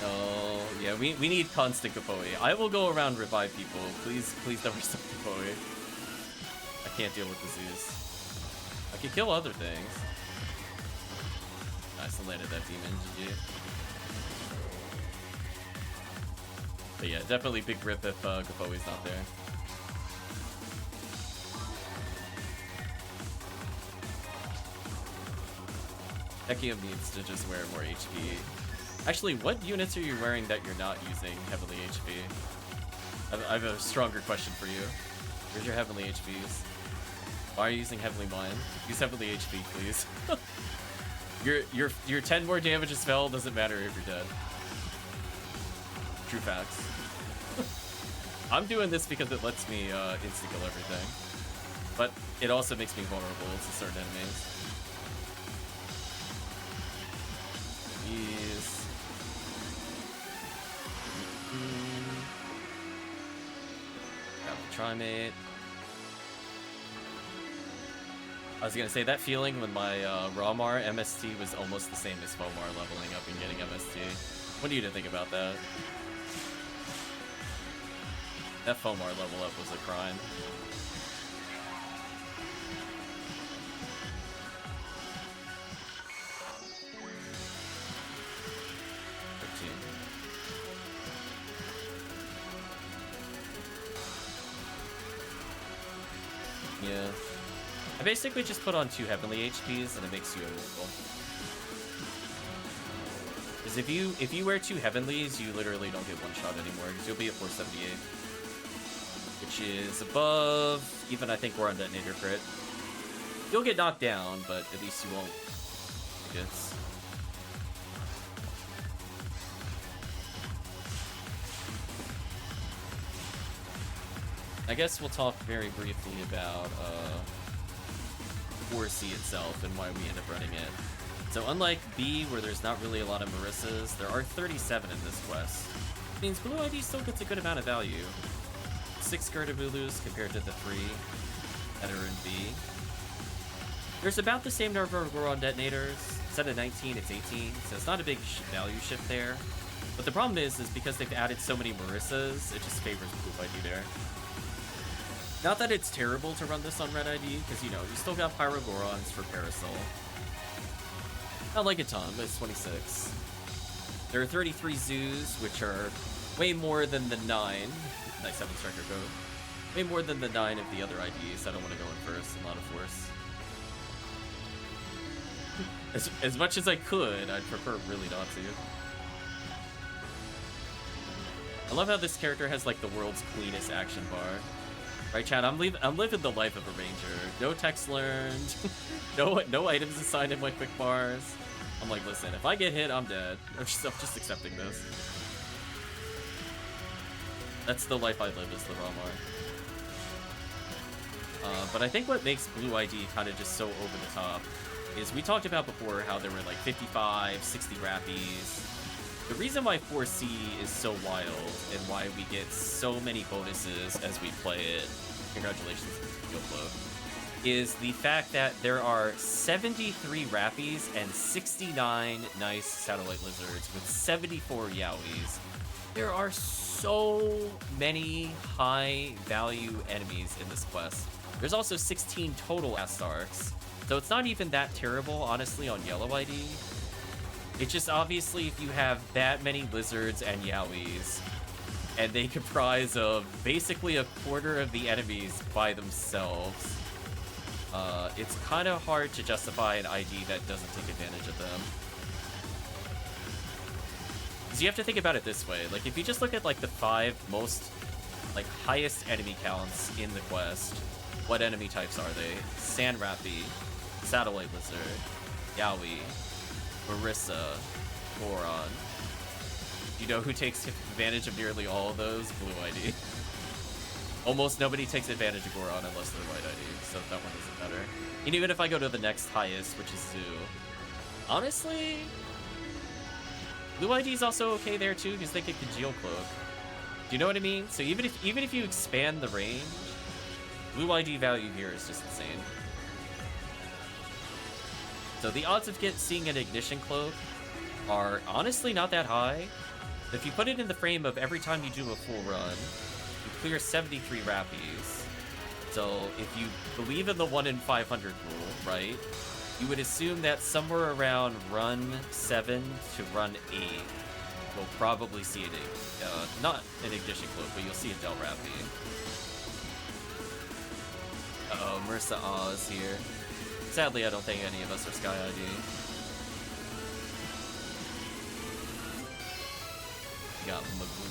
Oh, yeah, we need constant Gapoe. I will go around revive people. Please never stop Gapoe. I can't deal with the zoos. I can kill other things. Nice, I landed that demon. GG. But yeah, definitely big rip if Gafoe's not there. Tekkium needs to just wear more HP. Actually, what units are you wearing that you're not using heavily HP? I have a stronger question for you. Where's your heavily HPs? Why are you using heavily mine? Use heavily HP, please. Your 10 more damage a spell doesn't matter if you're dead. True facts. I'm doing this because it lets me insta-kill everything. But it also makes me vulnerable to certain enemies. Jeez. Got the Trimate. I was gonna say, that feeling when my RAmar MST was almost the same as Fomar leveling up and getting MST. What do you think about that? That Fomar level up was a crime. Yeah. I basically just put on 2 heavenly HPs and it makes you immortal. Because if you wear 2 heavenlies, you literally don't get one shot anymore, because you'll be at 478. Which is above even, I think, we're on detonator crit. You'll get knocked down, but at least you won't. I guess. I guess we'll talk very briefly about 4C itself and why we end up running it. So unlike B, where there's not really a lot of Marissas, there are 37 in this quest. It means Blue ID still gets a good amount of value. 6 Gertabulus compared to the 3 that are in B. There's about the same number of Goron detonators. Instead of 19, it's 18, so it's not a big value shift there. But the problem is because they've added so many Marissas, it just favors Blue ID there. Not that it's terrible to run this on Red ID, because, you know, you still got Pyrogorons for Parasol. Not like a ton, but it's 26. There are 33 Zoos, which are way more than the 9. Nice 7 striker code. Way more than the 9 of the other IDs. I don't want to go in first, a lot of force. As much as I could, I'd prefer really not to. I love how this character has, like, the world's cleanest action bar. Right, Chad? I'm living the life of a ranger. No text learned. no items assigned in my quick bars. I'm like, listen, if I get hit, I'm dead. I'm just accepting this. That's the life I live, is the RAmar. But I think what makes Blue ID kind of just so over the top is we talked about before how there were like 55, 60 Rappies. The reason why 4C is so wild and why we get so many bonuses as we play it, congratulations, YoFlow, is the fact that there are 73 Rappies and 69 nice Satellite Lizards with 74 Yowies. There are so many high-value enemies in this quest. There's also 16 total Astarks, so it's not even that terrible, honestly, on Yellow ID. It's just obviously if you have that many lizards and Yowies, and they comprise of basically a quarter of the enemies by themselves, it's kind of hard to justify an ID that doesn't take advantage of them. Because you have to think about it this way, like if you just look at like the 5 most like highest enemy counts in the quest, what enemy types are they? Sand Rappy, Satellite Lizard, Yowie, Marissa, Goron. You know who takes advantage of nearly all of those? Blue ID. Almost nobody takes advantage of Goron unless they're white ID, so that one doesn't matter. And even if I go to the next highest, which is Zoo, honestly, Blue ID is also okay there too, because they get Congeal Cloak. Do you know what I mean? So even if you expand the range, Blue ID value here is just insane. So the odds of seeing an Ignition Cloak are honestly not that high. If you put it in the frame of every time you do a full run, you clear 73 Rappies. So if you believe in the 1 in 500 rule, right, you would assume that somewhere around run 7 to run 8, we'll probably see it, not an Ignition Cloak, but you'll see a Del Rappy. Uh-oh, Marissa Oz here. Sadly, I don't think any of us are Sky ID. We got Magoo.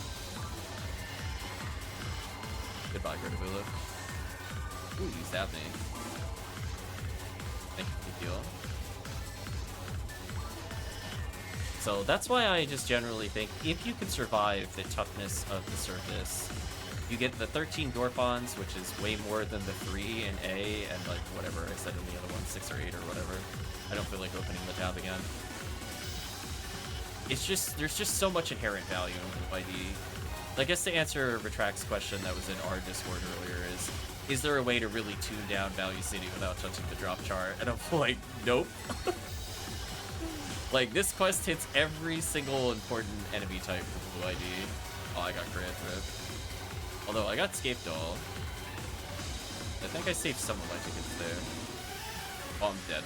Goodbye, Gertabula. Ooh, you stabbed me. Thank you for the heal. So that's why I just generally think if you can survive the toughness of the surface, you get the 13 Dorpons, which is way more than the 3 in A, and like whatever I said in the other one, 6 or 8 or whatever. I don't feel like opening the tab again. It's just, there's just so much inherent value in Blue ID. I guess to answer Retract's question that was in our Discord earlier is there a way to really tune down Value City without touching the drop chart? And I'm like, nope. Like, this quest hits every single important enemy type for Blue ID. Oh, I got crit rip. Although, I got Scape Doll. I think I saved some of my tickets there. Oh, I'm dead.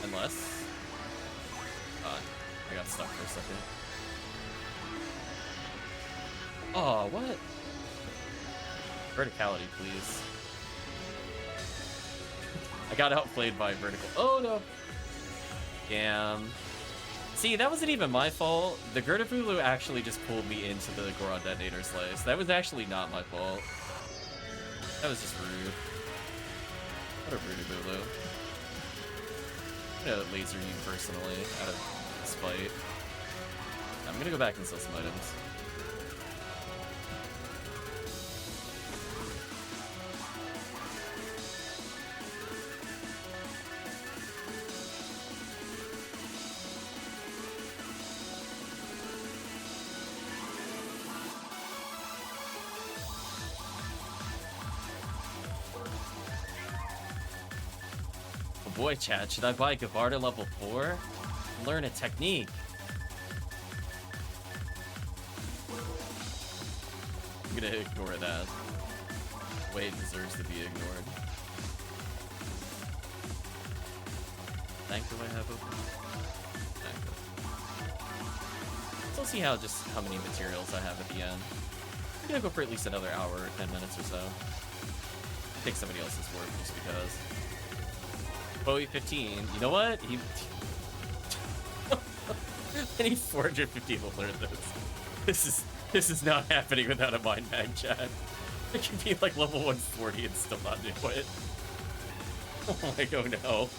Unless... I got stuck for a second. Oh, what? Verticality, please. I got outplayed by vertical. Oh, no. Damn. See, that wasn't even my fault. The Gertabulu actually just pulled me into the Goron Detonator Slice. That was actually not my fault. That was just rude. What a Rudabulu. I'm gonna laser you personally, out of spite. I'm gonna go back and sell some items. Boy, chat, should I buy Gavarda level 4? Learn a technique. I'm gonna ignore that. Wade deserves to be ignored. Thank do I have open? So we'll see how many materials I have at the end. I'm gonna go for at least another hour or 10 minutes or so. Take somebody else's work just because. Bowie 15. You know what? I need 450 to learn this. This is not happening without a mind mag, chat. I can be like level 140 and still not do it. Oh my god, no.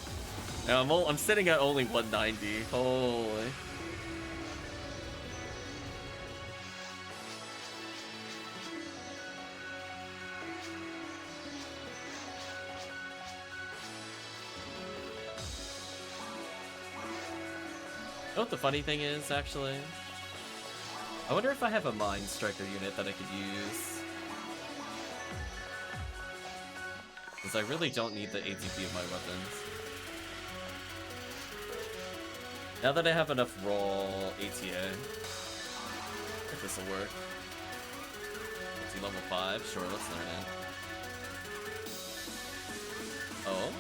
Now I'm sitting at only 190. Holy. You know what the funny thing is, actually? I wonder if I have a Mind Striker unit that I could use. Because I really don't need the ATP of my weapons. Now that I have enough raw ATA, if this will work. Is he level 5? Sure, let's learn it. Oh?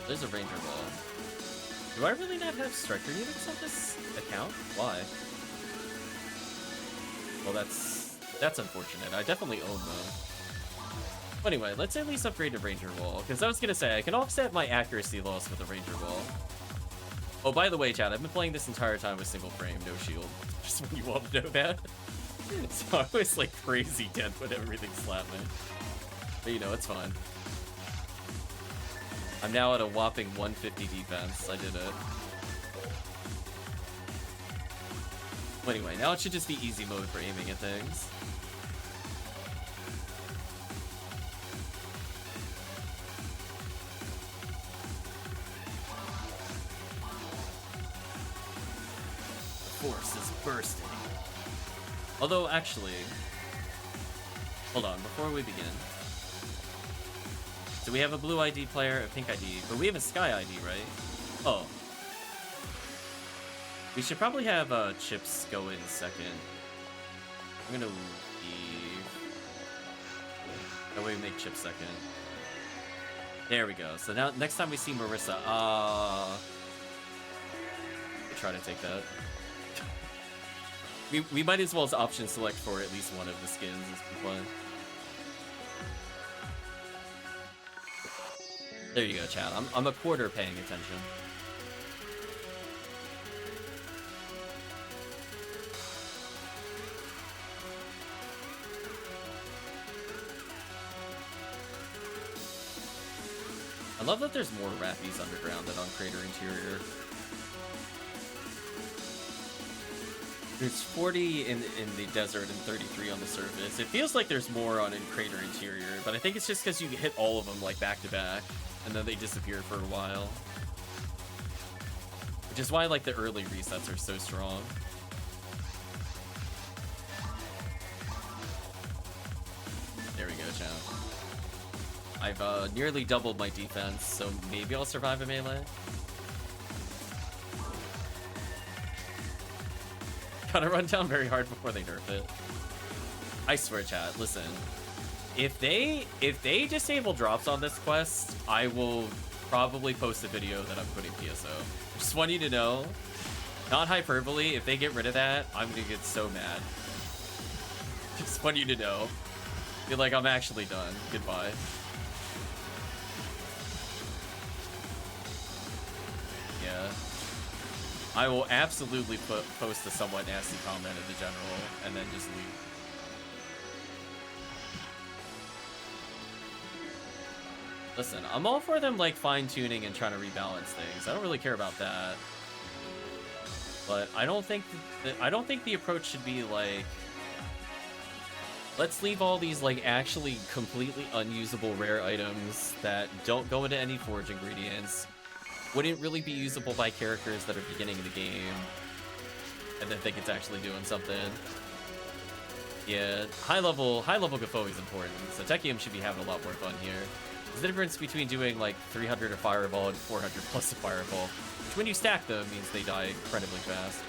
There's a Ranger Ball. Do I really not have Striker units on this account? Why? Well, that's unfortunate. I definitely own them. Anyway, let's at least upgrade to Ranger Wall, because I was gonna say I can offset my accuracy loss with a Ranger Wall. Oh, by the way, chat, I've been playing this entire time with single frame, no shield. Just when you want to know that. So I was like crazy dead when everything slapped me. But you know, it's fine. I'm now at a whopping 150 defense. I did it. Well, anyway, now it should just be easy mode for aiming at things. The force is bursting. Although, actually... Hold on, before we begin... So we have a blue ID player, a pink ID, but we have a sky ID, right? Oh. We should probably have Chips go in second. I'm gonna leave. That way we make Chips second. There we go. So now, next time we see Marissa, could try to take that. We might as well as option select for at least one of the skins as we play. There you go, chat. I'm a quarter paying attention. I love that there's more Rappies underground than on Crater Interior. There's 40 in the desert and 33 on the surface. It feels like there's more on in Crater Interior, but I think it's just because you hit all of them like back to back, and then they disappear for a while. Which is why like the early resets are so strong. There we go, chat. I've nearly doubled my defense, so maybe I'll survive a melee. Gotta run down very hard before they nerf it. I swear, chat, listen. If they disable drops on this quest, I will probably post a video that I'm putting PSO. Just want you to know, not hyperbole, if they get rid of that, I'm gonna get so mad. Just want you to know. Feel like I'm actually done. Goodbye. Yeah. I will absolutely post a somewhat nasty comment in the general and then just leave. Listen, I'm all for them like fine-tuning and trying to rebalance things. I don't really care about that. But I don't think the approach should be like, let's leave all these like actually completely unusable rare items that don't go into any forge ingredients, wouldn't really be usable by characters that are beginning the game, and then think it's actually doing something. Yeah, high level Gafo is important, so Tekkium should be having a lot more fun here. There's the difference between doing like 300 a fireball and 400 plus a fireball, which when you stack them means they die incredibly fast.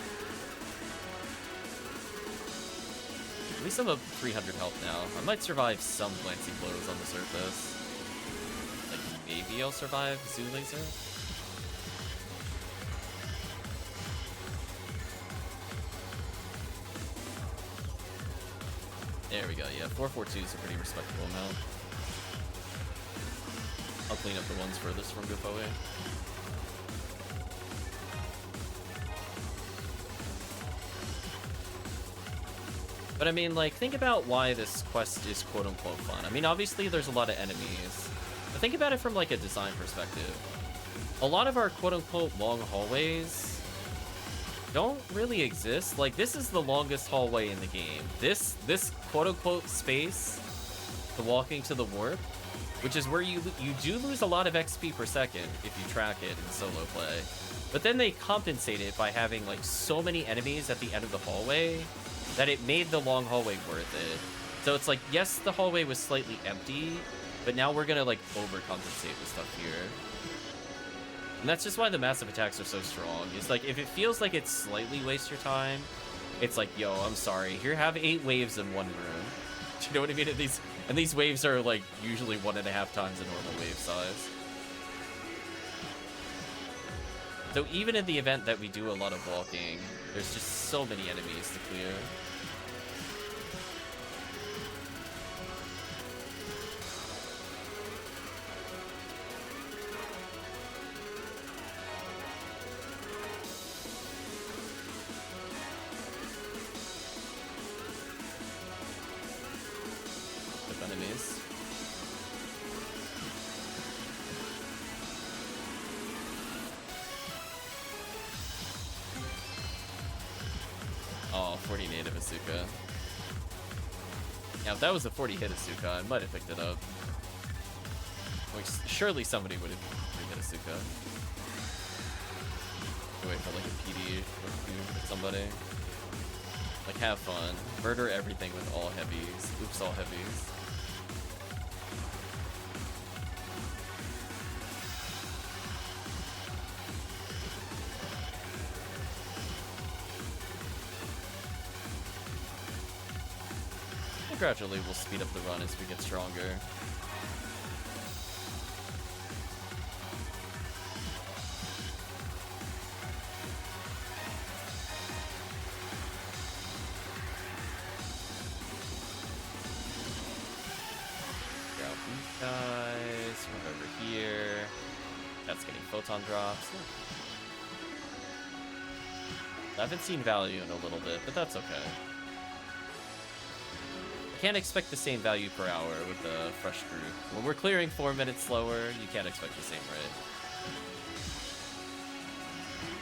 At least I'm up 300 health now. I might survive some glancing blows on the surface. Like maybe I'll survive Zoo Laser. There we go, yeah, 442 is a pretty respectable amount. I'll clean up the ones furthest from Gofoe. But I mean, like, think about why this quest is quote-unquote fun. I mean, obviously there's a lot of enemies, but think about it from, like, a design perspective. A lot of our quote-unquote long hallways don't really exist. Like, this is the longest hallway in the game. This quote-unquote space, the walking to the warp, which is where you do lose a lot of XP per second if you track it in solo play. But then they compensate it by having like so many enemies at the end of the hallway that it made the long hallway worth it. So it's like, yes, the hallway was slightly empty, but now we're gonna like overcompensate with stuff here. And that's just why the massive attacks are so strong. It's like, if it feels like it's slightly waste your time, it's like, yo, I'm sorry. Here, have 8 waves in one room. Do you know what I mean? And these waves are like usually 1.5 times the normal wave size. So even in the event that we do a lot of walking, there's just so many enemies to clear. Enemies. Oh, 40 native Asuka. Yeah, if that was a 40 hit Asuka, I might have picked it up. Like, surely somebody would have hit Asuka. Wait for like a PD with somebody. Like, have fun. Murder everything with all heavies. Oops, all heavies. Gradually we'll speed up the run as we get stronger. photon drops. I haven't seen value in a little bit, but that's okay. I can't expect the same value per hour with the fresh crew. When we're clearing 4 minutes slower, you can't expect the same rate.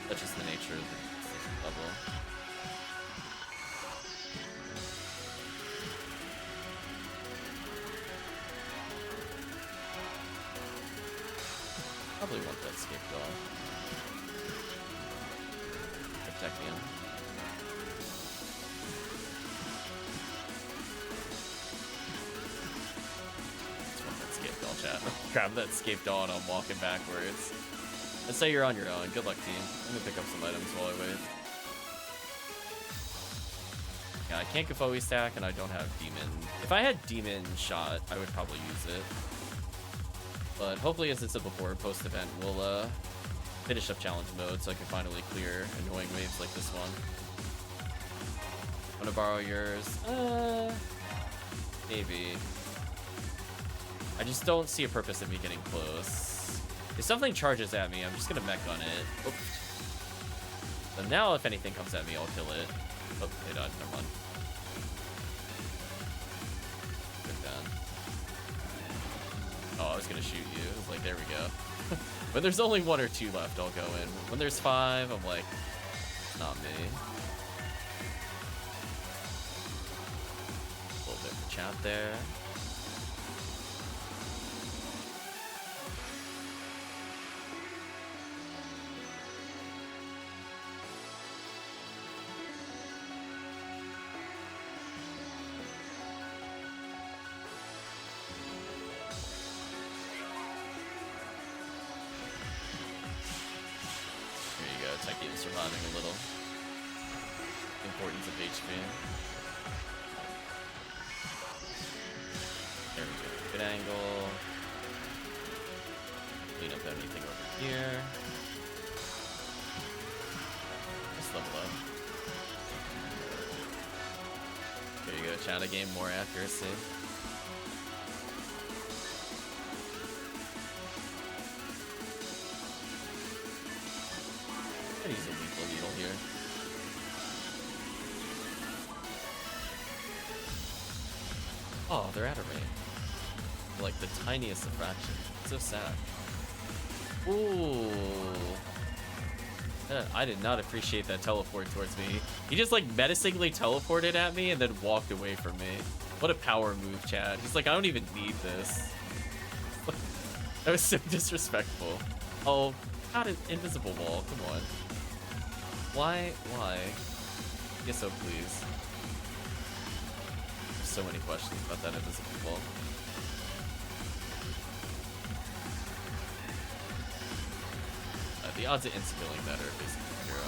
That's just the nature of the level. Probably want that escape doll. Tekkium. Just want that escape doll, chat. Grab that escape doll and I'm walking backwards. Let's say you're on your own. Good luck, team. I'm gonna pick up some items while I wait. Yeah, I can't Gafoi stack and I don't have Demon. If I had Demon shot, I would probably use it. But hopefully, as I said before, post-event, we'll finish up challenge mode so I can finally clear annoying waves like this one. Wanna borrow yours? Maybe. I just don't see a purpose in me getting close. If something charges at me, I'm just gonna mech on it. Oops. So now if anything comes at me, I'll kill it. Oh, it died. Never mind. Oh, I was gonna shoot you. I was like, there we go. When there's only 1 or 2 left, I'll go in. When there's 5, I'm like, not me. A little bit for chat there. Tekkium surviving a little. Importance of HP. There we go. Good angle. Clean up anything over here. Just level up. There you go, chat. I gained more accuracy. I could use a lethal needle here. Oh, they're at a rate. Like the tiniest of fraction. It's so sad. Ooh. I did not appreciate that teleport towards me. He just like menacingly teleported at me and then walked away from me. What a power move, Chad. He's like, I don't even need this. That was so disrespectful. Oh, not an invisible wall. Come on. Why? Yes, so please. There's so many questions about that invisible wall. The odds of insta-killing that are basically 0.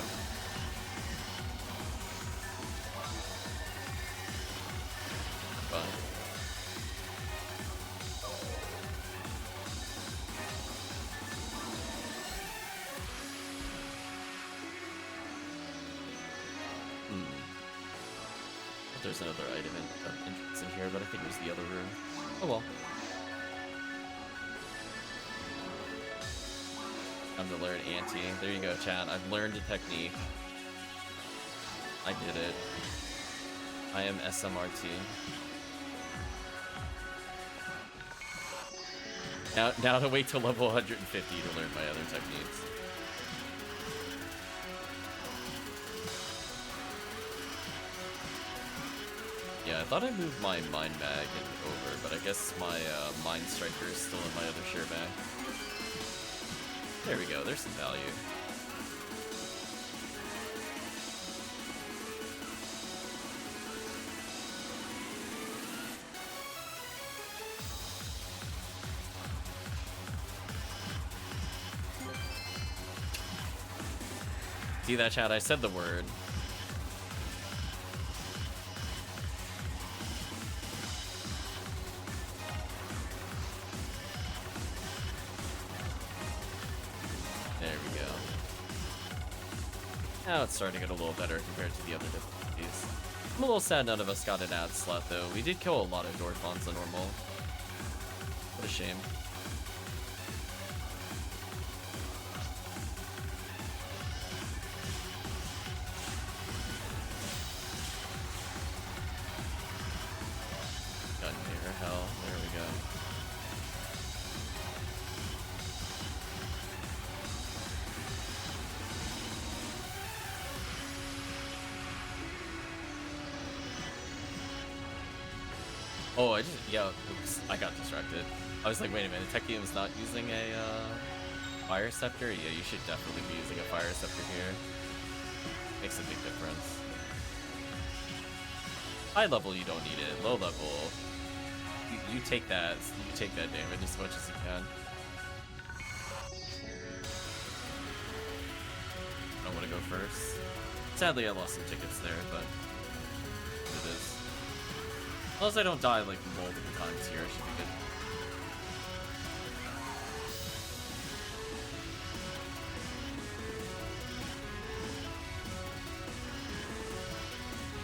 Fine. There's another item of interest in here, but I think it was the other room. Oh well. I'm to learn anti. There you go, chat. I've learned a technique. I did it. I am SMRT. Now to wait till level 150 to learn my other techniques. Yeah, I thought I moved my Mind Mag over, but I guess my Mind Striker is still in my other share bag. There we go, there's some value. See that, chat? I said the word. Now it's starting to get a little better compared to the other difficulties. I'm a little sad none of us got an ad slot though. We did kill a lot of Dorfons on normal. What a shame. Oh, yeah, oops, I got distracted. I was like, wait a minute, Tekkium's not using a fire scepter? Yeah, you should definitely be using a fire scepter here. Makes a big difference. High level, you don't need it. Low level, you take that damage as much as you can. I want to go first. Sadly, I lost some tickets there, but it is. As long as I don't die like multiple times here, I should be good.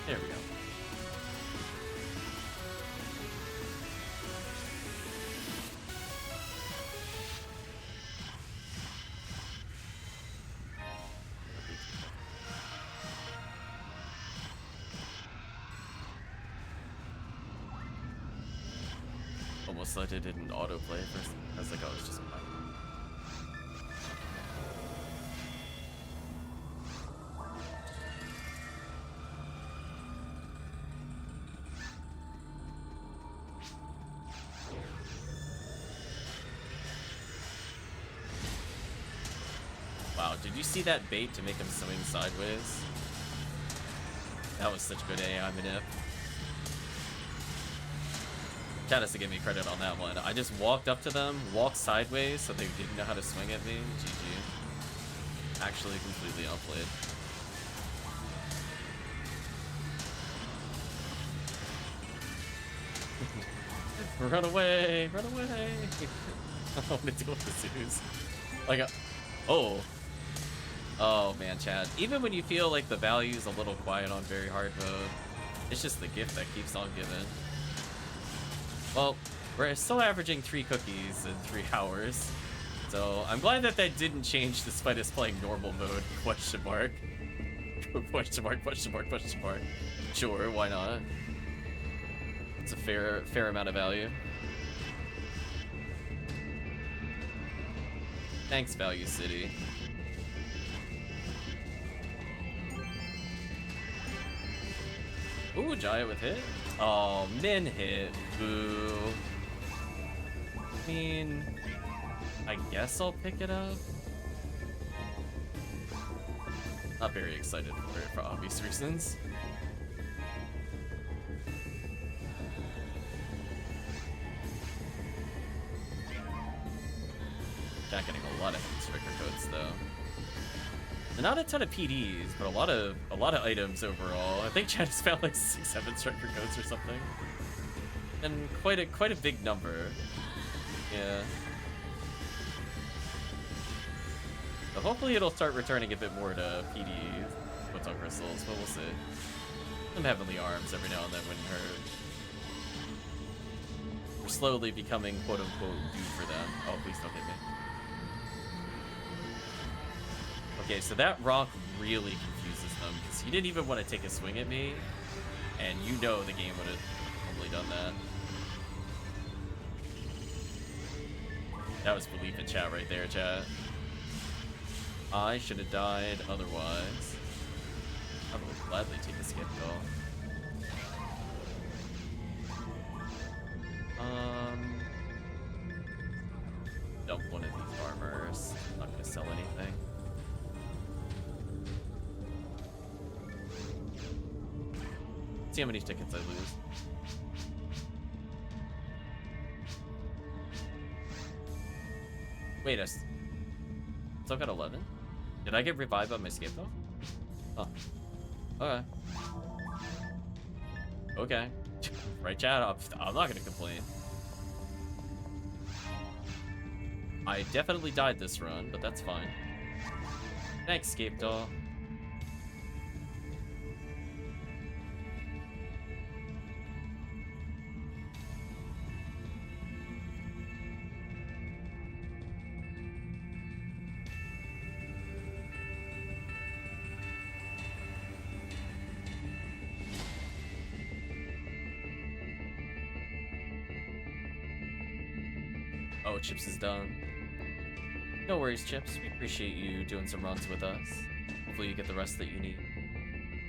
There we go. Almost thought it didn't autoplay first. I was like, oh, it's just fine. Wow, did you see that bait to make him swing sideways? That was such good AI manip. Chat has to give me credit on that one. I just walked up to them, walked sideways so they didn't know how to swing at me. GG. Actually completely outplayed. Run away! Run away! I don't want to deal with the zoos. Like, oh. Oh man, chat. Even when you feel like the value's a little quiet on very hard mode, it's just the gift that keeps on giving. Well, we're still averaging 3 cookies in 3 hours, so I'm glad that that didn't change despite us playing normal mode, question mark. Question mark, question mark, question mark. Sure, why not? It's a fair amount of value. Thanks, Value City. Ooh, Jaya with hit. Oh, min hit. Boo. I mean, I guess I'll pick it up. Not very excited for it for obvious reasons. Not getting a lot of striker codes though. And not a ton of PDs, but a lot of items overall. I think Chad has found like 6-7 striker codes or something, and quite a big number. Yeah. But hopefully it'll start returning a bit more to PD Photon crystals, but we'll see. Some heavenly arms every now and then wouldn't hurt. We're slowly becoming quote unquote due for them. Oh, please don't hit me. Okay, so that rock really confuses them, because you didn't even want to take a swing at me, and you know the game would have probably done that. That was belief in chat right there, chat. I should have died otherwise. I would gladly take a skip call. Dump one of these armors. Not gonna sell anything. See how many tickets I lose. Wait, I still got 11? Did I get revived on my escape though? Oh. Okay. Okay. Right, chat. I'm not gonna complain. I definitely died this run, but that's fine. Thanks, Scape Doll. Oh, Chips is done. No worries, Chips. We appreciate you doing some runs with us. Hopefully you get the rest that you need.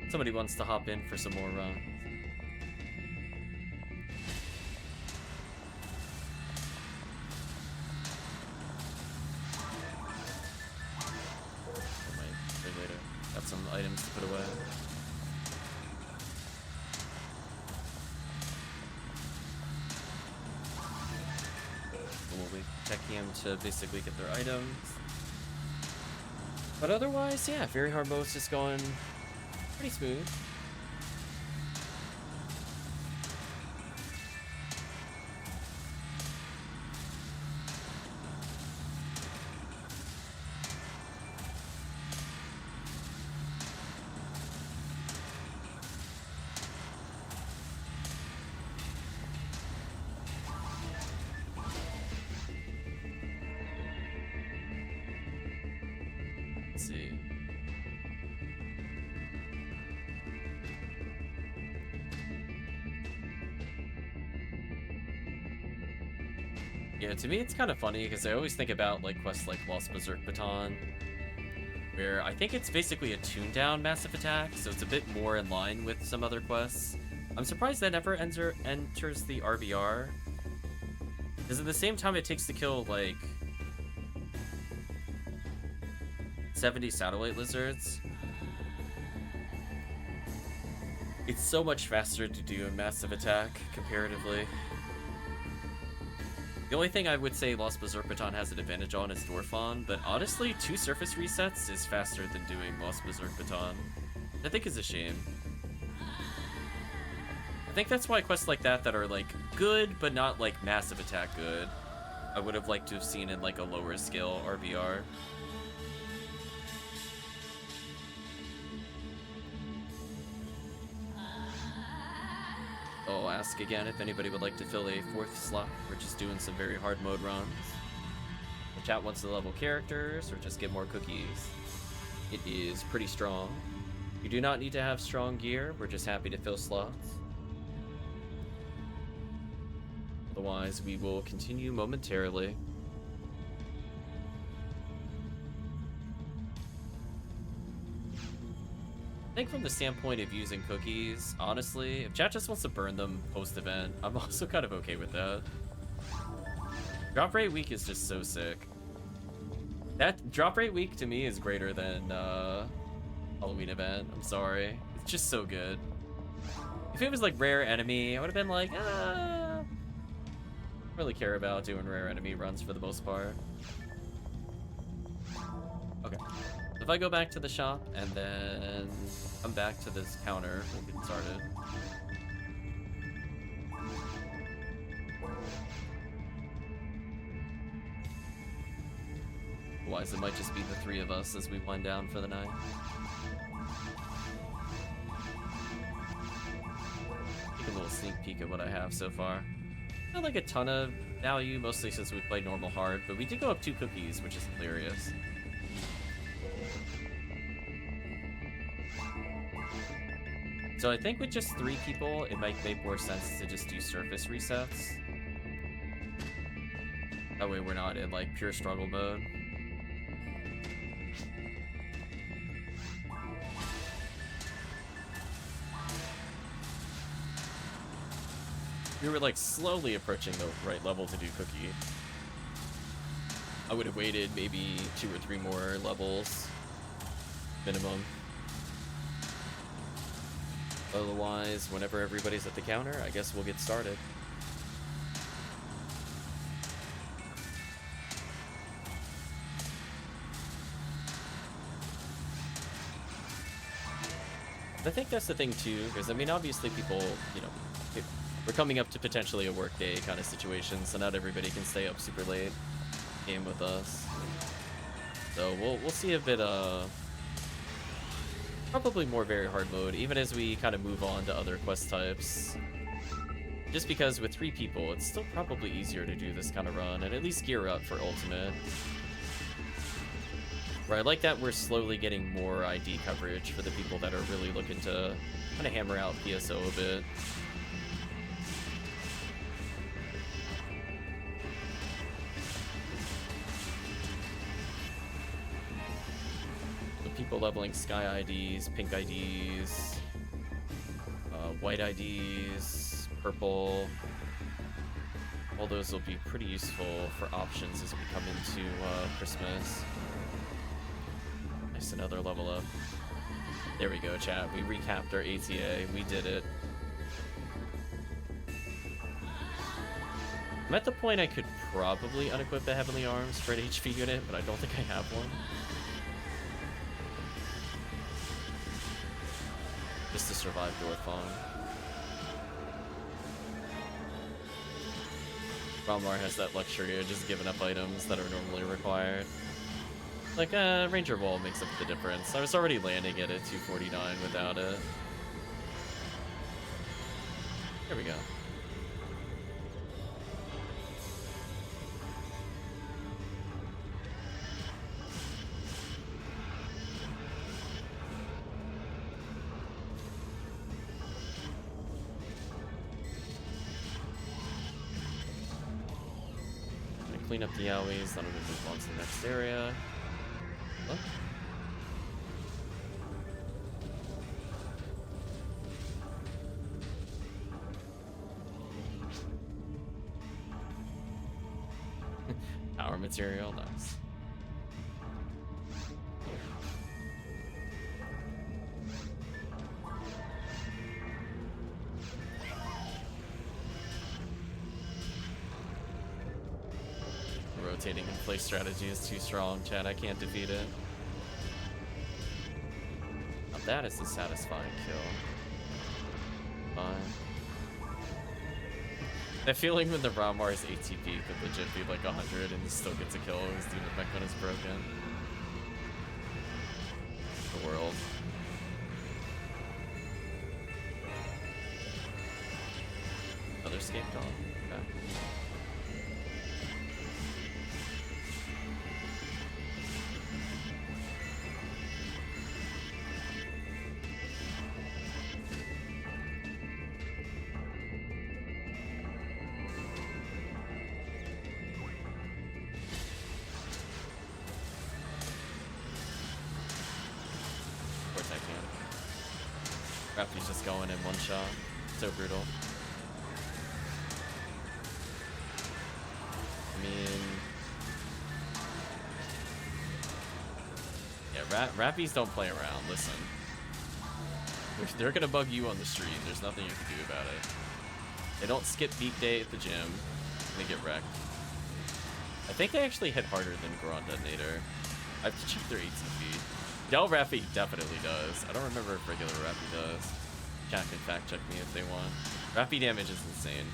Somebody wants to hop in for some more runs. Tekkium to basically get their items. But otherwise, yeah, very hard mode's just going pretty smooth. Yeah, to me it's kind of funny because I always think about like quests like Lost Berserk Baton, where I think it's basically a tuned down massive attack, so it's a bit more in line with some other quests. I'm surprised that never enters the RBR, because at the same time it takes to kill like 70 satellite lizards, it's so much faster to do a massive attack comparatively. The only thing I would say Lost Berserk Baton has an advantage on is Dwarfon, but honestly, 2 surface resets is faster than doing Lost Berserk Baton. I think is a shame. I think that's why quests like that are like good, but not like massive attack good, I would have liked to have seen in like a lower scale RBR. I'll ask again if anybody would like to fill a 4th slot. We're just doing some very hard mode runs. The chat wants to level characters or just get more cookies. It is pretty strong. You do not need to have strong gear. We're just happy to fill slots. Otherwise, we will continue momentarily. I think from the standpoint of using cookies, honestly, if chat just wants to burn them post-event, I'm also kind of okay with that. Drop rate week is just so sick. That drop rate week to me is greater than Halloween event. I'm sorry. It's just so good. If it was like rare enemy, I would have been like, I don't really care about doing rare enemy runs for the most part. Okay. If I go back to the shop and then come back to this counter, we'll get started. Otherwise, it might just be the 3 of us as we wind down for the night. Take a little sneak peek at what I have so far. Not like a ton of value, mostly since we played normal hard, but we did go up 2 cookies, which is hilarious. So I think with just 3 people, it might make more sense to just do surface resets. That way we're not in like pure struggle mode. We were like slowly approaching the right level to do cookie. I would have waited maybe 2 or 3 more levels minimum. Otherwise, whenever everybody's at the counter, I guess we'll get started. I think that's the thing too, because I mean, obviously people, you know, we're coming up to potentially a work day kind of situation, so not everybody can stay up super late game with us. So we'll see a bit probably more very hard mode, even as we kind of move on to other quest types. Just because with 3 people, it's still probably easier to do this kind of run, and at least gear up for ultimate. Where I like that we're slowly getting more ID coverage for the people that are really looking to kind of hammer out PSO a bit. People leveling sky IDs, pink IDs, white IDs, purple. All those will be pretty useful for options as we come into Christmas. Nice, another level up. There we go, chat. We recapped our ATA. We did it. I'm at the point I could probably unequip the Heavenly Arms for an HP unit, but I don't think I have one. Just to survive Dorfong. RAmar has that luxury of just giving up items that are normally required. Like, Ranger Wall makes up the difference. I was already landing it at 249 without it. Here we go. Clean up the alleys, then I'm gonna move on to the next area. Oh. Power material, nice. Rotating in place strategy is too strong, Chad. I can't defeat it. Now that is a satisfying kill. Fine. That feeling when the RAmar's ATP could legit be like 100 and he still gets a kill his demon mech when it's broken. The world. Another escape gone. Okay. Rappi's just going in one shot. So brutal. I mean... yeah, Rappies don't play around, listen. They're gonna bug you on the stream, there's nothing you can do about it. They don't skip beat day at the gym, and they get wrecked. I think they actually hit harder than Grand Detonator. I have to check their ATP. Del Rappy definitely does. I don't remember if regular Rappy does. Chat can fact check me if they want. Rappy damage is insane.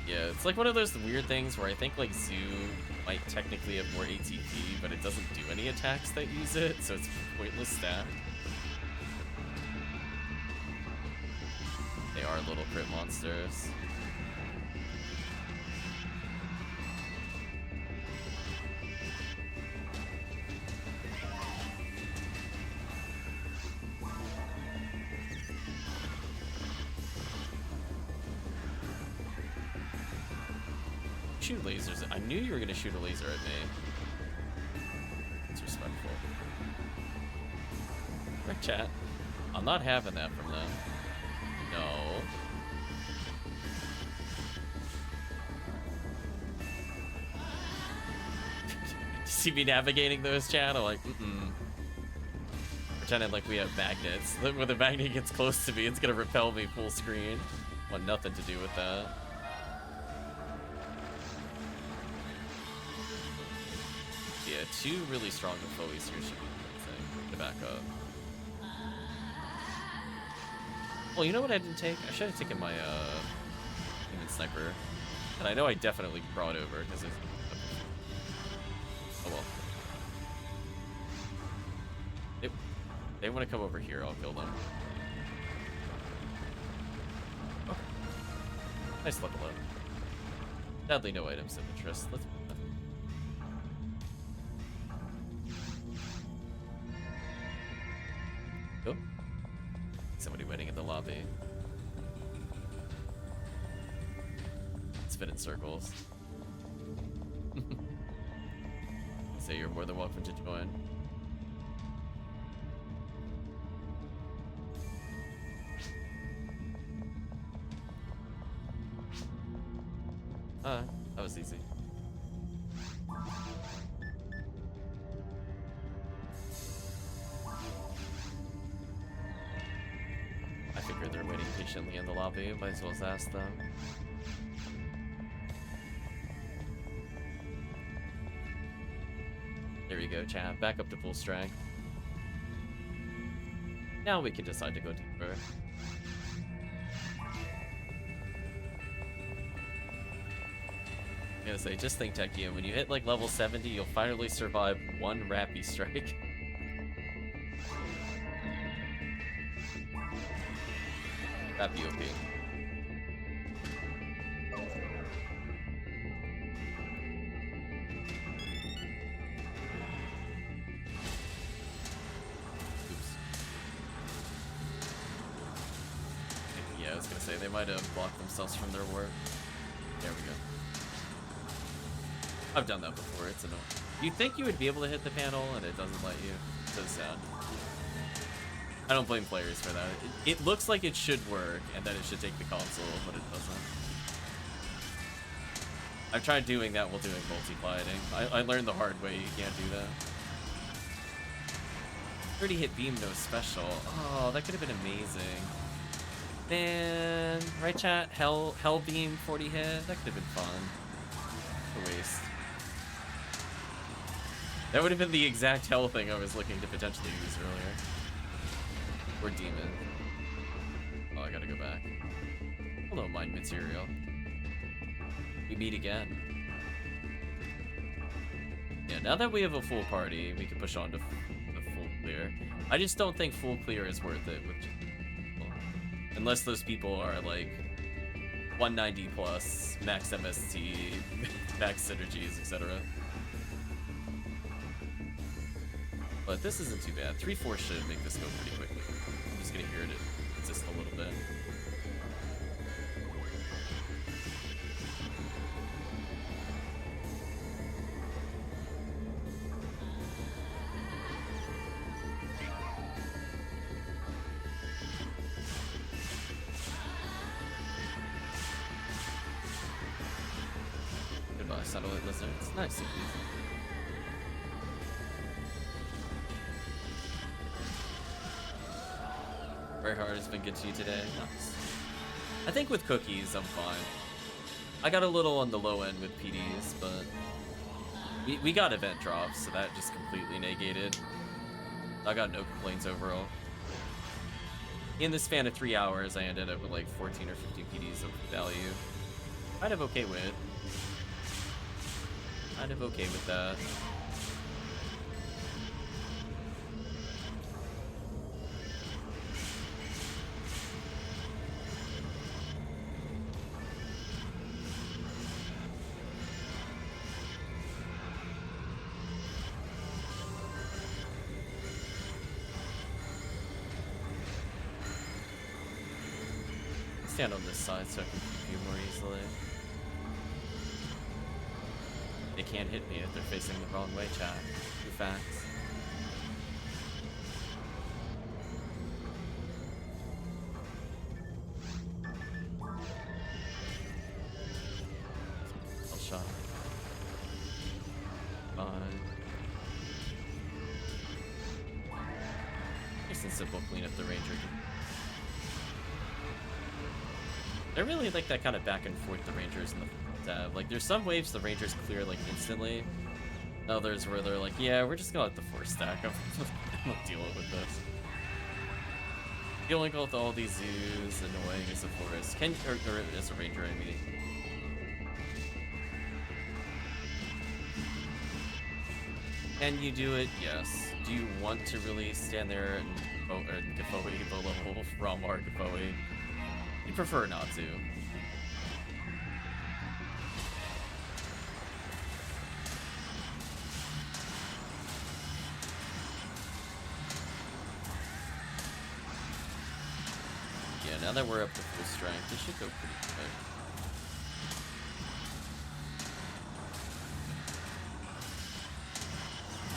Yeah, it's like one of those weird things where I think like Zoo might technically have more ATP, but it doesn't do any attacks that use it, so it's a pointless stat. They are little crit monsters. Shoot lasers. I knew you were gonna shoot a laser at me. It's respectful. Right, chat. I'm not having that from them. No. See me navigating those, chat? I'm like, pretending like we have magnets. When the magnet gets close to me, it's gonna repel me full screen. Want nothing to do with that. Yeah, two really strong foes here should be a good thing to back up. Well, you know what I didn't take? I should have taken my human sniper. And I know I definitely brought over because it's... oh well. If they want to come over here, I'll kill them. Oh. Nice level up. Sadly, no items of interest. Let's... oh. Somebody waiting in the lobby. Spin in circles. Say you're more than welcome to join. That was easy. patiently in the lobby. Might as well ask them. There we go, chat. Back up to full strength. Now we can decide to go deeper. I'm gonna say, just think, Tekkium, when you hit like level 70, you'll finally survive one Rappy strike. Rappy OP. Yeah, I was gonna say, they might have blocked themselves from their work. There we go. I've done that before, it's annoying. You'd think you would be able to hit the panel, and it doesn't let you. So sad. I don't blame players for that. It looks like it should work, and that it should take the console, but it doesn't. I've tried doing that while doing multi-gliding. I learned the hard way, you can't do that. 30 hit beam, no special. Oh, that could have been amazing. Man, right chat? Hell beam 40 hit? That could have been fun. A waste. That would have been the exact hell thing I was looking to potentially use earlier. Or demon. Oh, I gotta go back. Hello, mind material. We meet again. Yeah, now that we have a full party, we can push on to the full clear. I just don't think full clear is worth it with people. Unless those people are like 190 plus, max MST, max synergies, etc. But this isn't too bad. 3-4 should make this go pretty quickly. I'm just gonna hear it exist a little bit. Goodbye, satellite lizards. Nice of you. Very hard has been good to you today. Nice. I think with cookies, I'm fine. I got a little on the low end with PDs, but we got event drops, so that just completely negated. I got no complaints overall. In the span of 3 hours, I ended up with like 14 or 15 PDs of value. Kind of okay with. Kind of okay with that. Stand on this side so I can view more easily. They can't hit me if they're facing the wrong way, chat. True facts. I'll shot. Fine. Nice and simple clean up the ranger. They're really like that kind of back and forth, the Rangers and the tab. Like, there's some waves the Rangers clear, like, instantly. Others where they're like, yeah, we're just gonna let the force stack. I'm not dealing with this. Dealing with all these zoos, annoying as a forest. Or as a Ranger, I mean. Can you do it? Yes. Do you want to really stand there and Gafoe, level RAmar, Gafoe? You prefer not to. Yeah, now that we're up to full strength, it should go pretty quick.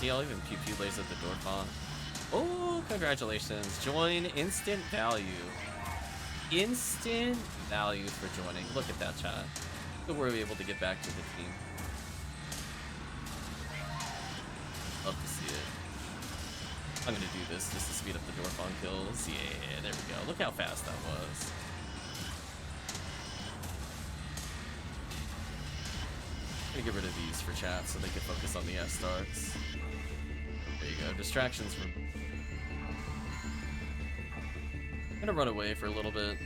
See, I'll even pew lays at the door font. Oh, congratulations. Join instant value. Instant value for joining. Look at that, chat. So we're able to get back to the team. Love to see it. I'm gonna do this just to speed up the Dorfon kills. Yeah, there we go. Look how fast that was. get rid of these for chat so they can focus on the S-Stars. There you go, distractions from... I'm gonna run away for a little bit.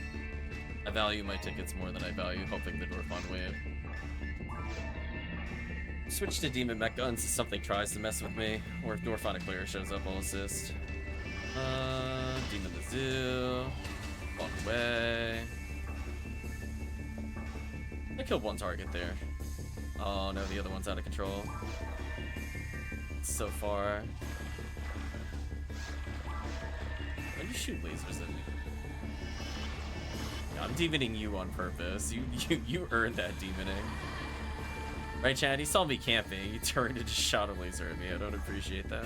I value my tickets more than I value helping the Dorfon wave. Switch to Demon Mech Guns if something tries to mess with me, or if Dorfon Clear shows up, I'll assist. Demon the Zoo. Walk away. I killed one target there. Oh no, the other one's out of control. So far. Why do you shoot lasers at me? I'm demoning you on purpose. You earned that demoning. Right, Chad? He saw me camping. He turned and just shot a laser at me. I don't appreciate that.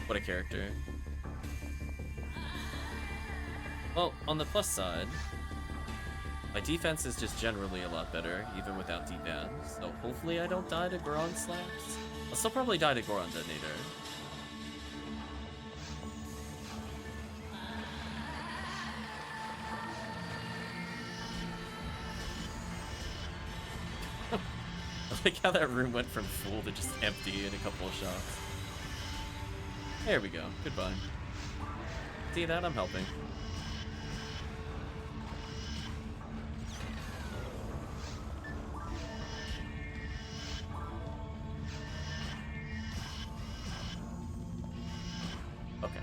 What a character. Well, on the plus side, my defense is just generally a lot better, even without D-Band. So hopefully I don't die to Goron slaps. I'll still probably die to Goron Detonator. I like how that room went from full to just empty in a couple of shots. There we go. Goodbye. See that? I'm helping. Okay.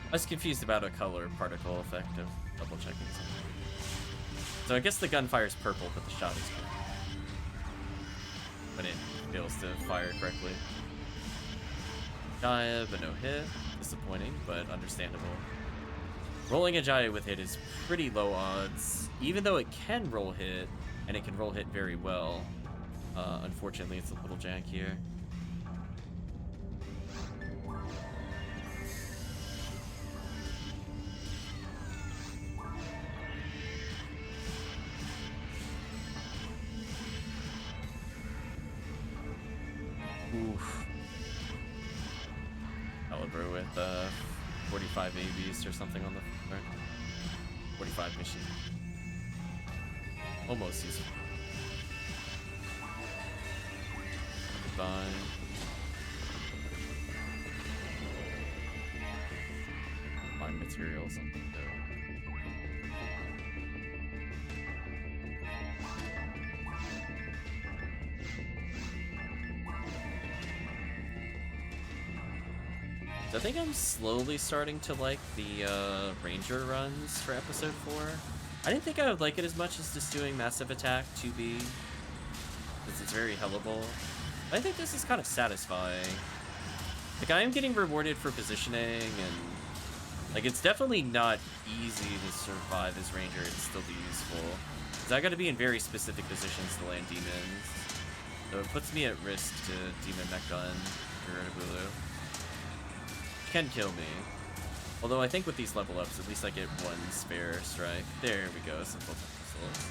I was confused about a color particle effect of double checking something. So I guess the gun fires purple, but the shot is green. When it fails to fire correctly. Jaya, but no hit. Disappointing, but understandable. Rolling a Jaya with hit is pretty low odds, even though it can roll hit, and it can roll hit very well. Unfortunately, it's a little jank here. Oof. Caliber with 45 ABs or something on the front. 45 machine. Almost useful. Fine. Find materials on the go. I think I'm slowly starting to like the Ranger runs for episode 4. I didn't think I would like it as much as just doing Massive Attack 2B, because it's very hellable. I think this is kind of satisfying. Like, I am getting rewarded for positioning, and like, it's definitely not easy to survive as Ranger and still be useful, because I gotta be in very specific positions to land demons. So it puts me at risk to Demon Mech Gun or RemoteBattery. Can kill me. Although I think with these level ups, at least I get one spare strike. There we go, simple missiles.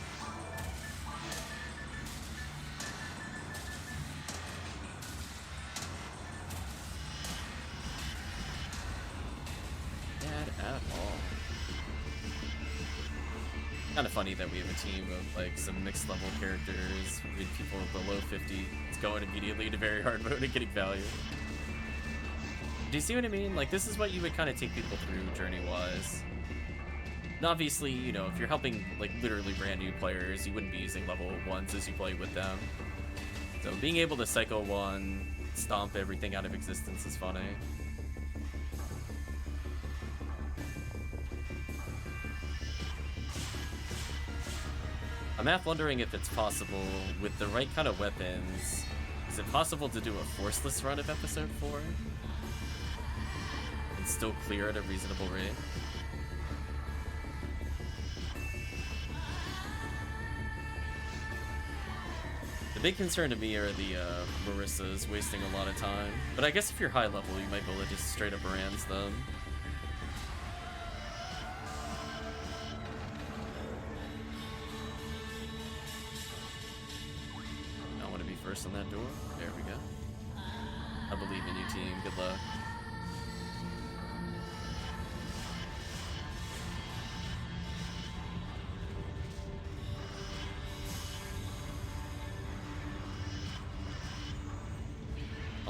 Bad at all. Kind of funny that we have a team of like some mixed level characters with people below 50. It's going immediately to very hard mode and getting value. Do you see what I mean? Like, this is what you would kind of take people through journey-wise. And obviously, you know, if you're helping, like, literally brand new players, you wouldn't be using level 1s as you play with them. So being able to Psycho 1, stomp everything out of existence is funny. I'm half wondering if it's possible, with the right kind of weapons, is it possible to do a forceless run of episode 4? And still clear at a reasonable rate. The big concern to me are the Marissas wasting a lot of time. But I guess if you're high level, you might be able to just straight up rams them. I want to be first on that door. There we go. I believe in you, team. Good luck.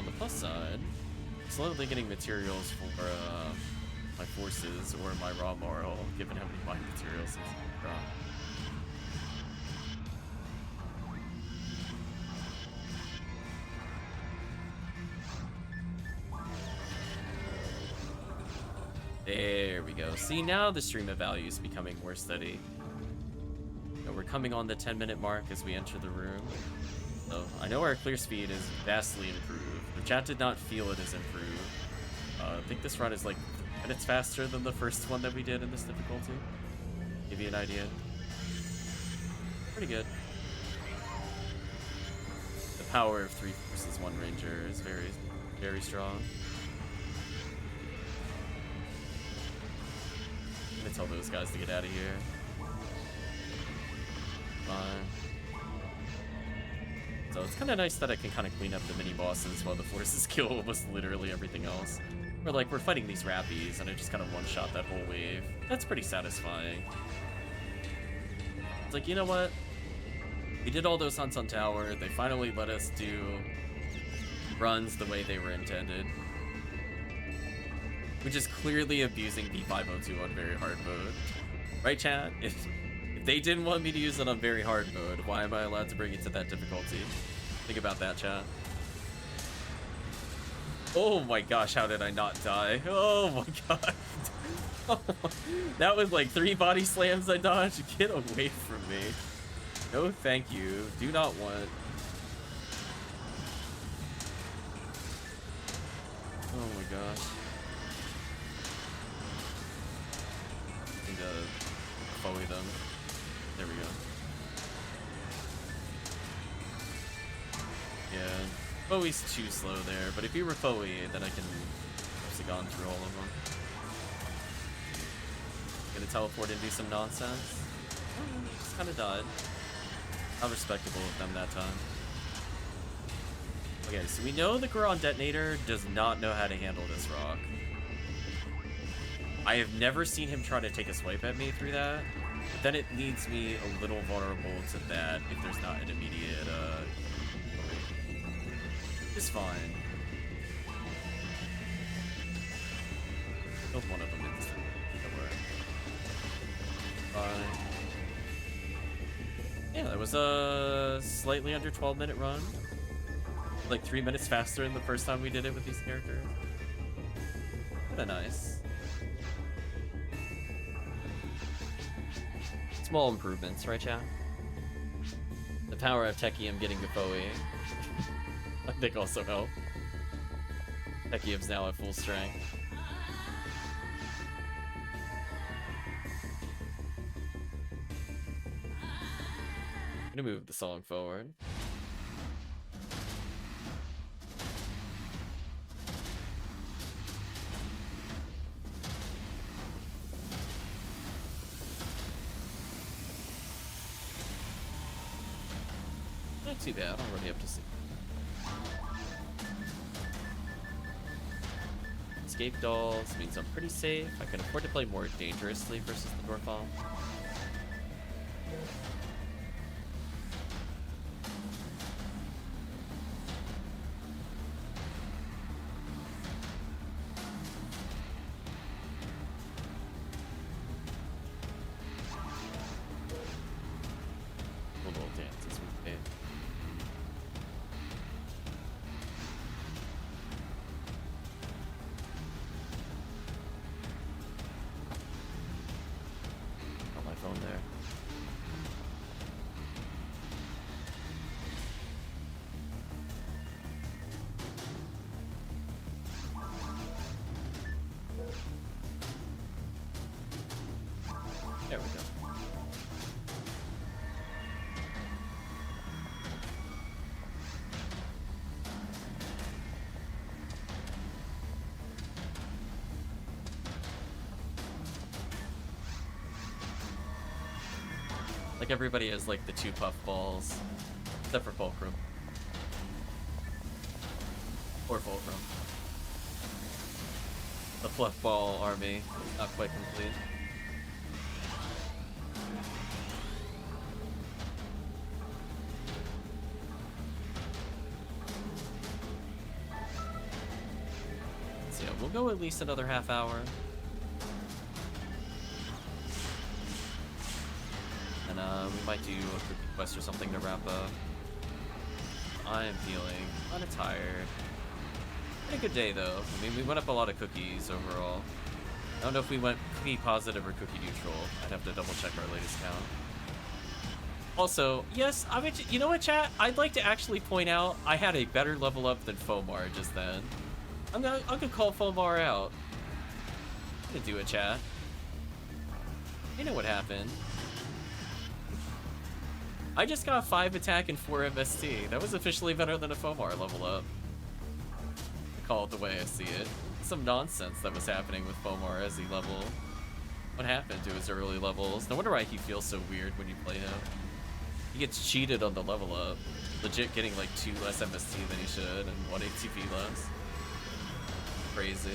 on the plus side, slowly getting materials for my forces or my RAmar, given how many mine materials he's drawn. There we go. See, now the stream of value is becoming more steady. We're coming on the 10-minute mark as we enter the room. So I know our clear speed is vastly improved. The chat did not feel it is improved. I think this run is like minutes faster than the first one that we did in this difficulty. Give you an idea. Pretty good. The power of 3 versus 1 ranger is very, very strong. I'm gonna tell those guys to get out of here. So it's kind of nice that I can kind of clean up the mini bosses while the forces kill almost literally everything else. Or like we're fighting these rappies and I just kind of one-shot that whole wave. That's pretty satisfying. It's like, you know what? We did all those hunts on tower. They finally let us do runs the way they were intended. Which is clearly abusing P502 on very hard mode. Right, chat? If they didn't want me to use it on very hard mode, why am I allowed to bring it to that difficulty? Think about that, chat. Oh my gosh, how did I not die? Oh my god. That was like 3 body slams I dodged. Get away from me. No thank you. Do not want. Oh my gosh. Need to follow them. There we go. Yeah, Bowie's too slow there, but if you were Bowie, then I can have gone through all of them. Gonna teleport and do some nonsense. Just kind of died. How respectable of them that time. Okay, so we know the Goron Detonator does not know how to handle this rock. I have never seen him try to take a swipe at me through that. But then it leaves me a little vulnerable to that if there's not an immediate, it's fine. Killed one of them instantly. Fine. Yeah, that was a slightly under 12-minute run. Like 3 minutes faster than the first time we did it with these characters. Kinda nice. Small improvements, right, chat? The power of Tekkium getting to Bowie, I think, also helped. Tekkium's now at full strength. I'm gonna move the song forward. Not too bad, already up to 6. Escape dolls means I'm pretty safe. I can afford to play more dangerously versus the Dorfall. Little dances we did. On there. There we go. Like everybody has like the 2 puff balls, except for Fulcrum. Or Fulcrum. The fluff ball army, not quite complete. We'll go at least another half hour. And we might do a cookie quest or something to wrap up. I am feeling kind of tired. Pretty good day though. I mean, we went up a lot of cookies overall. I don't know if we went cookie positive or cookie neutral. I'd have to double check our latest count. Also, yes, you know what, chat? I'd like to actually point out I had a better level up than FOMAR just then. I'm gonna call FOMAR out. I'm gonna do it, chat. You know what happened? I just got 5 attack and 4 MST. That was officially better than a FOMAR level up. I call it the way I see it. Some nonsense that was happening with FOMAR as he leveled. What happened to his early levels? No wonder why he feels so weird when you play him. He gets cheated on the level up. Legit getting like 2 less MST than he should and 1 ATP less. Crazy.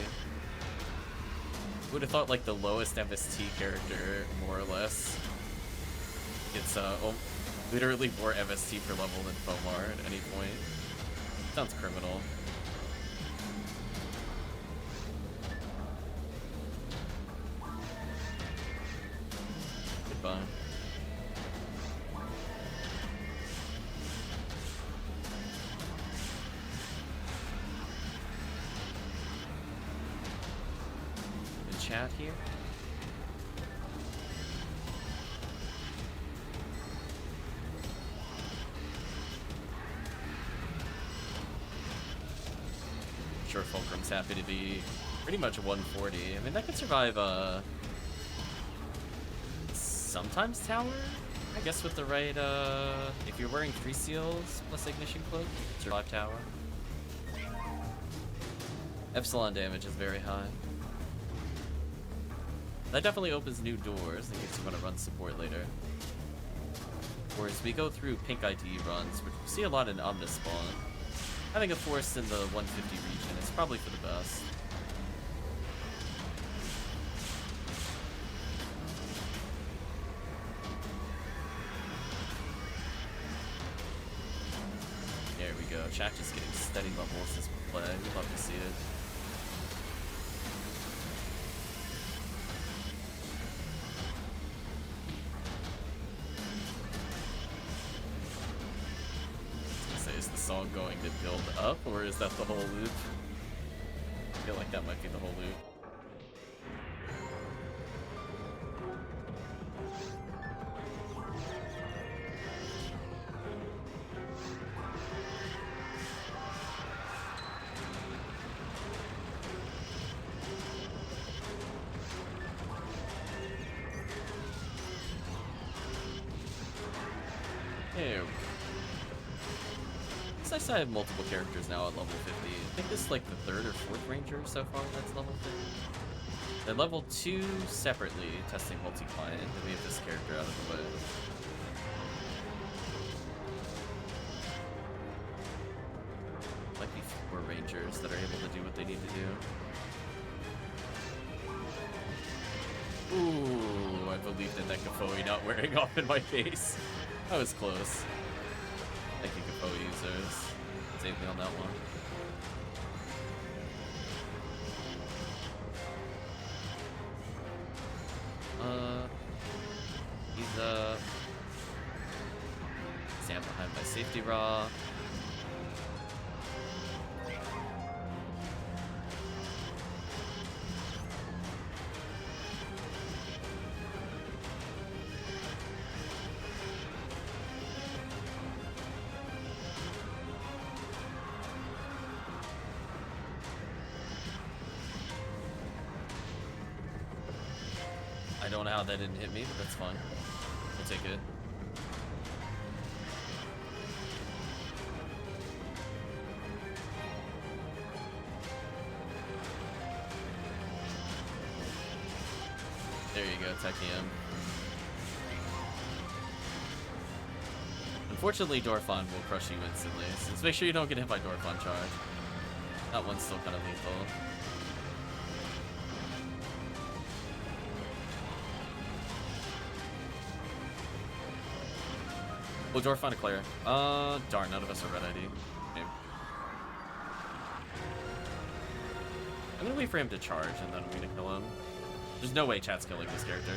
Would have thought like the lowest MST character, more or less, gets literally more MST per level than FOMAR at any point. Sounds criminal. Goodbye. Chat here. Sure, Fulcrum's happy to be pretty much 140. I mean, that could survive sometimes tower. I guess with the right if you're wearing 3 seals plus ignition cloak, survive tower. Epsilon damage is very high. That definitely opens new doors in case you want to run support later. Or as we go through pink ID runs, which we see a lot in Omnis spawn, having a force in the 150 region is probably for the best. There we go. Chat just getting steady levels as we play. We'd love to see it. Song going to build up, or is that the whole loop? I feel like that might be the whole loop. There we go. I have multiple characters now at level 50. I think this is like the 3rd or 4th ranger so far that's level 50. They're level 2 separately, testing multi-client, and we have this character out of the way. Might be 4 rangers that are able to do what they need to do. Ooh, I believed in that Kafoe not wearing off in my face. That was close. Thank you, Kafoe users. Save me on that one. He's stand behind my safety raw. I don't know how that didn't hit me, but that's fine. We'll take it. There you go, Tekkium. Unfortunately, Dorfon will crush you instantly, so just make sure you don't get hit by Dorfon charge. That one's still kind of lethal. Will Dorfon declare? Darn, none of us are red ID. Maybe. I'm I'm gonna wait for him to charge and then I'm gonna kill him. There's no way chat's killing this character.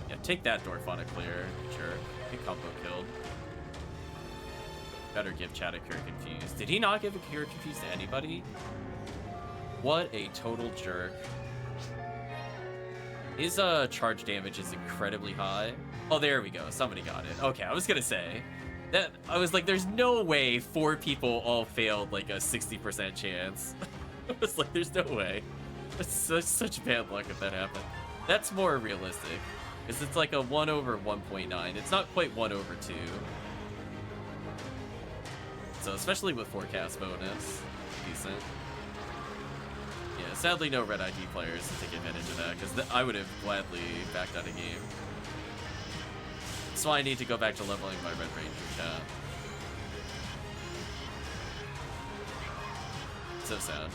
Yeah, take that, Dorfana clear. Sure. Get combo killed. Better give chat a Cure Confused. Did he not give a Cure Confused to anybody? What a total jerk. His charge damage is incredibly high. Oh, there we go. Somebody got it. Okay, I was gonna say that I was like, there's no way 4 people all failed like a 60% chance. I was like, there's no way. That's such bad luck if that happened. That's more realistic, because it's like a 1 over 1.9. It's not quite 1 over 2. So especially with forecast bonus, decent. Yeah, sadly no red ID players to take advantage of that, because I would have gladly backed out a game. So I need to go back to leveling my Red Ranger chat. So sad.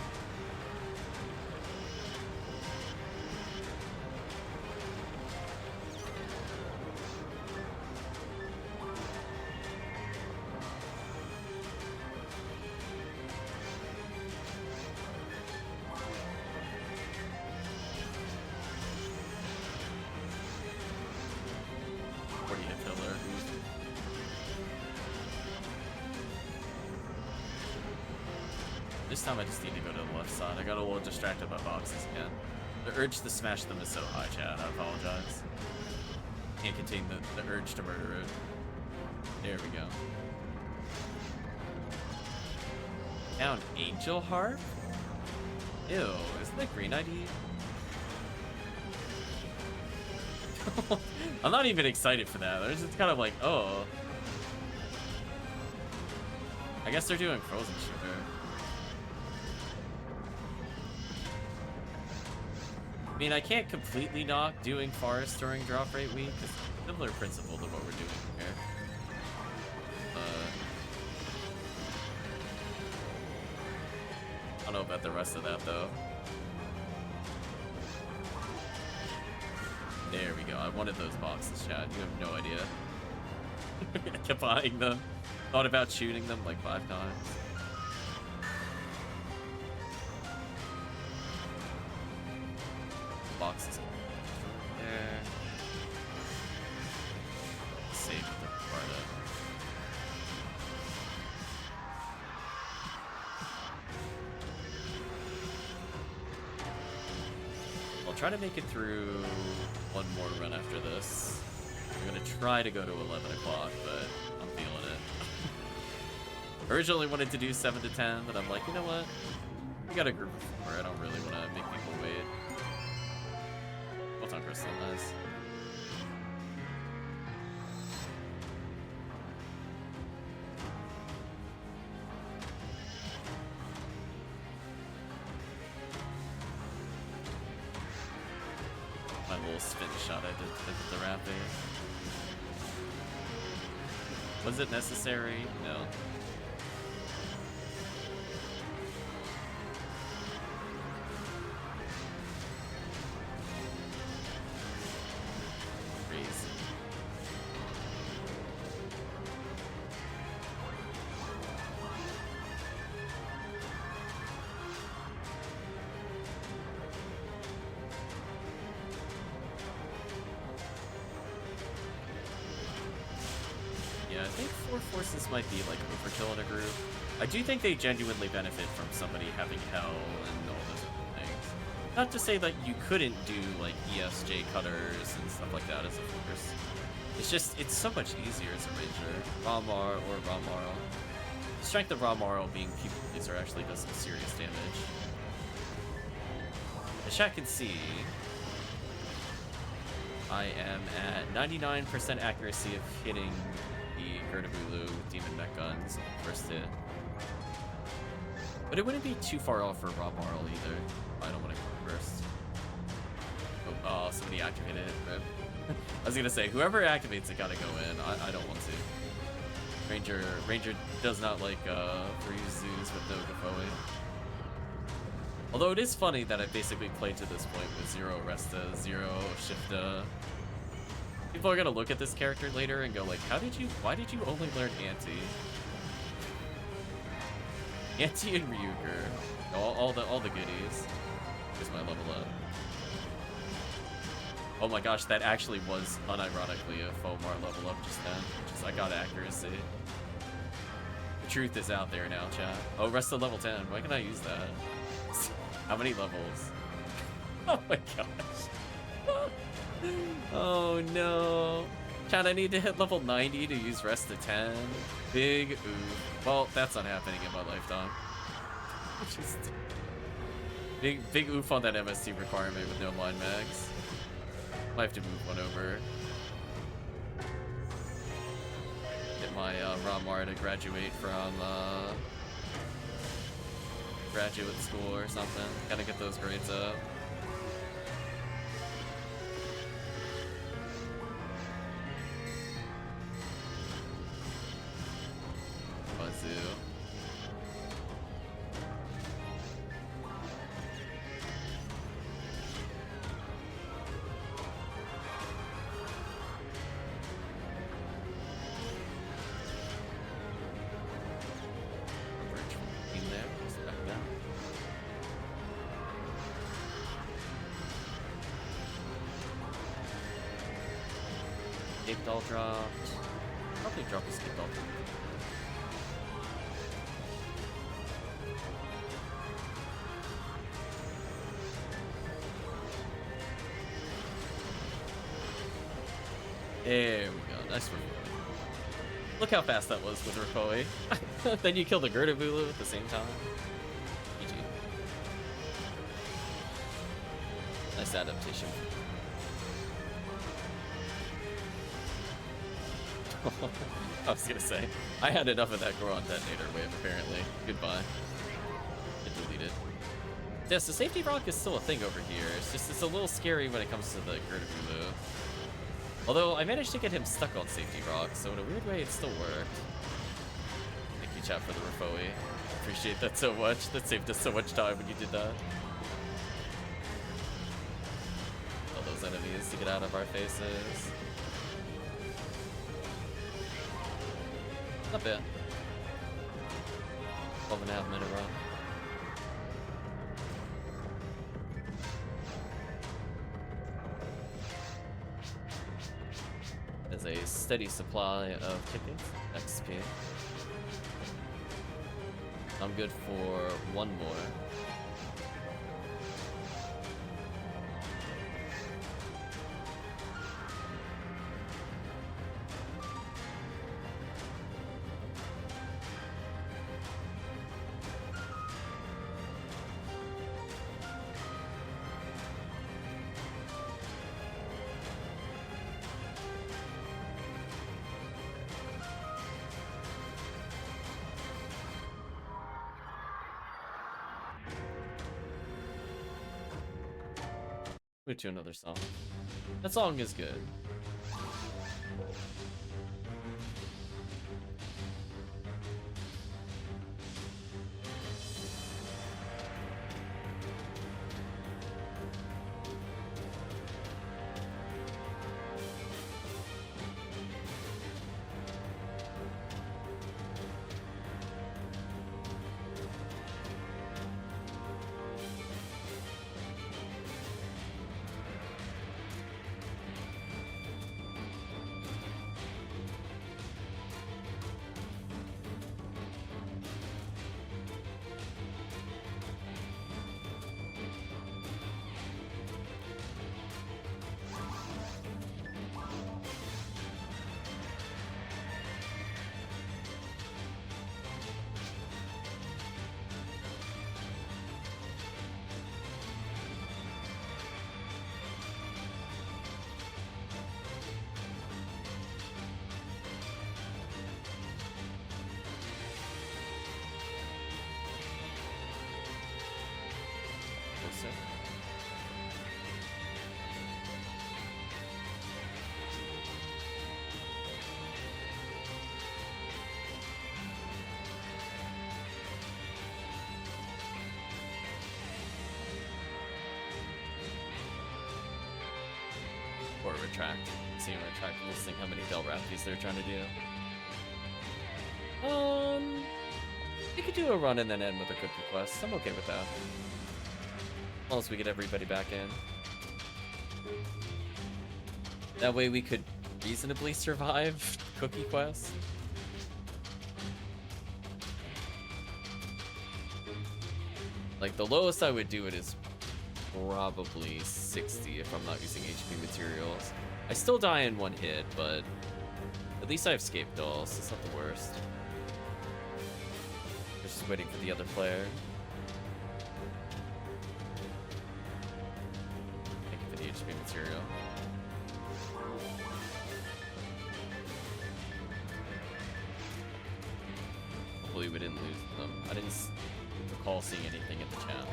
This time I just need to go to the left side. I got a little distracted by boxes again. The urge to smash them is so high, chat. I apologize. Can't contain the urge to murder it. There we go. Found Angel Harp? Ew, isn't that green ID? I'm not even excited for that. There's just kind of like, oh. I guess they're doing Frozen Sugar. I mean, I can't completely knock doing Forest during drop rate week, because similar principle to what we're doing here. I don't know about the rest of that, though. There we go. I wanted those boxes, chat. You have no idea. I kept buying them. Thought about shooting them like 5 times. Boxes there. Save the Sparta. I'll try to make it through one more run after this. I'm gonna try to go to 11 o'clock, but I'm feeling it. Originally wanted to do 7 to 10, but I'm like, you know what? We got a group of 4. I don't really want to make people wait. What's on Crystal? Nice. My little spin shot I did to the rapid. Was it necessary? No. Forces might be like overkill in a group. I do think they genuinely benefit from somebody having Hell and all those other things. Not to say that you couldn't do like ESJ cutters and stuff like that as a force. It's just, it's so much easier as a ranger. RAmar or RAmar. The strength of RAmar being people pleaser actually does some serious damage. As chat can see, I am at 99% accuracy of hitting the Ertamperometer with Demon Mech Guns on the first hit. But it wouldn't be too far off for RAmar either. I don't want to go first. Oh, somebody activated it. Rip. I was gonna say, whoever activates it gotta go in. I don't want to. Ranger does not like free zoos with no defoeing. Although it is funny that I basically played to this point with 0 Resta, 0 Shifta. People are gonna look at this character later and go like, why did you only learn anti? Yanti and Ryuger. All the goodies. Here's my level up. Oh my gosh, that actually was unironically a FOMAR level up just then. Just I got accuracy. The truth is out there now, chat. Oh, rest of level 10. Why can I use that? How many levels? Oh my gosh. Oh no. Chat, I need to hit level 90 to use rest of 10. Big oof. Well, that's not happening in my lifetime. Just big oof on that MST requirement with no line mags. Might have to move one over. Get my RAmar to graduate from graduate school or something. Gotta get those grades up. Wazoo. Escape doll dropped. Probably drop escape doll. There we go. Nice one. Look how fast that was with Rikoi. Then you kill the Gertavulu at the same time. GG. Nice adaptation. I was gonna say, I had enough of that Goron detonator wave apparently. Goodbye. It deleted. Yes, the safety rock is still a thing over here. It's a little scary when it comes to the Gertavulu. Although I managed to get him stuck on safety rock, so in a weird way it still worked. Thank you, chat, for the Rafoi. Appreciate that so much. That saved us so much time when you did that. All those enemies to get out of our faces. Not bad. 12.5 minute run. There's a steady supply of tickets. XP. I'm good for one more. Move to another song. That song is good. Or retract. See retract listing how many Del Rappies they're trying to do. We could do a run and then end with a cookie quest. I'm okay with that. As long as we get everybody back in. That way we could reasonably survive cookie quest. Like, the lowest I would do it is probably 60 if I'm not using HP materials. I still die in one hit, but at least I have escape dolls, so it's not the worst. Just waiting for the other player. Thank you for the HP material. Hopefully we didn't lose them. I didn't recall seeing anything in the chat.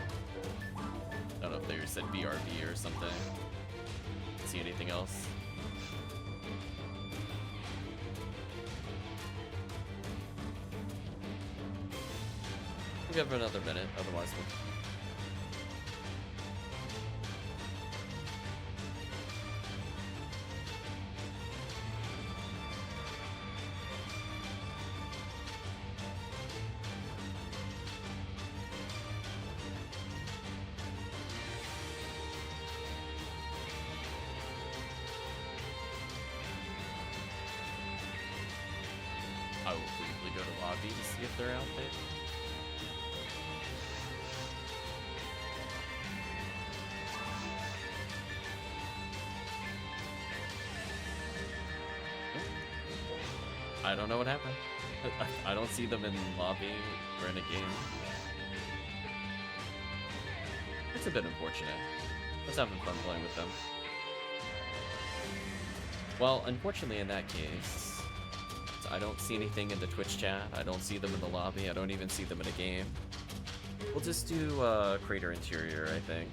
I don't know if they said BRB or something. See anything else? We'll give it another minute, otherwise we'll... I will briefly go to lobby to see if they're out there. I don't know what happened. I don't see them in lobby or in a game. It's a bit unfortunate. I was having fun playing with them. Well, unfortunately in that case, I don't see anything in the Twitch chat. I don't see them in the lobby. I don't even see them in a game. We'll just do Crater Interior, I think.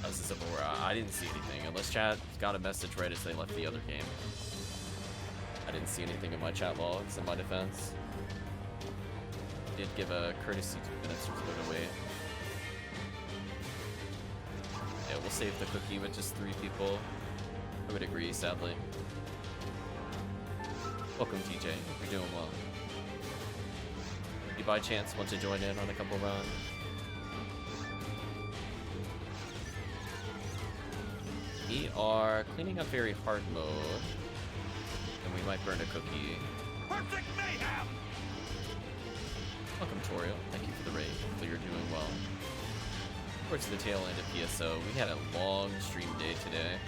As a simple, I didn't see anything, unless chat got a message right as they left the other game. I didn't see anything in my chat logs in my defense. Did give a courtesy 2 minutes or so to wait. Yeah, we'll save the cookie with just 3 people. I would agree, sadly. Welcome, TJ. Hope you're doing well. You by chance want to join in on a couple runs? We are cleaning up very hard mode, and we might burn a cookie. Perfect mayhem! Welcome, Toriel. Thank you for the raid. Hopefully you're doing well. Towards the tail end of PSO, we had a long stream day today.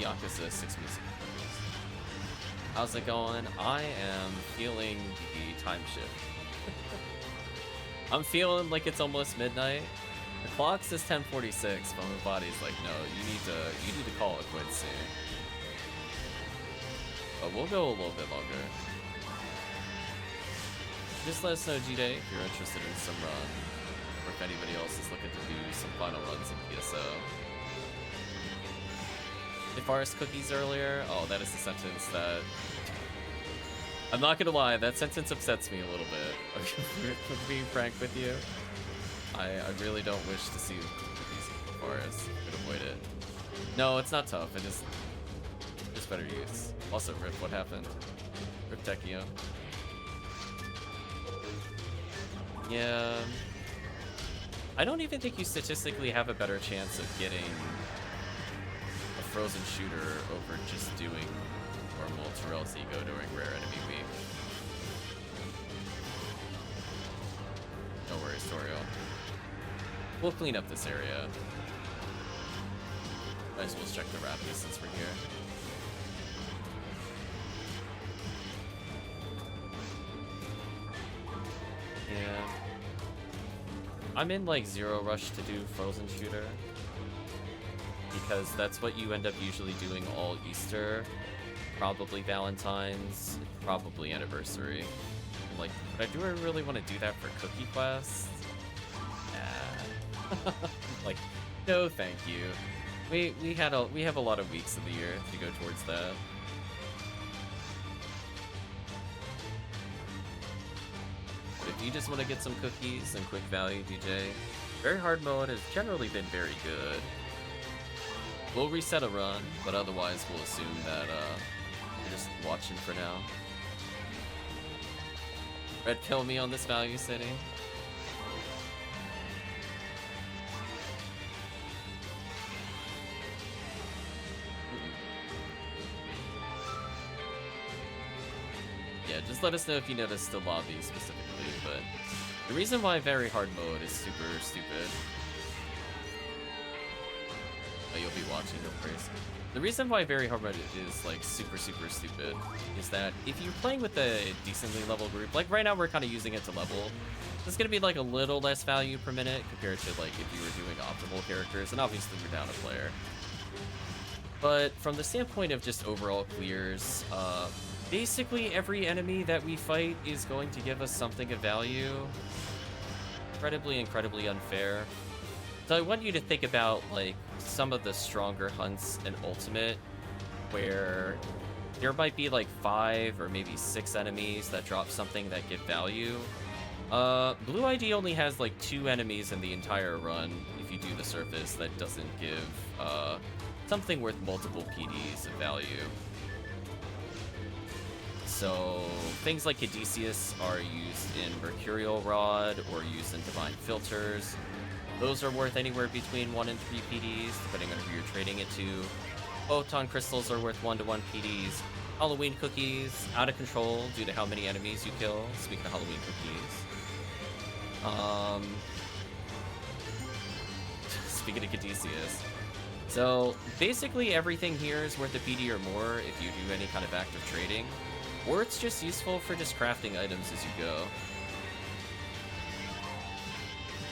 Yakuza 6 music. How's it going? I am feeling the time shift. I'm feeling like it's almost midnight. The clock says 10:46, but my body's like, no, you need to call it quits soon. But we'll go a little bit longer. Just let us know, G-Day, if you're interested in some run, or if anybody else is looking to do some final runs in PSO. They forest cookies earlier? Oh, that is the sentence that... I'm not gonna lie, that sentence upsets me a little bit. For being frank with you. I really don't wish to see cookies in the forest. I could avoid it. No, it's not tough. It is just better use. Also, Rip, what happened? Rip Tekkium. Yeah. I don't even think you statistically have a better chance of getting a frozen shooter over just doing normal Terrell's Ego during Rare Enemy Week. No worries, Toriel. We'll clean up this area. Might as well check the Rappi since we're here. Yeah. I'm in like zero rush to do Frozen Shooter. Because that's what you end up usually doing all Easter. Probably Valentine's, probably Anniversary. I'm like, but do I really want to do that for Cookie Quest? Nah. Like, no thank you. We have a lot of weeks of the year to go towards that. But if If you just want to get some cookies and quick value, DJ, very hard mode has generally been very good. We'll reset a run, but otherwise we'll assume that you're just watching for now. Red pill me on this value setting. Yeah, just let us know if you noticed the lobby specifically, but the reason why very hard mode is super stupid. Oh, you'll be watching, no worries. The reason why very hard mode is like super stupid is that if you're playing with a decently level group, like right now we're kind of using it to level, it's gonna be like a little less value per minute compared to like if you were doing optimal characters, and obviously we're down a player. But from the standpoint of just overall clears, basically every enemy that we fight is going to give us something of value. Incredibly unfair. So I want you to think about like some of the stronger hunts in Ultimate, where there might be like 5 or maybe 6 enemies that drop something that give value. Blue ID only has like 2 enemies in the entire run if you do the surface that doesn't give something worth multiple PDs of value. So things like Caduceus are used in Mercurial Rod or used in Divine Filters. Those are worth anywhere between 1 and 3 PDs, depending on who you're trading it to. Photon Crystals are worth 1 to 1 PDs. Halloween Cookies, out of control due to how many enemies you kill. Speaking of Halloween Cookies. Speaking of Caduceus. So basically everything here is worth a PD or more if you do any kind of active trading. Or it's just useful for just crafting items as you go.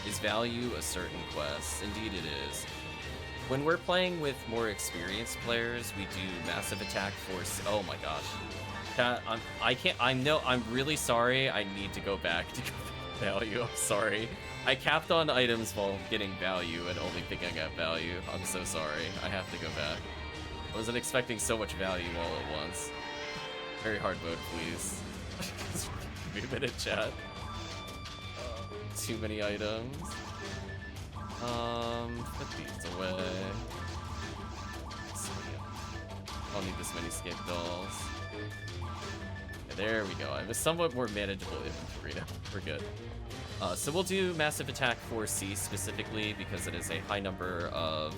Is value a certain quest? Indeed it is. When we're playing with more experienced players, we do massive attack force. Oh my gosh. I'm really sorry. I need to go back to value. I'm sorry. I capped on items while getting value and only picking up value. I'm so sorry. I have to go back. I wasn't expecting so much value all at once. Very hard mode, please. Move in a chat. Too many items. Put these away. I don't need this many skip dolls. Okay, there we go. I have a somewhat more manageable inventory now. We're good. So we'll do Massive Attack 4C specifically because it is a high number of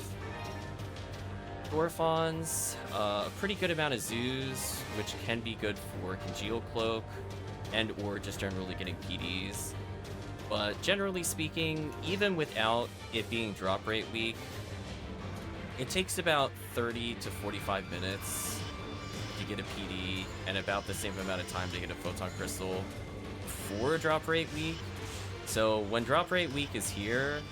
Dorfons, a pretty good amount of Zoos, which can be good for Congeal Cloak and or just generally getting PDs. But generally speaking, even without it being drop rate weak, it takes about 30 to 45 minutes to get a PD and about the same amount of time to get a Photon Crystal for drop rate week. So when drop rate week is here,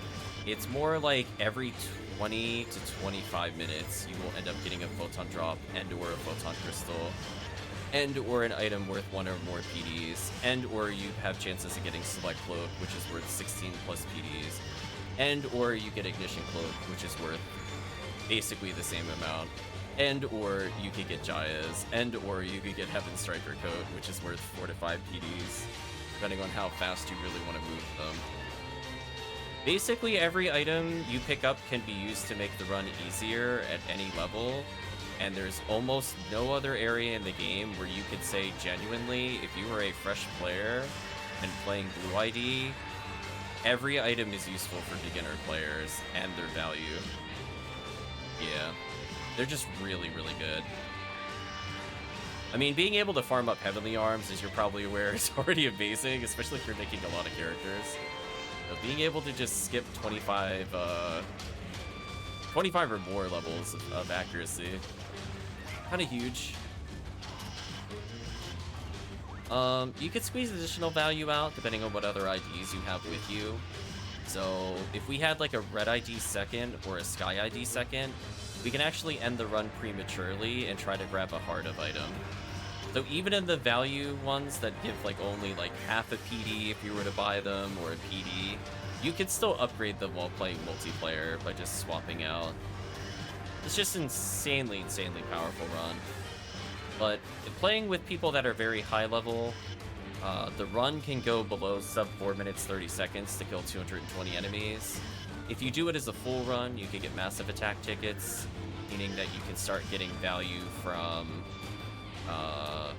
it's more like every 20 to 25 minutes you will end up getting a Photon Drop and or a Photon Crystal and or an item worth 1 or more PDs, and or you have chances of getting Select Cloak, which is worth 16 plus PDs, and or you get Ignition Cloak, which is worth basically the same amount, and or you could get Jaya's, and or you could get Heaven Striker Coat, which is worth 4 to 5 PDs, depending on how fast you really want to move them. Basically every item you pick up can be used to make the run easier at any level, and there's almost no other area in the game where you could say genuinely, if you were a fresh player and playing Blue ID, every item is useful for beginner players and their value. Yeah, they're just really good. I mean, being able to farm up Heavenly Arms, as you're probably aware, is already amazing, especially if you're making a lot of characters. So being able to just skip 25 or more levels of accuracy, kind of huge. You could squeeze additional value out depending on what other IDs you have with you. So if we had like a red ID second or a sky ID second, we can actually end the run prematurely and try to grab a heart of item. So even in the value ones that give like only like half a PD if you were to buy them, or a PD, you could still upgrade them while playing multiplayer by just swapping out. It's just insanely powerful run. But playing with people that are very high level, The run can go below sub 4 minutes 30 seconds to kill 220 enemies. If you do it as a full run, you can get massive attack tickets, meaning that you can start getting value from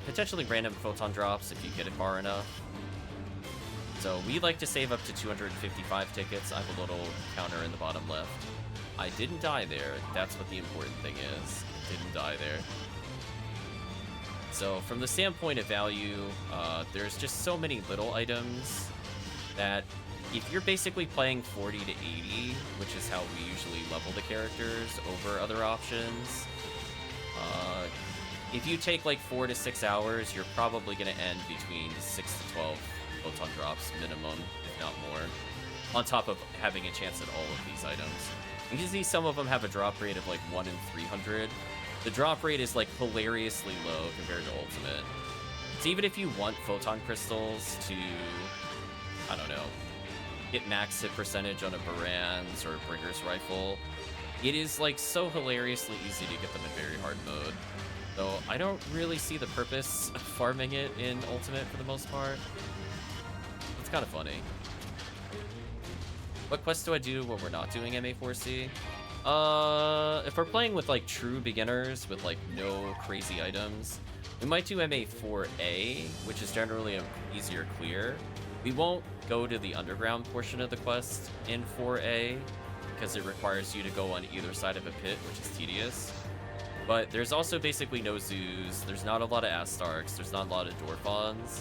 potentially random photon drops if you get it far enough. So we like to save up to 255 tickets. I have a little counter in the bottom left. I didn't die there. That's what the important thing is. Didn't die there. So from the standpoint of value, there's just so many little items that if you're basically playing 40 to 80, which is how we usually level the characters over other options, if you take like 4 to 6 hours, you're probably going to end between 6 to 12 photon drops minimum, if not more, on top of having a chance at all of these items. You can see some of them have a drop rate of like 1 in 300. The drop rate is like hilariously low compared to Ultimate. So even if you want photon crystals to, I don't know, get max hit percentage on a Baran's or a Bringer's rifle, it is like so hilariously easy to get them in very hard mode. So I don't really see the purpose of farming it in Ultimate for the most part. It's kind of funny. What quest do I do when we're not doing MA4C? If we're playing with like true beginners with like no crazy items, we might do MA4A, which is generally an easier clear. We won't go to the underground portion of the quest in 4A because it requires you to go on either side of a pit, which is tedious. But there's also basically no zoos, there's not a lot of Astarks, there's not a lot of Dwarfons,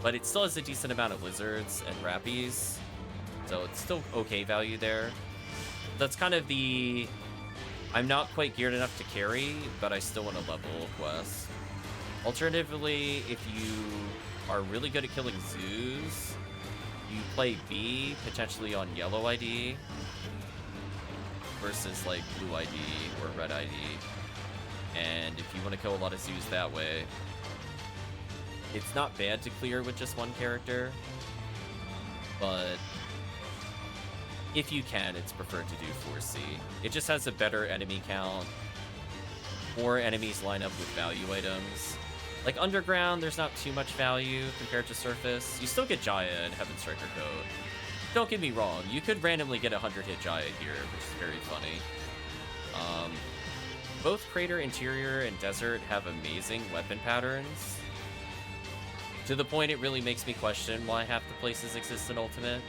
but it still has a decent amount of lizards and rappies, so it's still okay value there. That's kind of the I'm not quite geared enough to carry, but I still want to level quest. Alternatively, if you are really good at killing zoos, you play B, potentially on yellow ID, versus like blue ID or red ID. And if you want to kill a lot of zoos that way, it's not bad to clear with just one character, but if you can, it's preferred to do 4C. It just has a better enemy count. More enemies line up with value items. Like Underground, there's not too much value compared to Surface. You still get Jaya and Heaven Striker Code. Don't get me wrong, you could randomly get a 100-hit Jaya here, which is very funny. Both Crater Interior and Desert have amazing weapon patterns, to the point it really makes me question why half the places exist in Ultimate.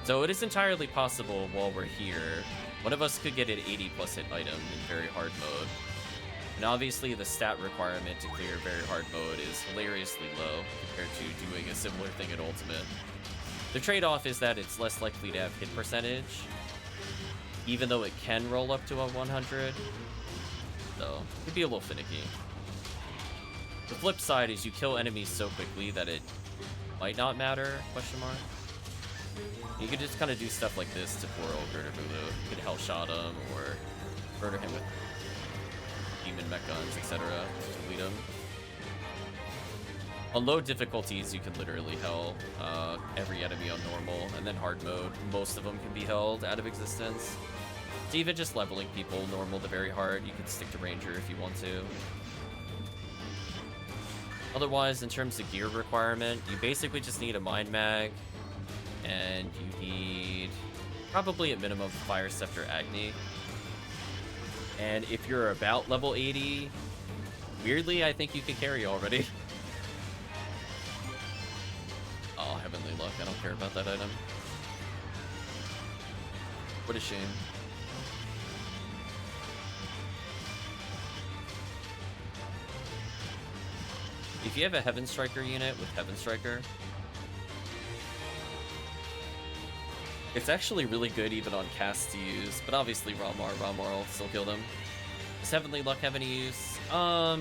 So it is entirely possible while we're here, one of us could get an 80+ hit item in very hard mode. And obviously the stat requirement to clear very hard mode is hilariously low compared to doing a similar thing in Ultimate. The trade-off is that it's less likely to have hit percentage, even though it can roll up to a 100. So it could be a little finicky. The flip side is you kill enemies so quickly that it might not matter, question mark. You could just kind of do stuff like this to poor old VHalue. You could Hellshot him or murder him with demon mech guns, etc. to delete him. On low difficulties, you can literally hell every enemy on normal, and then hard mode, most of them can be held out of existence. So even just leveling people normal to very hard, you can stick to Ranger if you want to. Otherwise, in terms of gear requirement, you basically just need a Mind Mag, and you need probably at minimum Fire Scepter Agni. And if you're about level 80, weirdly, I think you can carry already. Oh, Heavenly Luck, I don't care about that item. What a shame. If you have a Heaven Striker unit with Heaven Striker, it's actually really good even on casts to use, but obviously RAmar will still kill them. Does Heavenly Luck have any use? Not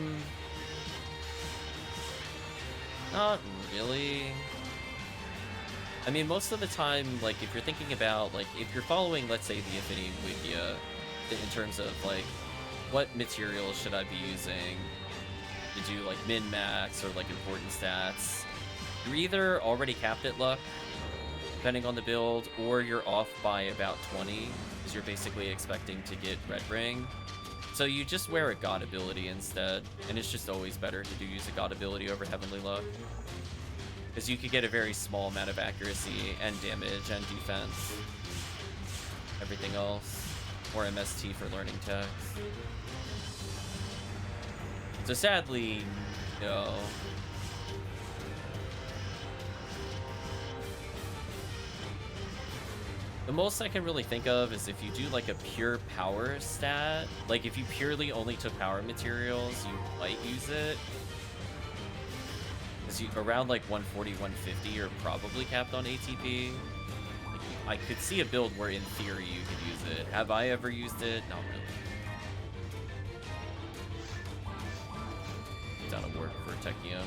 really. I mean, most of the time, like, if you're thinking about, like, if you're following, let's say, the Ephinea Wikia, in terms of, like, what materials should I be using to do, like, min-max or, like, important stats, you're either already capped at luck, depending on the build, or you're off by about 20, because you're basically expecting to get Red Ring. So you just wear a God ability instead, and it's just always better to use a God ability over Heavenly Luck. Because you could get a very small amount of accuracy and damage and defense. Everything else. Or MST for learning text. So sadly, no. The most I can really think of is if you do like a pure power stat. Like if you purely only took power materials, you might use it. Because around like 140, 150, you're probably capped on ATP. Like, I could see a build where in theory you could use it. Have I ever used it? Not really. Down a work for Tekkium.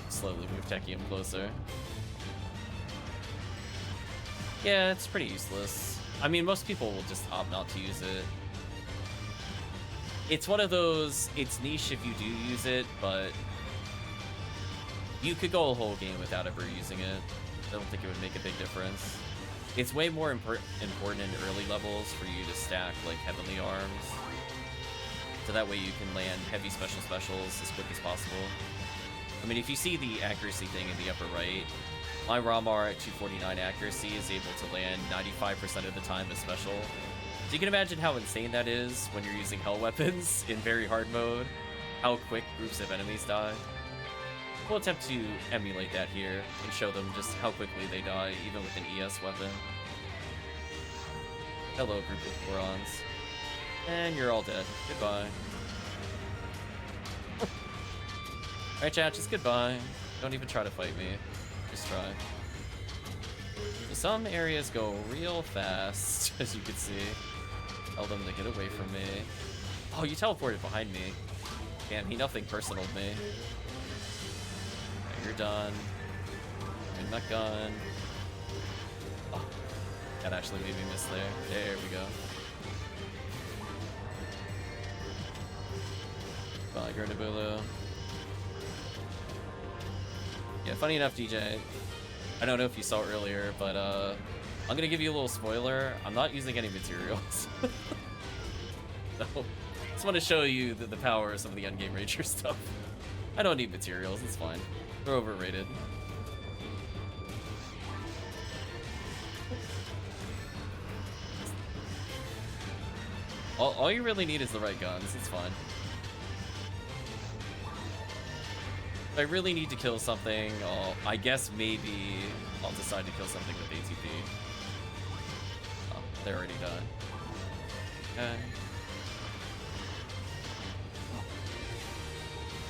Slowly move Tekkium closer. Yeah, it's pretty useless. I mean, most people will just opt not to use it. It's one of those, it's niche if you do use it, but you could go a whole game without ever using it. I don't think it would make a big difference. It's way more important in early levels for you to stack like heavenly arms. So that way you can land heavy specials as quick as possible. I mean, if you see the accuracy thing in the upper right, my RAmar at 249 accuracy is able to land 95% of the time as special. So you can imagine how insane that is when you're using hell weapons in very hard mode, how quick groups of enemies die. We'll attempt to emulate that here and show them just how quickly they die, even with an ES weapon. Hello, group of Gorons. And you're all dead. Goodbye. Alright, chat, just goodbye. Don't even try to fight me. Just try. So some areas go real fast, as you can see. Tell them to get away from me. Oh, you teleported behind me. Damn, he nothing personal to me. Right, you're done. In my gun. Oh, that actually made me miss there. There we go. Bye, Gurnabulu. Yeah, funny enough, DJ, I don't know if you saw earlier, but I'm gonna give you a little spoiler. I'm not using any materials. So, just want to show you the power of some of the endgame Ranger stuff. I don't need materials, it's fine. They're overrated. All you really need is the right guns, it's fine. If I really need to kill something, I guess maybe I'll decide to kill something with ATP. Oh, they're already done. Okay.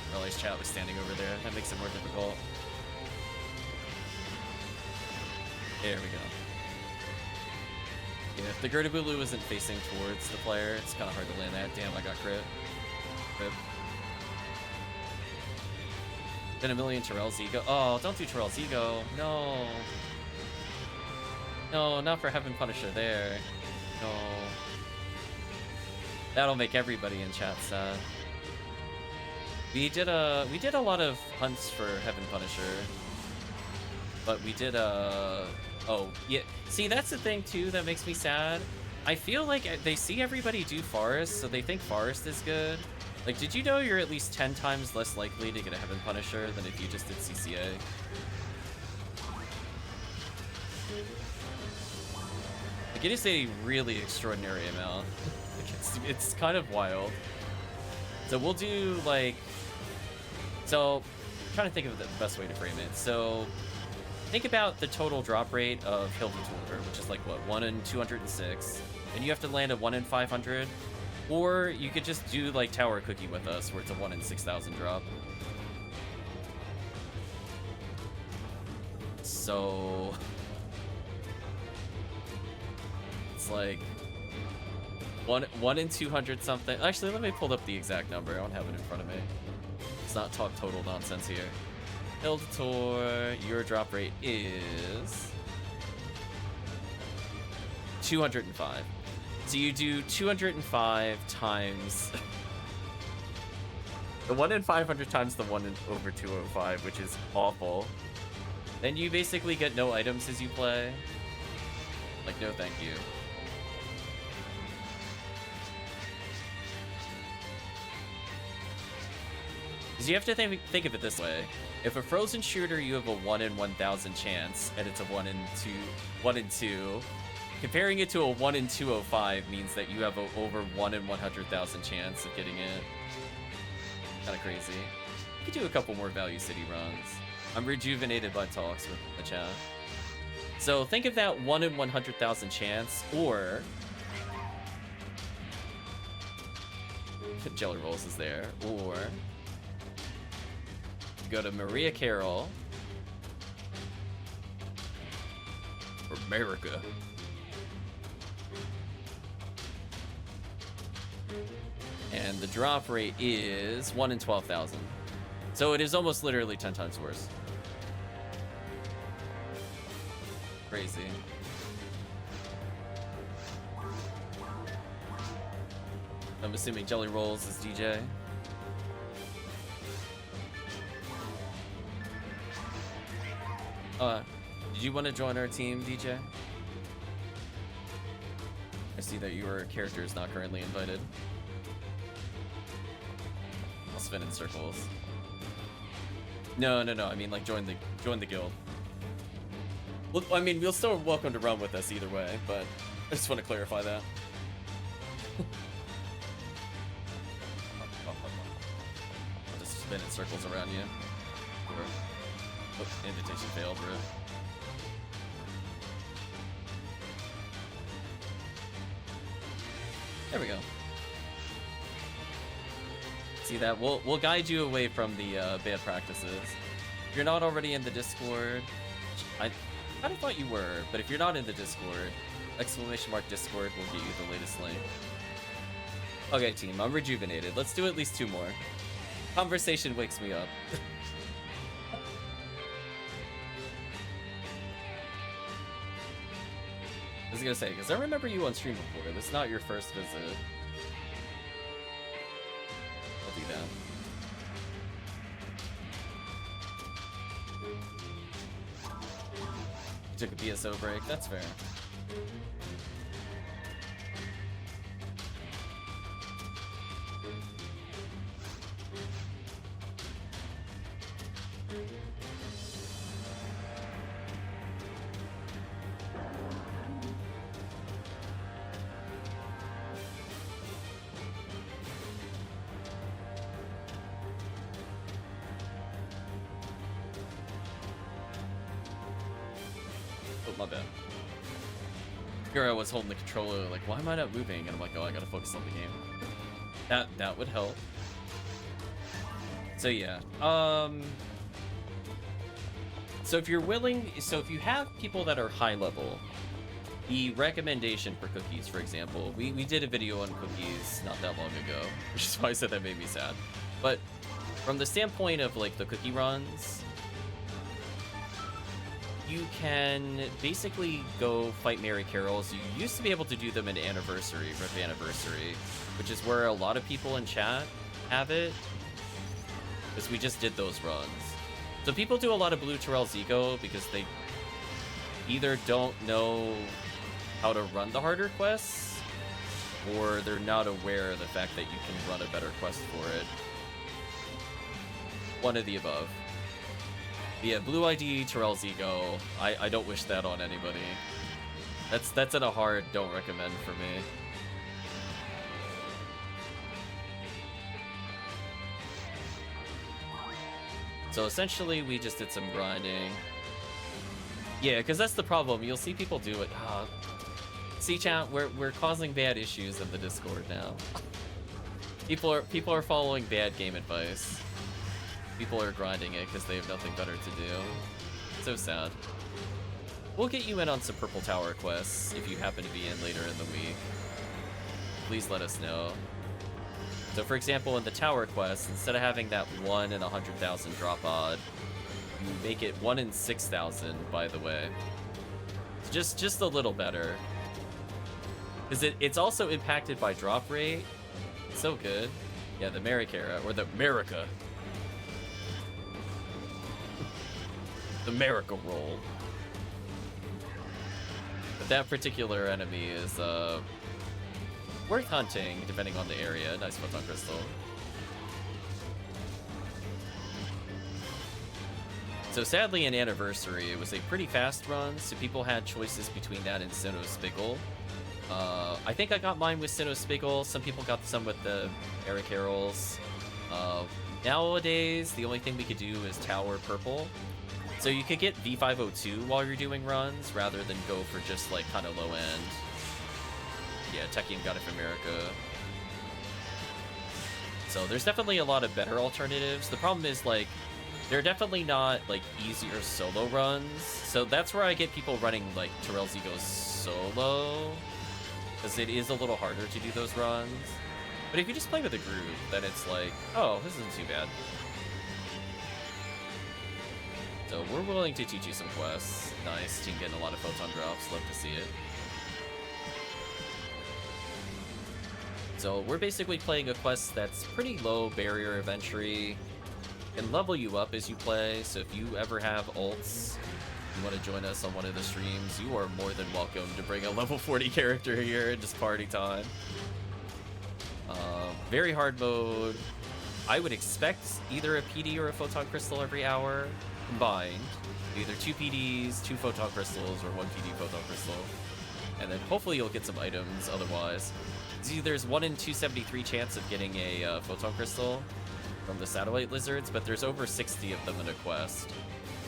I realized chat was standing over there. That makes it more difficult. There we go. Yeah, if the Gurnabulu isn't facing towards the player, it's kind of hard to land that. Damn, I got crit. Rip. Then a million Terrell's ego. Oh, don't do Terrell's ego. No. No, not for Heaven Punisher there. No. That'll make everybody in chat sad. We did a lot of hunts for Heaven Punisher. But we did oh, yeah. See, that's the thing too that makes me sad. I feel like they see everybody do Forest, so they think Forest is good. Like, did you know you're at least 10 times less likely to get a Heaven Punisher than if you just did CCA? Like, it is a really extraordinary amount. Like, it's kind of wild. So we'll do, like... So, I'm trying to think of the best way to frame it. So, think about the total drop rate of HellCleave, which is like, what, 1 in 206. And you have to land a 1 in 500. Or you could just do like Tower Cookie with us, where it's a 1 in 6,000 drop. So it's like one in 200 something. Actually, let me pull up the exact number. I don't have it in front of me. Let's not talk total nonsense here. Hildator, your drop rate is 205. So you do 205 times the 1 in 500 times the 1 in over 205, which is awful. Then you basically get no items as you play. Like, no thank you. Because you have to think of it this way. If a frozen shooter, you have a 1 in 1,000 chance, and it's a 1 in 2, comparing it to a 1 in 205 means that you have a over 1 in 100,000 chance of getting it. Kind of crazy. You could do a couple more Value City runs. I'm rejuvenated by talks with the chat. So think of that 1 in 100,000 chance, or Jelly Rolls is there, or go to Maria Carroll, or America. And the drop rate is 1 in 12,000. So it is almost literally 10 times worse. Crazy. I'm assuming Jelly Rolls is DJ. Did you want to join our team, DJ? I see that your character is not currently invited. I'll spin in circles. No. I mean, like, join the guild. Well, I mean, you're still welcome to run with us either way, but I just want to clarify that. I'll just spin in circles around you. Oh, invitation failed, bro. There we go. See that? We'll guide you away from the bad practices. If you're not already in the Discord, I kind of thought you were, but if you're not in the Discord, !Discord will get you the latest link. Okay, team, I'm rejuvenated. Let's do at least 2 more. Conversation wakes me up. I was gonna say, because I remember you on stream before. This is not your first visit. I'll do that. You took a PSO break. That's fair. My bad. Here I was holding the controller, like, why am I not moving? And I'm like, oh, I gotta focus on the game. That would help. So yeah. So if you're willing, if you have people that are high level, the recommendation for cookies, for example, we did a video on cookies not that long ago, which is why I said that made me sad. But from the standpoint of like the cookie runs, you can basically go fight Mary Carroll's. You used to be able to do them in Anniversary, Rip Anniversary, which is where a lot of people in chat have it, because we just did those runs. So people do a lot of Blue Terrell's Ego because they either don't know how to run the harder quests, or they're not aware of the fact that you can run a better quest for it. One of the above. Yeah, Blue ID, Terrell's Ego. I don't wish that on anybody. That's in a hard don't recommend for me. So essentially, we just did some grinding. Yeah, because that's the problem. You'll see people do it. See, chat, we're causing bad issues in the Discord now. People are following bad game advice. People are grinding it because they have nothing better to do. So sad. We'll get you in on some Purple Tower quests if you happen to be in later in the week. Please let us know. So for example, in the Tower quest, instead of having that 1 in 100,000 drop odd, you make it 1 in 6,000, by the way. Just a little better. Because it's also impacted by drop rate. So good. Yeah, the Maricara, or the America. The America roll. But that particular enemy is worth hunting, depending on the area. Nice Photon Crystal. So sadly in Anniversary, it was a pretty fast run, so people had choices between that and Sinnoh Spiggle. I think I got mine with Sinnoh Spiggle, some people got some with the Eric Harrells. Nowadays, the only thing we could do is Tower Purple. So you could get V502 while you're doing runs, rather than go for just like kind of low end. Yeah, Tekkium got it from America. So there's definitely a lot of better alternatives. The problem is like, they're definitely not like easier solo runs. So that's where I get people running like Terrell Zigo solo, because it is a little harder to do those runs. But if you just play with a group, then it's like, oh, this isn't too bad. So we're willing to teach you some quests. Nice, team getting a lot of photon drops, love to see it. So we're basically playing a quest that's pretty low barrier of entry, can level you up as you play, so if you ever have ults, you want to join us on one of the streams, you are more than welcome to bring a level 40 character here and just party time. Very hard mode. I would expect either a PD or a photon crystal every hour combined. Either 2 PDs, 2 photon crystals, or 1 PD photon crystal. And then hopefully you'll get some items otherwise. See, there's 1 in 273 chance of getting a photon crystal from the satellite lizards, but there's over 60 of them in a quest.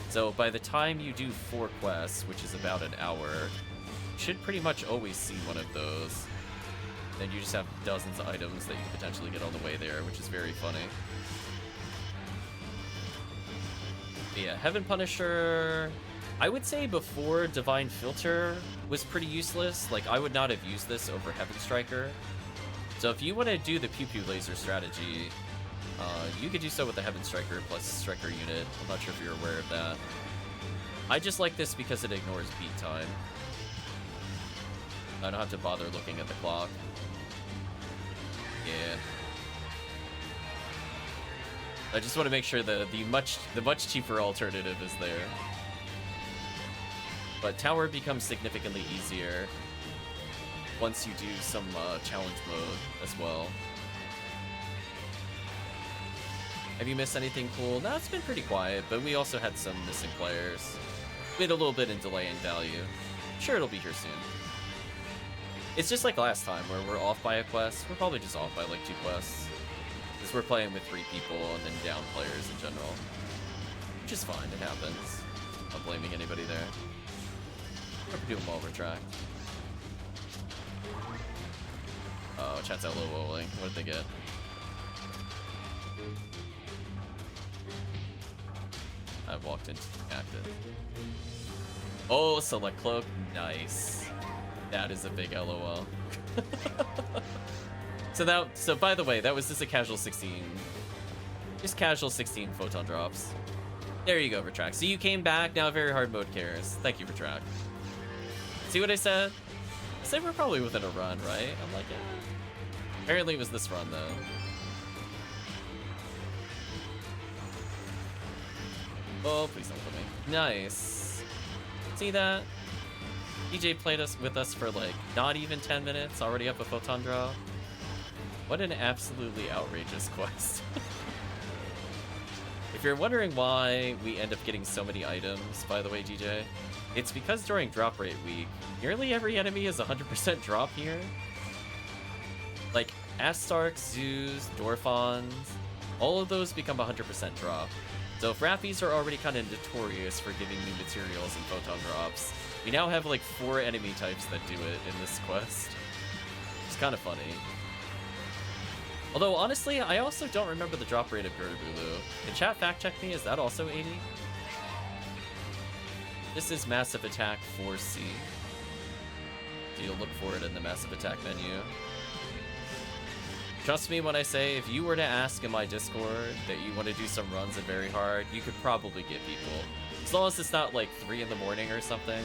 So by the time you do 4 quests, which is about an hour, you should pretty much always see one of those. Then you just have dozens of items that you could potentially get on the way there, which is very funny. But yeah, Heaven Punisher, I would say before Divine Filter was pretty useless. Like, I would not have used this over Heaven Striker. So if you want to do the Pew Pew Laser strategy, you could do so with the Heaven Striker plus Striker unit. I'm not sure if you're aware of that. I just like this because it ignores beat time. I don't have to bother looking at the clock. Yeah. I just want to make sure the much cheaper alternative is there. But Tower becomes significantly easier once you do some challenge mode as well. Have you missed anything cool? No, it's been pretty quiet, but we also had some missing players. We had a little bit in delay in value. Sure, it'll be here soon. It's just like last time, where we're off by a quest. We're probably just off by like 2 quests. Because we're playing with 3 people and then down players in general. Which is fine, it happens. I'm not blaming anybody there. We're doing well, we're tracked. Oh, chat's out low rolling. What did they get? I've walked into active. Oh, select cloak. Nice. That is a big LOL. So by the way, that was just a casual 16. Just casual 16 photon drops. There you go, Retract. So you came back, now very hard mode cares. Thank you, Retract. See what I said? I said we're probably within a run, right? I'm like, yeah. Apparently it was this run, though. Oh, please don't kill me. Nice. See that? DJ played with us for like not even 10 minutes, already up a photon drop. What an absolutely outrageous quest. If you're wondering why we end up getting so many items, by the way, DJ, it's because during drop rate week, nearly every enemy is 100% drop here. Like Astarks, Zeus, Dorphons, all of those become 100% drop. So if Rappies are already kind of notorious for giving new materials and photon drops, we now have like 4 enemy types that do it in this quest. It's kind of funny. Although, honestly, I also don't remember the drop rate of Gurdabulu. Can chat fact check me? Is that also 80? This is Massive Attack 4C. So you'll look for it in the Massive Attack menu. Trust me when I say, if you were to ask in my Discord that you want to do some runs at very hard, you could probably get people. As long as it's not like 3 in the morning or something.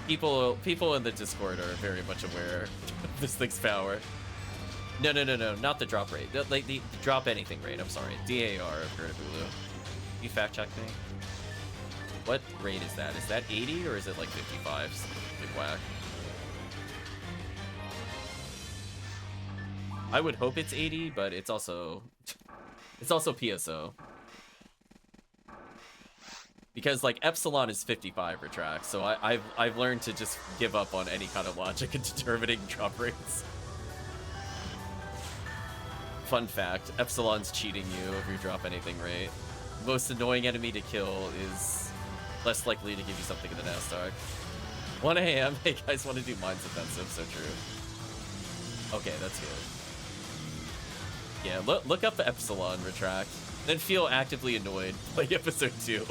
People in the Discord are very much aware of this thing's power. No, not the drop rate. The drop anything rate, I'm sorry. DAR of Gurdabulu. You fact check me? What rate is that? Is that 80 or is it like 55? Big whack. I would hope it's 80, but it's also PSO. Because like Epsilon is 55 retract, so I've learned to just give up on any kind of logic in determining drop rates. Fun fact, Epsilon's cheating you if you drop anything rate. Most annoying enemy to kill is less likely to give you something in the NASDAQ. 1 a.m. Hey guys, want to do Mines Offensive? So true. Okay, that's good. Yeah, look up Epsilon retract, then feel actively annoyed. Play episode 2.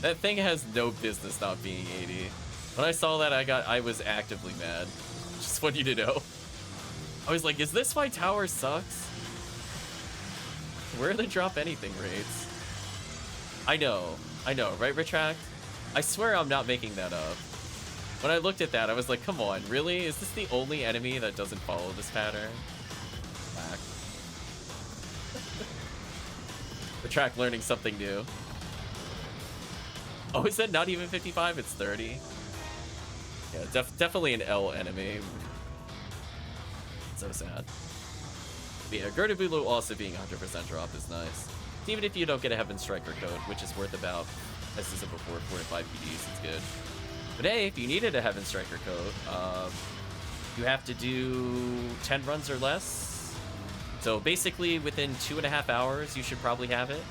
That thing has no business not being 80. When I saw that, I was actively mad. Just want you to know. I was like, is this why Tower sucks? Where are the drop anything rates? I know, right, Retract? I swear I'm not making that up. When I looked at that, I was like, come on, really? Is this the only enemy that doesn't follow this pattern? Back. Retract learning something new. Oh, is that not even 55? It's 30. Yeah, definitely an L enemy. So sad. But yeah, Gertabulu also being 100% drop is nice. Even if you don't get a Heaven Striker code, which is worth about, as I said before, 4 to 5 PDs, it's good. But hey, if you needed a Heaven Striker code, you have to do 10 runs or less. So basically, within 2.5 hours, you should probably have it.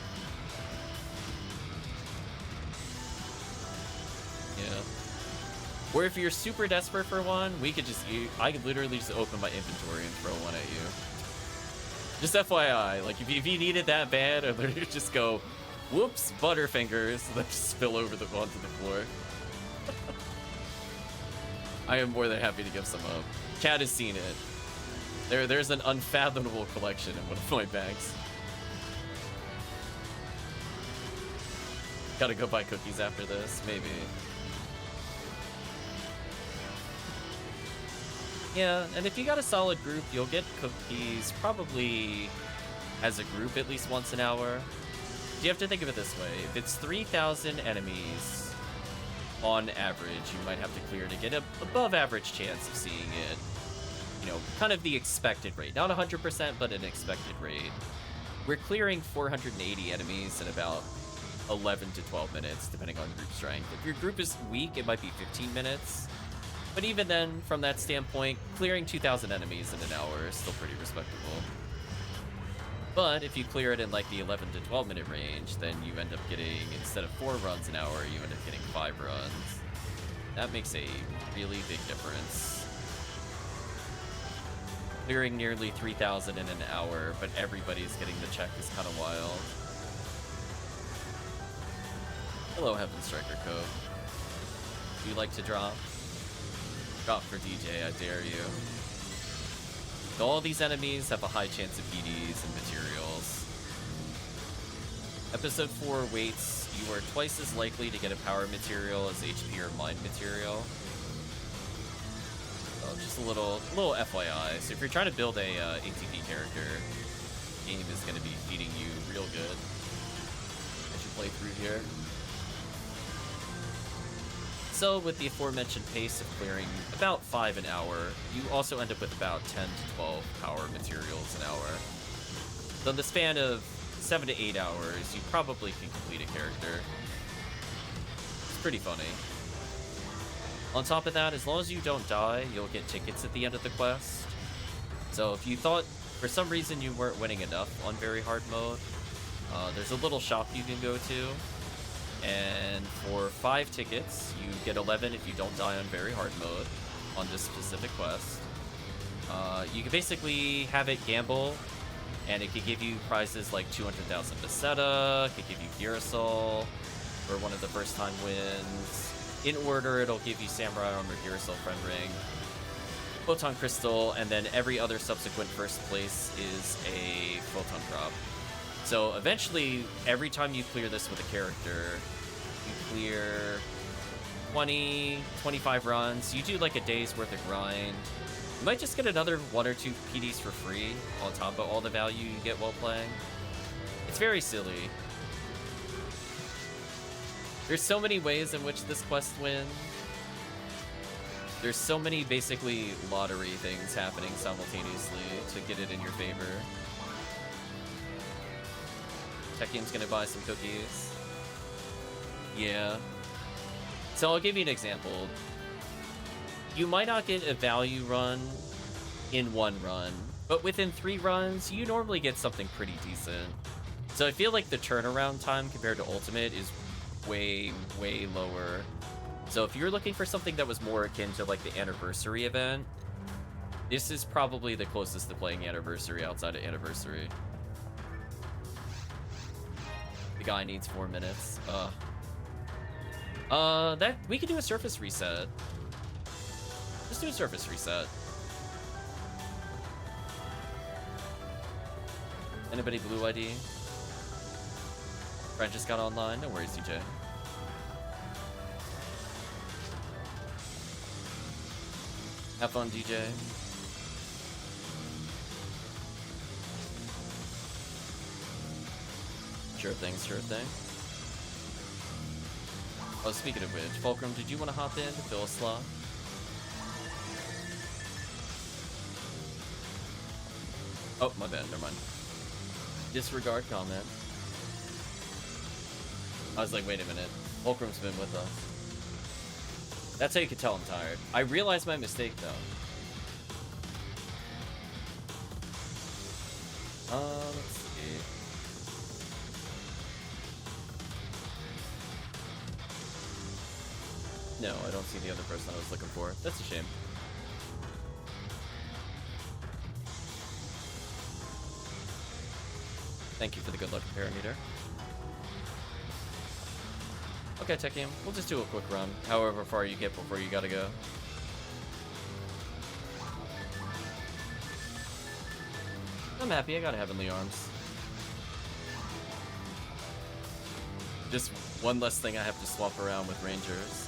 Yeah. Or if you're super desperate for one, we could just I could literally just open my inventory and throw one at you. Just FYI, like if you need it that bad, or literally just go, whoops, Butterfingers, and then just spill over onto the floor. I am more than happy to give some up. Chad has seen it. There's an unfathomable collection in one of my bags. Gotta go buy cookies after this, maybe. Yeah, and if you got a solid group, you'll get cookies probably as a group at least once an hour. You have to think of it this way. If it's 3,000 enemies on average, you might have to clear to get an above average chance of seeing it. You know, kind of the expected rate. Not 100%, but an expected rate. We're clearing 480 enemies in about 11 to 12 minutes, depending on group strength. If your group is weak, it might be 15 minutes. But even then, from that standpoint, clearing 2,000 enemies in an hour is still pretty respectable. But if you clear it in like the 11 to 12 minute range, then you end up getting, instead of 4 runs an hour, you end up getting 5 runs. That makes a really big difference. Clearing nearly 3,000 in an hour, but everybody's getting the check is kind of wild. Hello, Heaven Striker Code. Do you like to drop? Drop for DJ, I dare you. All these enemies have a high chance of PDs and materials. Episode 4 waits. You are twice as likely to get a power material as HP or mind material. So just a little FYI. So if you're trying to build a ATP character, the game is going to be feeding you real good as you play through here. So with the aforementioned pace of clearing about 5 an hour, you also end up with about 10 to 12 power materials an hour. So in the span of 7 to 8 hours, you probably can complete a character. It's pretty funny. On top of that, as long as you don't die, you'll get tickets at the end of the quest. So if you thought for some reason you weren't winning enough on very hard mode, there's a little shop you can go to. And for 5 tickets, you get 11 if you don't die on very hard mode on this specific quest. You can basically have it gamble, and it could give you prizes like 200,000 Peseta, it could give you Girasol for one of the first time wins. In order, it'll give you Samurai Armor, Girasol Friend Ring, Photon Crystal, and then every other subsequent first place is a Photon Drop. So eventually, every time you clear this with a character, you clear 20, 25 runs. You do like a day's worth of grind. You might just get another 1 or 2 PDs for free on top of all the value you get while playing. It's very silly. There's so many ways in which this quest wins. There's so many basically lottery things happening simultaneously to get it in your favor. Tekkium's gonna buy some cookies. Yeah. So I'll give you an example. You might not get a value run in one run, but within 3 runs, you normally get something pretty decent. So I feel like the turnaround time compared to Ultimate is way, way lower. So if you're looking for something that was more akin to like the Anniversary event, this is probably the closest to playing Anniversary outside of Anniversary. The guy needs 4 minutes. That we could do a surface reset. Let's do a surface reset. Anybody blue ID? Brent just got online. No worries, DJ. Have fun, DJ. Sure thing, sure thing. Oh, speaking of which, Fulcrum, did you want to hop in to fill a slot? Oh, my bad, never mind. Disregard comment. I was like, wait a minute. Fulcrum's been with us. That's how you can tell I'm tired. I realized my mistake, though. Let's see. No, I don't see the other person I was looking for. That's a shame. Thank you for the good luck parameter. Okay, Tekkium, we'll just do a quick run, however far you get before you gotta go. I'm happy, I got Heavenly Arms. Just one less thing I have to swap around with Rangers.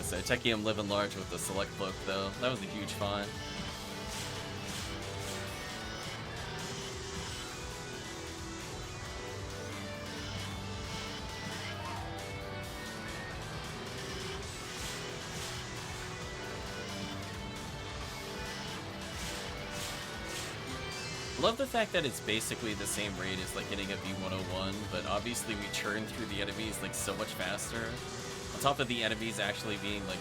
So Tekkium living large with the select cloak though. That was a huge find. Love the fact that it's basically the same rate as like getting a V101, but obviously we churn through the enemies like so much faster. On top of the enemies actually being like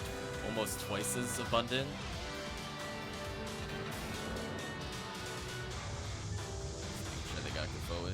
almost twice as abundant. Sure they got Konvoy.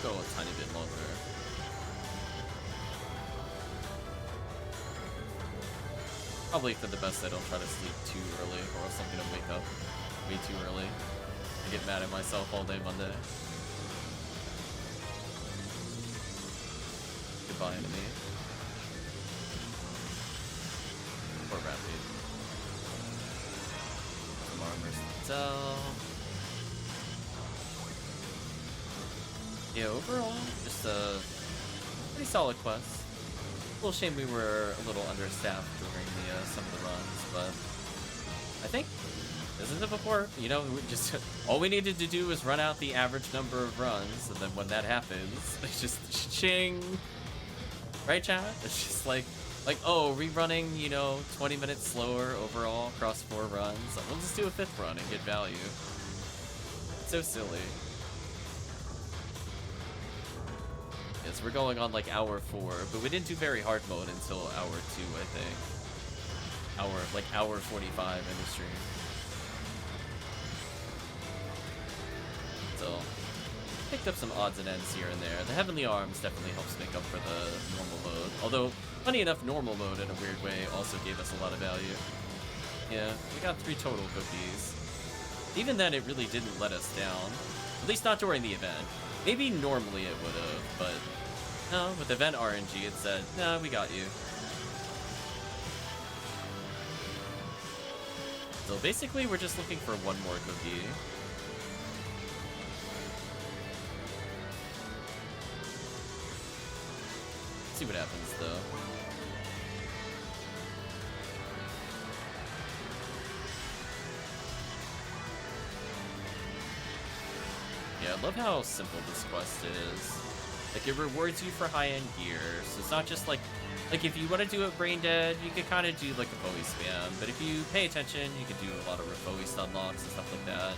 Go a tiny bit longer. Probably for the best I don't try to sleep too early or else I'm gonna wake up way too early. I get mad at myself all day Monday. Goodbye, enemy. Poor Rapid. Some armors to sell. Yeah, overall, just a pretty solid quest. A little shame we were a little understaffed during the some of the runs, but I think this is it before. You know, we just all we needed to do was run out the average number of runs, and then when that happens, it's just ching, right, chat? It's just like oh, rerunning, you know, 20 minutes slower overall across 4 runs. We'll just do a 5th run and get value. It's so silly. Yes, we're going on like hour 4, but we didn't do very hard mode until hour 2, I think. Hour 45 in the stream. So, picked up some odds and ends here and there. The Heavenly Arms definitely helps make up for the normal mode. Although, funny enough, normal mode in a weird way also gave us a lot of value. Yeah, we got 3 total cookies. Even then, it really didn't let us down. At least not during the event. Maybe normally it would have, but no, with event RNG it said, nah, we got you. So basically, we're just looking for one more cookie. Let's see what happens, though. Yeah, I love how simple this quest is. Like, it rewards you for high-end gear, so it's not just like if you want to do it brain dead, you could kind of do like a Bowie spam, but if you pay attention, you could do a lot of Bowie stun locks and stuff like that.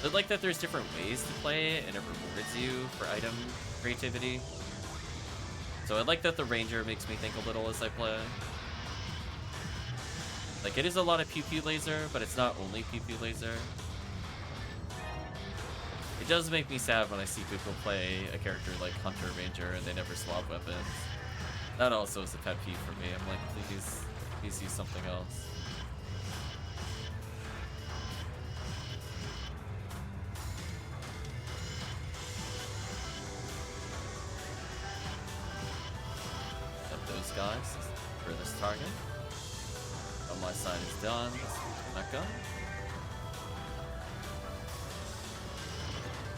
I like that there's different ways to play it, and it rewards you for item creativity. So I like that the Ranger makes me think a little as I play. Like, it is a lot of pew-pew laser, but it's not only pew-pew laser. It does make me sad when I see people play a character like Hunter Ranger and they never swap weapons. That also is a pet peeve for me. I'm like, please use something else. Got those guys for this target. On my side is done. Let's turn that gun.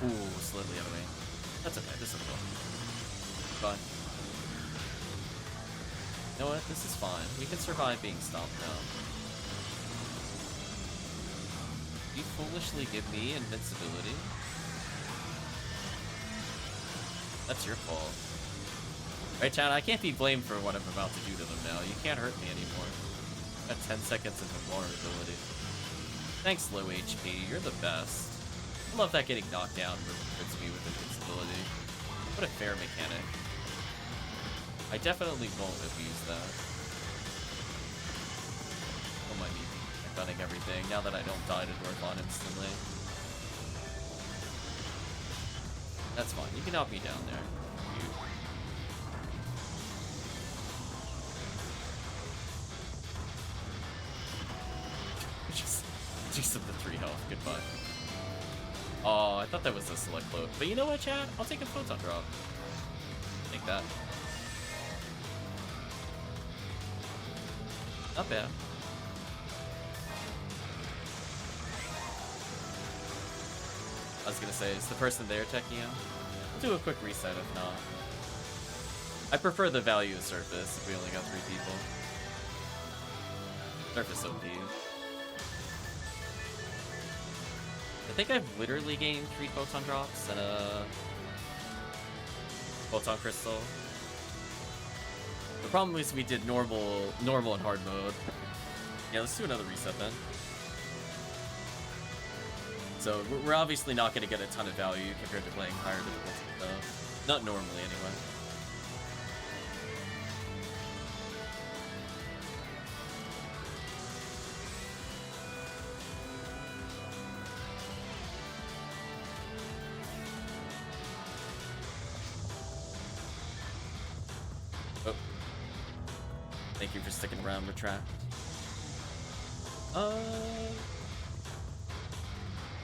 Ooh, slightly out of range. That's okay, this is fun. Fine. You know what? This is fine. We can survive being stomped down. You foolishly give me invincibility? That's your fault. Right, Chad? I can't be blamed for what I'm about to do to them now. You can't hurt me anymore. Got 10 seconds of vulnerability. Thanks, low HP. You're the best. I love that getting knocked down rewards me with invincibility. What a fair mechanic. I definitely won't abuse that. Oh my god, I'm gunning everything now that I don't die to Dwarfon instantly. That's fine, you can knock me down there. Just of the 3 health, goodbye. Oh, I thought that was a select float. But you know what, chat? I'll take a photon drop. Take that. Not bad. I was gonna say, is the person there, Tekkium? We'll do a quick reset if not. I prefer the value of Surface if we only got 3 people. Surface OP. I think I've literally gained 3 photon drops and a photon crystal. The problem is we did normal and hard mode. Yeah, let's do another reset then. So we're obviously not going to get a ton of value compared to playing higher difficulty, though. Not normally, anyway. Oh. Thank you for sticking around, Retract.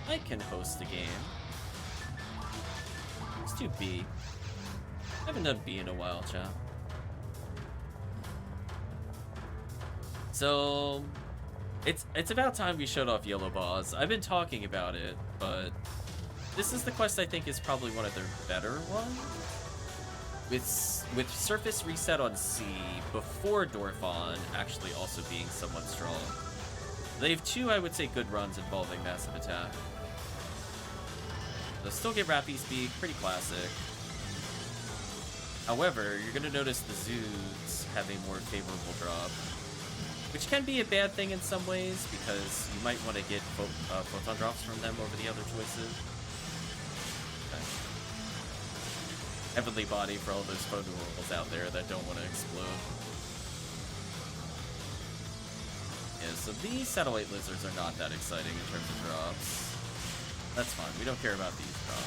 I can host a game. Let's do B. I haven't done B in a while, chat. So, it's about time we showed off Yellow Boss. I've been talking about it, but this is the quest I think is probably one of their better ones. With Surface Reset on C before Dwarfon actually also being somewhat strong. They have 2, I would say, good runs involving Massive Attack. They'll still get Rappy Speed, pretty classic. However, you're going to notice the Zoods have a more favorable drop, which can be a bad thing in some ways, because you might want to get photon drops from them over the other choices. Okay. Heavenly Body for all those photoreals out there that don't want to explode. Yeah, so these satellite lizards are not that exciting in terms of drops. That's fine, we don't care about these drops.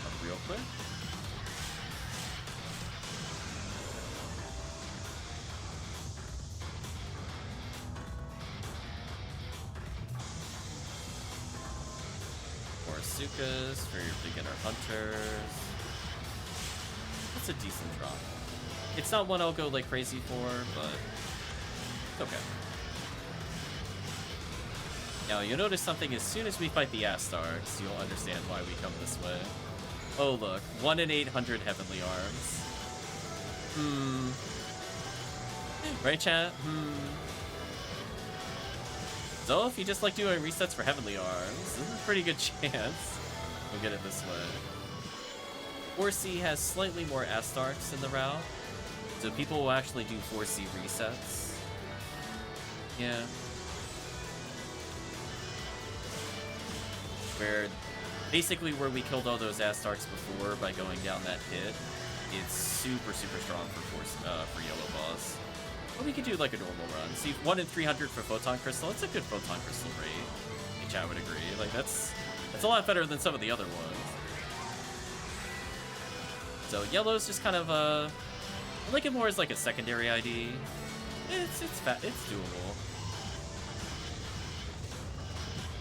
Up real quick. More Asukas for your beginner hunters. It's a decent drop. It's not one I'll go like crazy for, but it's okay. Now you'll notice something as soon as we fight the Astarks, you'll understand why we come this way. Oh look, 1 in 800 Heavenly Arms. Right, chat? So if you just like doing resets for Heavenly Arms, there's a pretty good chance we'll get it this way. 4C has slightly more Astarks in the route, so people will actually do 4C resets. Yeah. Where basically where we killed all those Astarks before by going down that pit, it's super strong for yellow boss. But we could do like a normal run. See, 1 in 300 for Photon Crystal. It's a good Photon Crystal rate. Which I would agree. Like that's a lot better than some of the other ones. So yellow's just kind of I like it more as like a secondary ID. It's doable.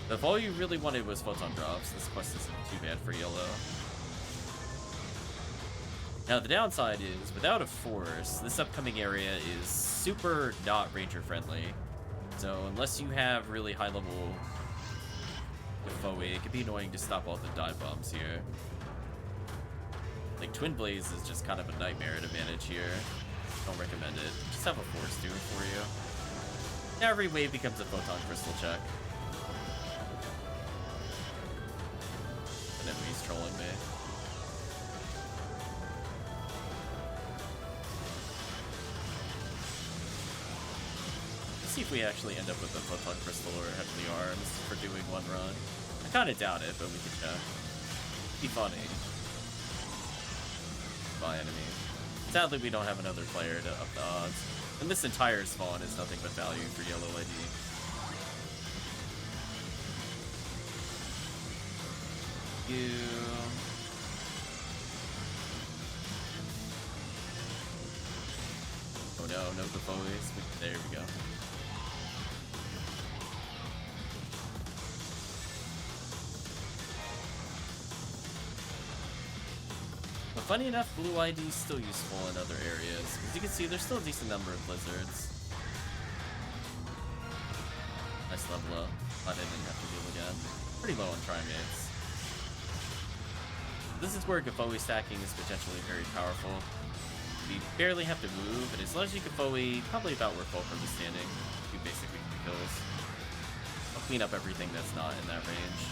If all you really wanted was photon drops, this quest isn't too bad for yellow. Now the downside is, without a force, this upcoming area is super not ranger friendly. So unless you have really high level Defoe, it can be annoying to stop all the dive bombs here. Like Twin Blaze is just kind of a nightmare to manage here. Don't recommend it. Just have a force do it for you. Now every wave becomes a photon crystal check. And enemy's trolling me. Let's see if we actually end up with a photon crystal or heavenly arms for doing one run. I kind of doubt it, but we can check. Be funny. By enemy. Sadly, we don't have another player to up the odds. And this entire spawn is nothing but value for yellow ID. Oh no, no Defoes. There we go. But funny enough, blue ID is still useful in other areas. As you can see, there's still a decent number of lizards. Nice level up. Glad I didn't have to deal again. Pretty low on trimates. This is where Defoe stacking is potentially very powerful. We barely have to move, and as long as you Defoe, probably about where Fulcrum is standing, you basically can kills. I'll clean up everything that's not in that range.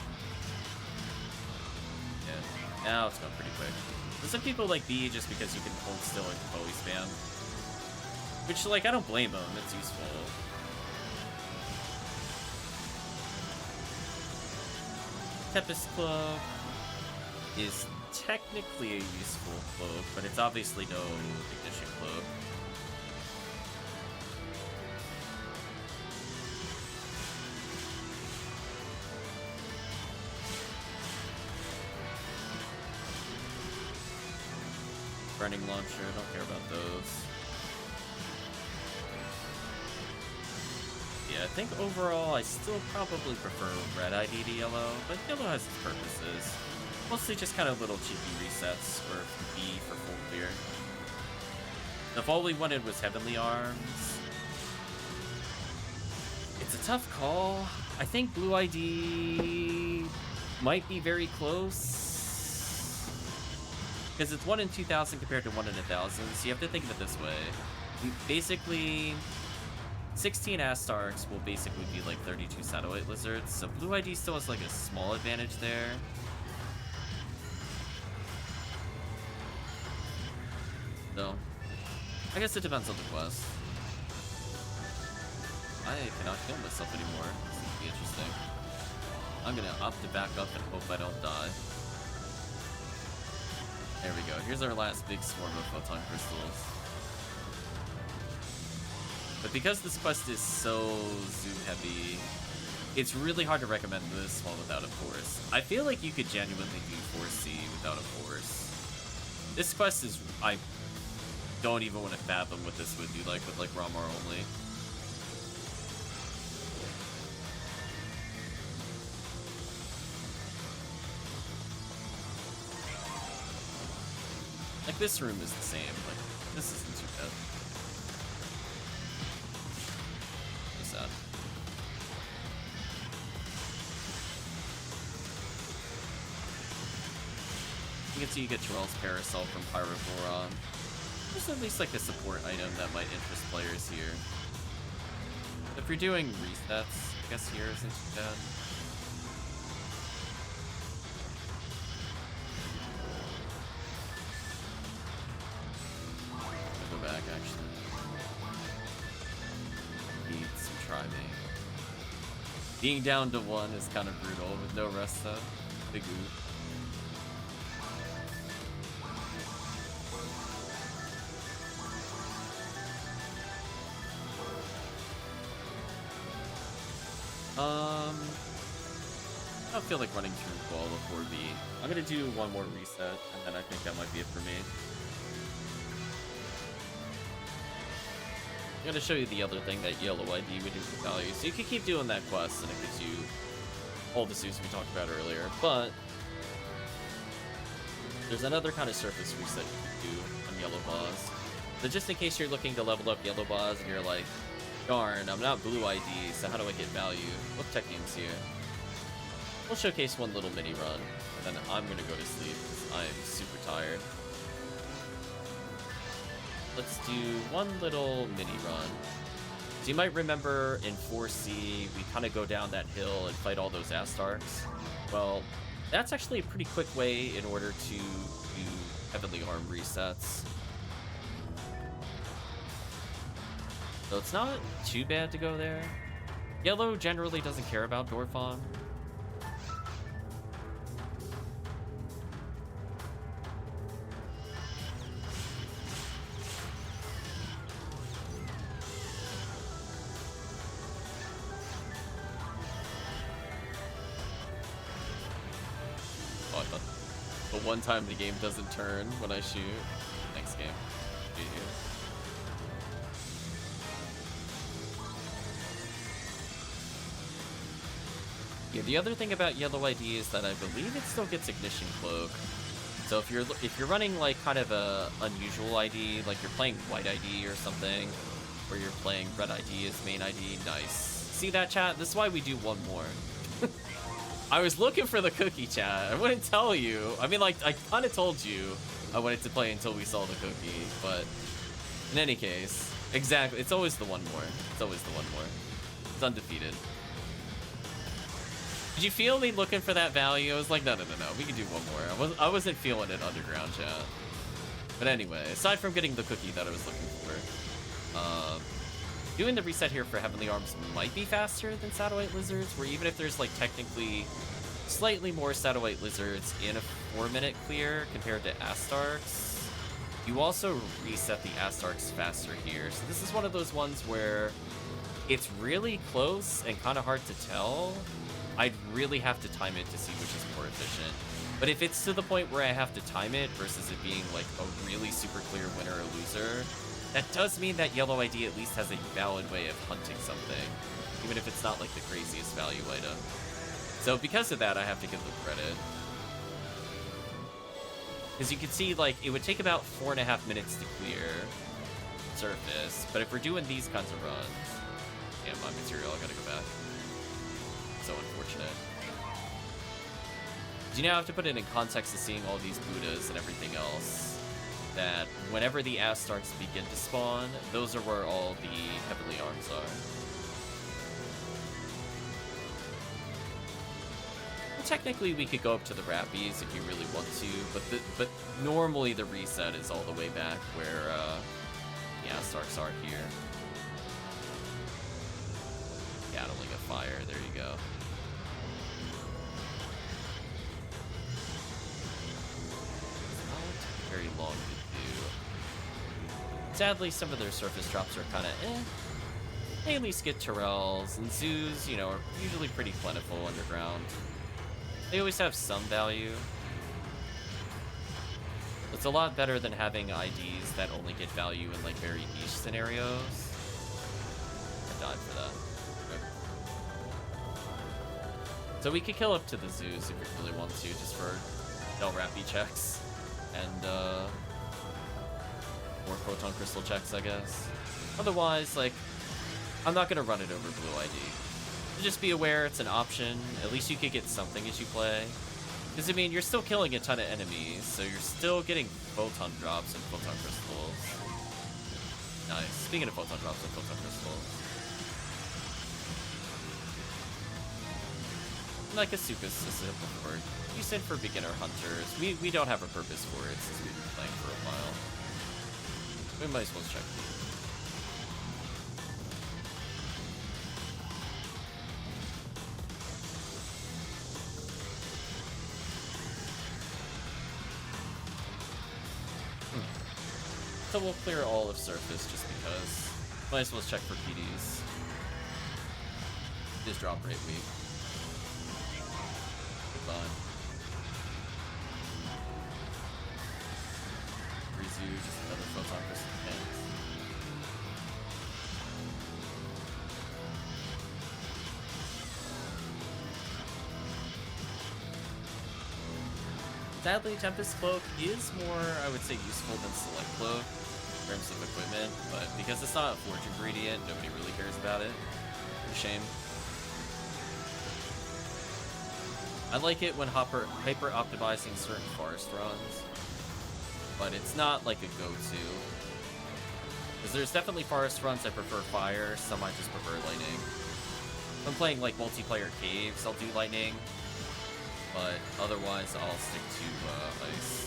Yeah, now it's going pretty quick. Some people like B just because you can hold still and Defoe spam. Which, like, I don't blame them, it's useful. Tempest Cloak is technically a useful cloak, but it's obviously no ignition cloak. Burning launcher, don't care about those. Yeah, I think overall I still probably prefer red ID to yellow, but yellow has its purposes. Mostly just kind of little cheeky resets for B for full clear. If all we wanted was Heavenly Arms, it's a tough call. I think blue ID might be very close. Because it's 1 in 2,000 compared to 1 in 1,000, so you have to think of it this way. Basically, 16 Astarks will basically be like 32 Satellite Lizards, so blue ID still has like a small advantage there. So, I guess it depends on the quest. I cannot kill myself anymore. This is gonna be interesting. I'm gonna opt to back up and hope I don't die. There we go. Here's our last big swarm of photon crystals. But because this quest is so zoom heavy, it's really hard to recommend this one without a force. I feel like you could genuinely do 4C without a force. This quest is... I don't even want to fathom what this would be like with like RAmar only. Like, this room is the same. Like, this isn't too bad. So sad. You can see you get Terrell's Parasol from Pyroboron. There's at least like a support item that might interest players here. If you're doing resets, I guess here isn't too bad. I'll go back actually. Need some Tri-Main. Being down to 1 is kind of brutal with no rest though. Big oof. I don't feel like running through Qual before B. I'm gonna do one more reset, and then I think that might be it for me. I'm gonna show you the other thing that yellow ID would do for value. So you can keep doing that quest, and it gives you all the suits we talked about earlier. But there's another kind of surface reset you can do on yellow boss. So just in case you're looking to level up yellow boss, and you're like, darn, I'm not blue ID, so how do I get value? Look, Tekkium's here. We'll showcase one little mini run, and then I'm gonna go to sleep because I am super tired. Let's do one little mini run. So you might remember in 4C, we kind of go down that hill and fight all those Astarks. Well, that's actually a pretty quick way in order to do heavily armed resets. So it's not too bad to go there. Yellow generally doesn't care about Dorfon. Oh, I thought the one time the game doesn't turn when I shoot. Next game. GG. Yeah, the other thing about yellow ID is that I believe it still gets ignition cloak. So if you're running like kind of a unusual ID, like you're playing white ID or something, or you're playing red ID as main ID, nice. See that, chat? This is why we do one more. I was looking for the cookie, chat. I wouldn't tell you. I mean, like, I kind of told you I wanted to play until we saw the cookie, but in any case, exactly. It's always the one more. It's always the one more. It's undefeated. Did you feel me looking for that value? I was like, no. We can do one more. I wasn't feeling it underground, chat. But anyway, aside from getting the cookie that I was looking for, doing the reset here for Heavenly Arms might be faster than Satellite Lizards, where even if there's like technically slightly more Satellite Lizards in a 4-minute clear compared to Astarks, you also reset the Astarks faster here. So this is one of those ones where it's really close and kind of hard to tell. I'd really have to time it to see which is more efficient. But if it's to the point where I have to time it versus it being like a really super clear winner or loser, that does mean that yellow ID at least has a valid way of hunting something, even if it's not like the craziest value item. So because of that, I have to give them credit. Because you can see, like, it would take about 4.5 minutes to clear surface, but if we're doing these kinds of runs, damn, my material, I gotta go back. So unfortunate. You now have to put it in context of seeing all these Buddhas and everything else, that whenever the Astarks begin to spawn, those are where all the Heavenly Arms are. Well, technically, we could go up to the Rappies if you really want to, but normally the reset is all the way back where the Astarks are here. Gattling a fire, there you go. Very long to do. Sadly, some of their surface drops are kind of They at least get Terrells, and Zoos, you know, are usually pretty plentiful underground. They always have some value. It's a lot better than having IDs that only get value in like very niche scenarios. I died for that. Okay. So we could kill up to the Zoos if we really want to, just for Del Rappy checks. And more photon crystal checks, I guess. Otherwise, like, I'm not gonna run it over Blue ID. So just be aware it's an option. At least you could get something as you play. Because, I mean, you're still killing a ton of enemies, so you're still getting photon drops and photon crystals. Nice. Speaking of photon drops and photon crystals. Like Asuka's said before, you said for beginner hunters. We don't have a purpose for it since we've been playing for a while. We might as well check. So we'll clear all of surface just because. Might as well check for PDs. This drop rate weak. Goodbye. Rezu, just another photon crystal tanks. Sadly, Tempest Cloak is more, I would say, useful than Select Cloak in terms of equipment, but because it's not a forge ingredient, nobody really cares about it. For shame. I like it when hyper-optimizing certain forest runs, but it's not like a go-to. Because there's definitely forest runs I prefer fire, some I just prefer lightning. If I'm playing like multiplayer caves, I'll do lightning, but otherwise I'll stick to ice.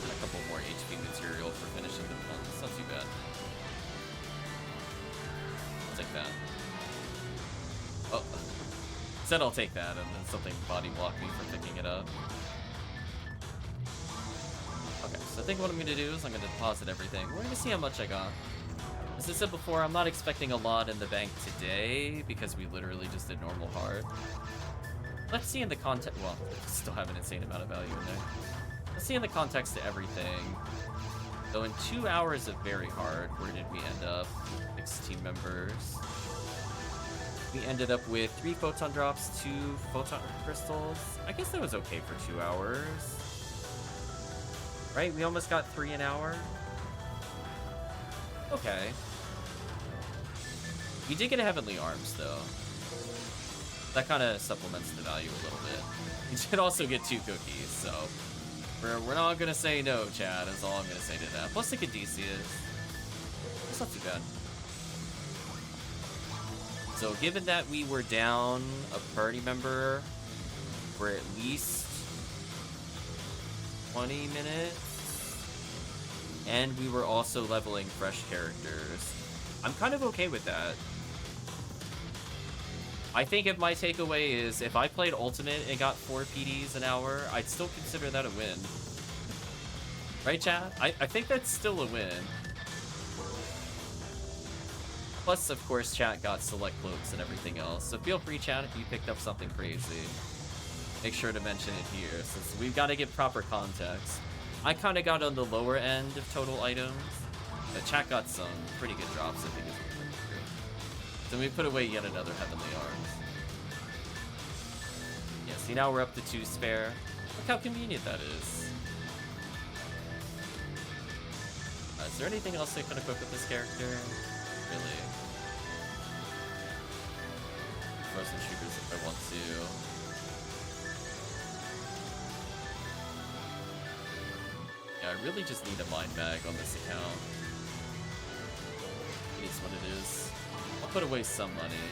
A couple more HP material for finishing the run. It's not too bad. I'll take that. Oh, said I'll take that, and then something body blocked me from picking it up. Okay, so I think what I'm gonna do is I'm gonna deposit everything. We're gonna see how much I got. As I said before, I'm not expecting a lot in the bank today because we literally just did normal hard. Let's see in the context. Well, still have an insane amount of value in there. Let's see in the context of everything. So in 2 hours of very hard, where did we end up? 6 team members. We ended up with 3 photon drops, 2 photon crystals. I guess that was okay for 2 hours. Right? We almost got 3 an hour. Okay. We did get a Heavenly Arms, though. That kind of supplements the value a little bit. We did also get 2 cookies, so... We're not gonna say no, Chad, is all I'm gonna say to that. Plus the Caduceus. It's not too bad. So given that we were down a party member for at least 20 minutes, and we were also leveling fresh characters, I'm kind of okay with that. I think if my takeaway is, if I played Ultimate and got 4 PDs an hour, I'd still consider that a win. Right, chat? I think that's still a win. Plus, of course, chat got select cloaks and everything else, so feel free, chat, if you picked up something crazy. Make sure to mention it here, since we've got to give proper context. I kind of got on the lower end of total items. Chat got some pretty good drops, I think is what we're through. Then we put away yet another Heavenly Arms. Yeah, see, now we're up to 2 spare. Look how convenient that is. Is there anything else I can equip with this character? Really? Frozen Troopers if I want to. Yeah, I really just need a mind bag on this account. It is what it is. I'll put away some money.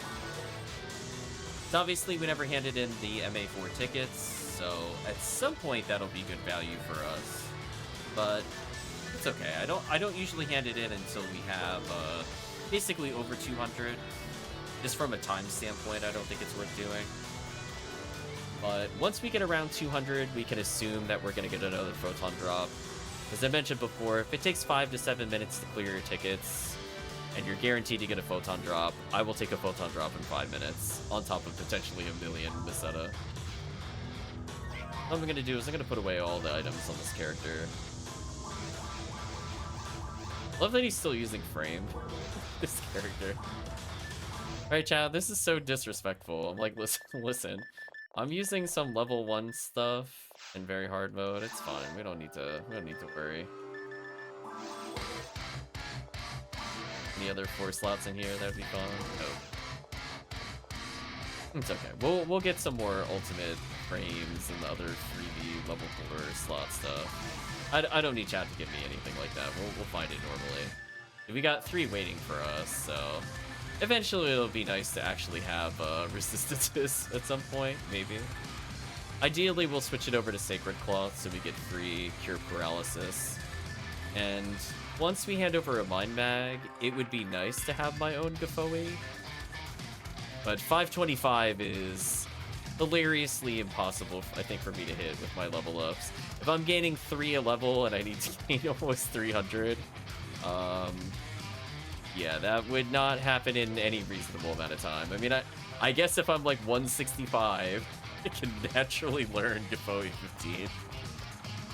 So obviously we never handed in the MA4 tickets, so at some point that'll be good value for us. But it's okay. I don't usually hand it in until we have basically over 200. Just from a time standpoint, I don't think it's worth doing. But once we get around 200, we can assume that we're going to get another photon drop. As I mentioned before, if it takes 5 to 7 minutes to clear your tickets, and you're guaranteed to get a photon drop, I will take a photon drop in 5 minutes, on top of potentially a million Meseta. What I'm going to do is I'm going to put away all the items on this character. Love that he's still using frame. This character. Alright, chat, this is so disrespectful. I'm like, listen. I'm using some level 1 stuff in very hard mode. It's fine. We don't need to worry. Any other 4 slots in here? That'd be fun. Nope. It's okay. We'll get some more ultimate frames and the other 3D level 4 slot stuff. I don't need chat to give me anything like that. We'll find it normally. We got 3 waiting for us, so eventually it'll be nice to actually have resistances at some point, maybe. Ideally, we'll switch it over to Sacred Cloth so we get free Cure Paralysis. And once we hand over a Mind Mag, it would be nice to have my own Gafoi. But 525 is hilariously impossible, I think, for me to hit with my level ups. If I'm gaining 3 a level and I need to gain almost 300, yeah, that would not happen in any reasonable amount of time. I mean, I guess if I'm like 165, I can naturally learn Gafoi 15.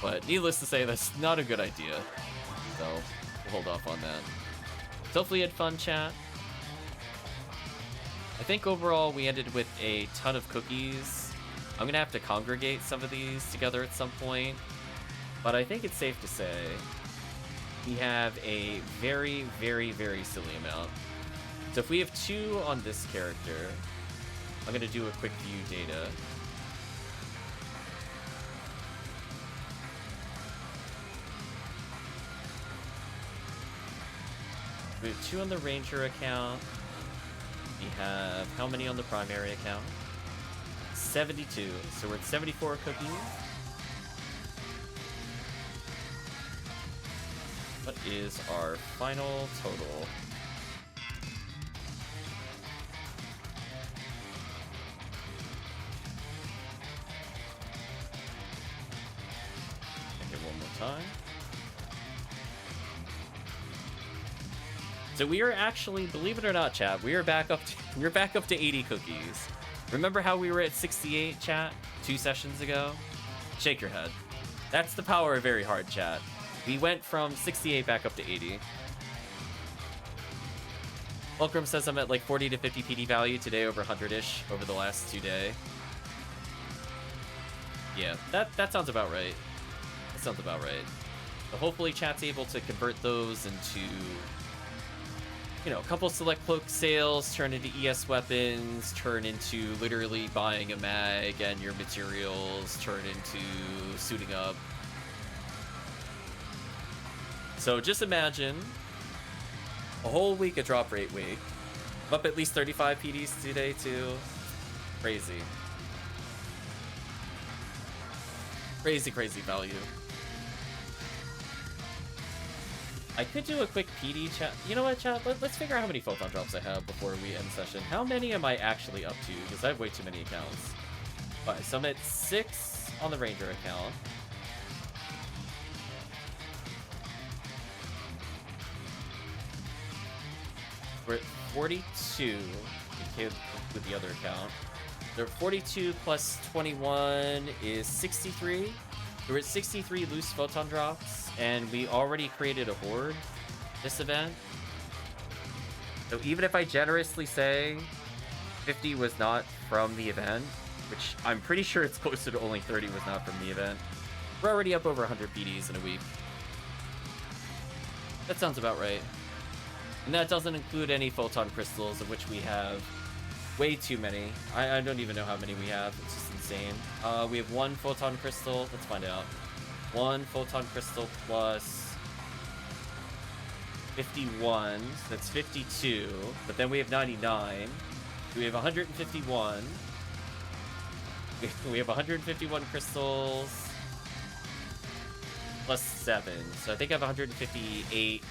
But needless to say, that's not a good idea. So we'll hold off on that. So hopefully you had fun, chat. I think overall we ended with a ton of cookies. I'm gonna have to congregate some of these together at some point, but I think it's safe to say we have a very, very, very silly amount. So if we have 2 on this character, I'm gonna do a quick view data. We have 2 on the Ranger account. We have how many on the primary account? 72. So we're at 74 cookies. What is our final total? Okay, one more time. So we are actually, believe it or not, chat, we're back up to 80 cookies. Remember how we were at 68, chat, 2 sessions ago? Shake your head. That's the power of very hard, chat. We went from 68 back up to 80. Fulcrum says I'm at like 40 to 50 PD value today, over 100-ish over the last 2 days. Yeah, that sounds about right. That sounds about right. So hopefully chat's able to convert those into, you know, a couple select cloak sales, turn into ES weapons, turn into literally buying a mag and your materials, turn into suiting up. So just imagine a whole week of drop rate week. I'm up at least 35 PDs today too. Crazy. Crazy, crazy value. I could do a quick PD chat. You know what, chat? Let's figure out how many photon drops I have before we end session. How many am I actually up to? Because I have way too many accounts. Alright, so I'm at 6 on the Ranger account. We're at 42 with the other account. They're 42 plus 21 is 63. We're at 63 loose photon drops, and we already created a horde this event. So even if I generously say 50 was not from the event, which I'm pretty sure it's closer to only 30 was not from the event, we're already up over 100 PDs in a week. That sounds about right. And that doesn't include any photon crystals, of which we have way too many. I don't even know how many we have. It's just insane. We have 1 photon crystal. Let's find out. 1 photon crystal plus 51. So that's 52. But then we have 99. We have 151. We have 151 crystals plus 7. So I think I have 158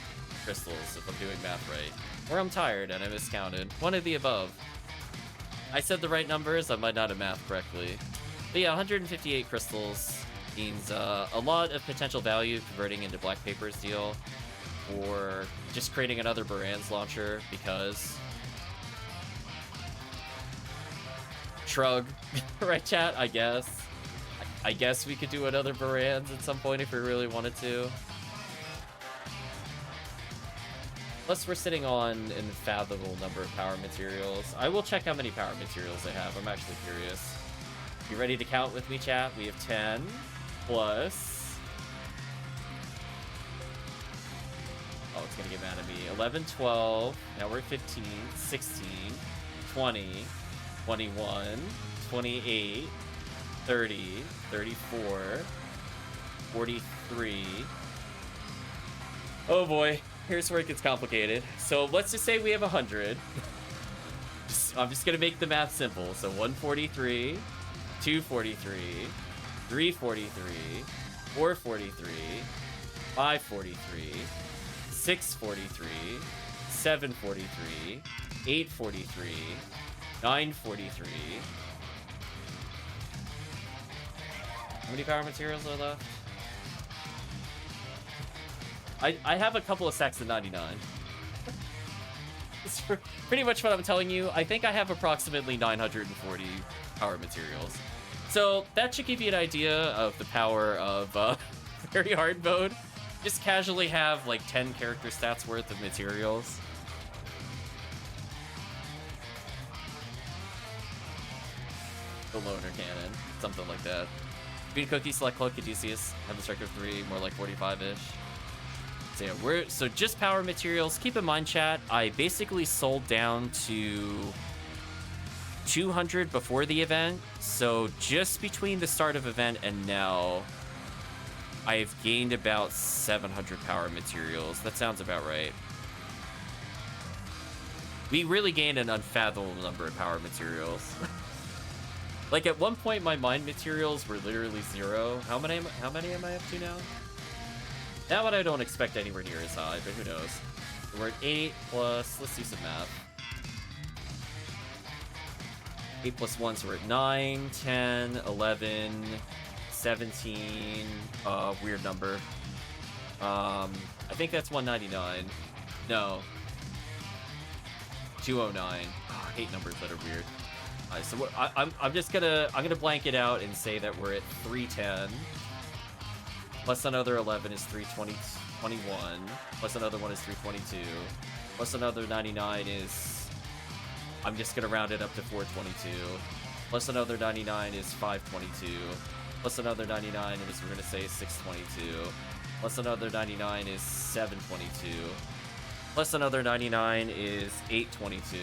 crystals, if I'm doing math right. Or I'm tired and I miscounted. One of the above. I said the right numbers, I might not have mathed correctly. But yeah, 158 crystals means a lot of potential value converting into Black Paper's deal, or just creating another Baran's launcher, because... Shrug. Right, chat? I guess. I guess we could do another Baran's at some point if we really wanted to. Plus, we're sitting on an unfathomable number of power materials. I will check how many power materials I have. I'm actually curious. You ready to count with me, chat? We have 10 plus... Oh, it's gonna get mad at me. 11, 12. Now we're at 15, 16, 20, 21, 28, 30, 34, 43. Oh boy. Here's where it gets complicated. So let's just say we have 100. I'm just gonna make the math simple. So 143, 243, 343, 443, 543, 643, 743, 843, 943. How many power materials are left? I have a couple of stacks of 99. It's pretty much what I'm telling you. I think I have approximately 940 power materials. So that should give you an idea of the power of very hard mode. Just casually have like 10 character stats worth of materials. The loner cannon, something like that. Green cookie, select cloak, Caduceus, have the strike of 3, more like 45-ish. So yeah, so just power materials. Keep in mind, chat, I basically sold down to 200 before the event. So just between the start of event and now, I've gained about 700 power materials. That sounds about right. We really gained an unfathomable number of power materials. Like at one point, my mind materials were literally 0. How many am I up to now? That one I don't expect anywhere near as high, but who knows? We're at 8 plus, let's do some math. 8 plus 1, so we're at 9, 10, 11, 17, weird number. I think that's 199. No. 209. Oh, I hate numbers that are weird. Alright, so I'm just gonna blank it out and say that we're at 310. Plus another 11 is 321. Plus another one is 322. Plus another 99 is... I'm just gonna round it up to 422. Plus another 99 is 522. Plus another 99 is, we're gonna say 622. Plus another 99 is 722. Plus another 99 is 822.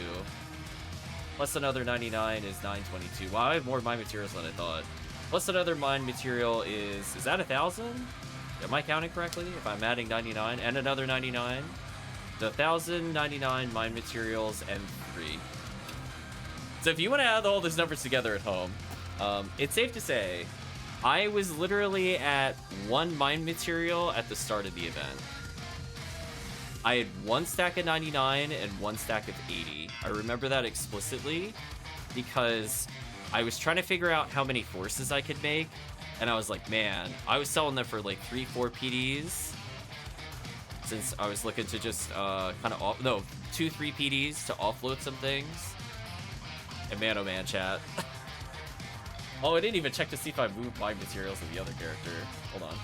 Plus another 99 is 922. Wow, I have more mine materials than I thought. Plus another mine material is that 1,000? Am I counting correctly? If I'm adding 99 and another 99, the 1,099 mine materials and 3. So if you want to add all those numbers together at home, it's safe to say I was literally at 1 mine material at the start of the event. I had 1 stack of 99 and 1 stack of 80. I remember that explicitly because I was trying to figure out how many forces I could make, and I was like, man, I was selling them for like 3-4 PDs, since I was looking to just kind of 2-3 PDs to offload some things. And man, oh man, chat. Oh, I didn't even check to see if I moved my materials to the other character. Hold on.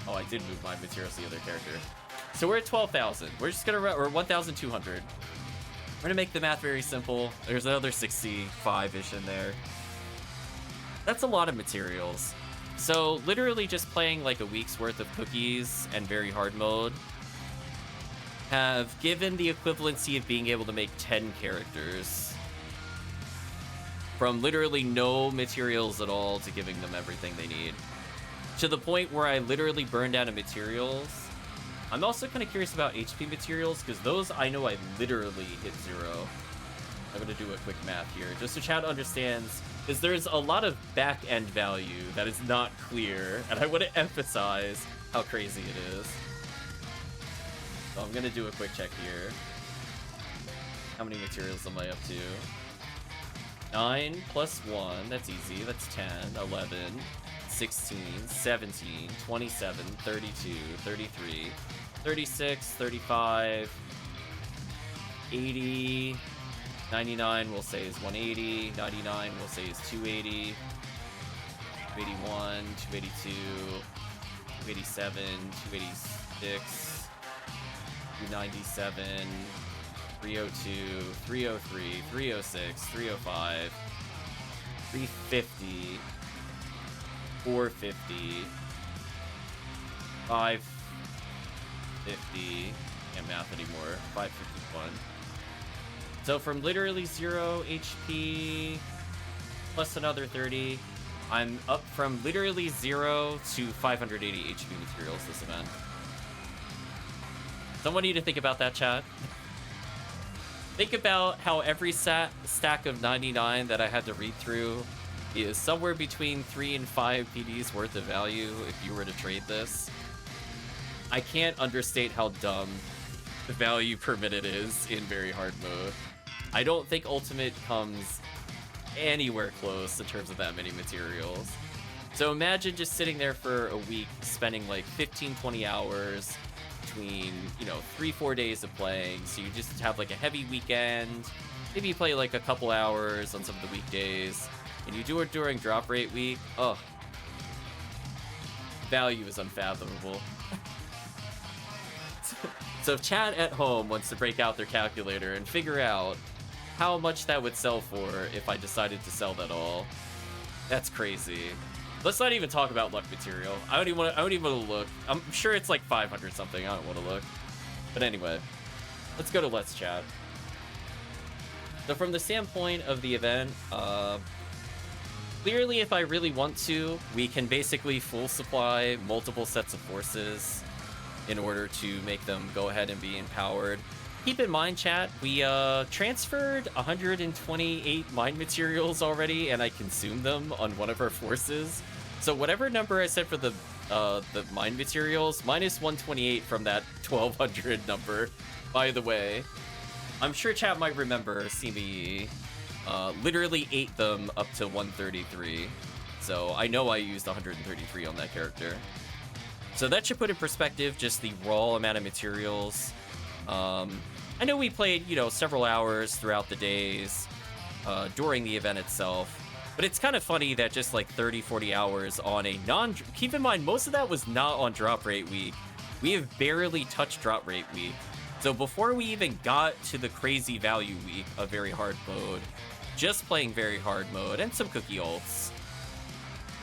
Oh, I did move my materials to the other character. So we're at 12,000. We're just gonna, or 1,200. We're gonna make the math very simple. There's another 65-ish in there. That's a lot of materials. So literally just playing like a week's worth of cookies and very hard mode have given the equivalency of being able to make 10 characters. From literally no materials at all to giving them everything they need. To the point where I literally burned out of materials. I'm also kind of curious about HP materials, because those I know I literally hit 0. I'm going to do a quick math here, just so chat understands, because there's a lot of back-end value that is not clear, and I want to emphasize how crazy it is. So I'm going to do a quick check here. How many materials am I up to? 9 plus 1, that's easy, that's 10, 11, 16, 17, 27, 32, 33, 36, 35, 80, 99 we'll say is 180, 99 we'll say is 280, 281, 282, 287, 286, 297, 302, 303, 306, 305, 350, 450, 550, can't math anymore, 551. So from literally 0 HP plus another 30, I'm up from literally 0 to 580 HP materials this event. Someone need to think about that, chat. Think about how every stack of 99 that I had to read through is somewhere between 3 and 5 PDs worth of value if you were to trade this. I can't understate how dumb the value per minute is in very hard mode. I don't think Ultimate comes anywhere close in terms of that many materials. So imagine just sitting there for a week, spending like 15-20 hours between, you know, 3-4 days of playing. So you just have like a heavy weekend. Maybe you play like a couple hours on some of the weekdays, and you do it during drop rate week. Ugh. Value is unfathomable. So if chat at home wants to break out their calculator and figure out how much that would sell for if I decided to sell that all, that's crazy. Let's not even talk about luck material. I don't even want to look. I'm sure it's like 500 something. I don't want to look. But anyway, let's go to Let's Chat. So from the standpoint of the event, clearly if I really want to, we can basically full supply multiple sets of forces in order to make them go ahead and be empowered. Keep in mind, chat, we transferred 128 mine materials already, and I consumed them on one of our forces. So whatever number I said for the mine materials, minus 128 from that 1200 number, by the way. I'm sure chat might remember seeing me literally ate them up to 133. So I know I used 133 on that character. So that should put in perspective just the raw amount of materials. I know we played, you know, several hours throughout the days during the event itself, but it's kind of funny that just like 30-40 hours on a keep in mind, most of that was not on drop rate week. We have barely touched drop rate week. So before we even got to the crazy value week of very hard mode, just playing very hard mode and some cookie ults,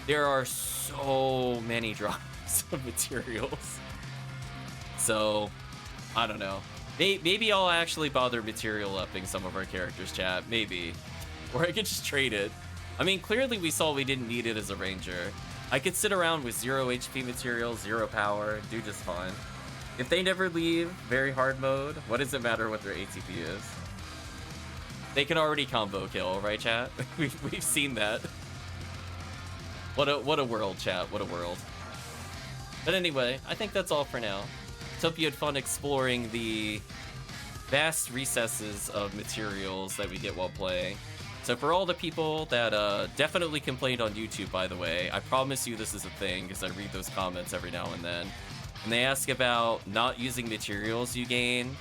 there are so many drops of materials. So I don't know. Maybe I'll actually bother material upping some of our characters, chat. Maybe. Or I could just trade it. I mean, clearly we saw we didn't need it as a ranger. I could sit around with 0 HP material, 0 power, do just fine. If they never leave very hard mode, what does it matter what their ATP is? They can already combo kill, right, chat? We've seen that. What a world, chat. What a world. But anyway, I think that's all for now. Hope you had fun exploring the vast recesses of materials that we get while playing. So for all the people that definitely complained on YouTube, by the way, I promise you this is a thing because I read those comments every now and then. And they ask about not using materials you gain.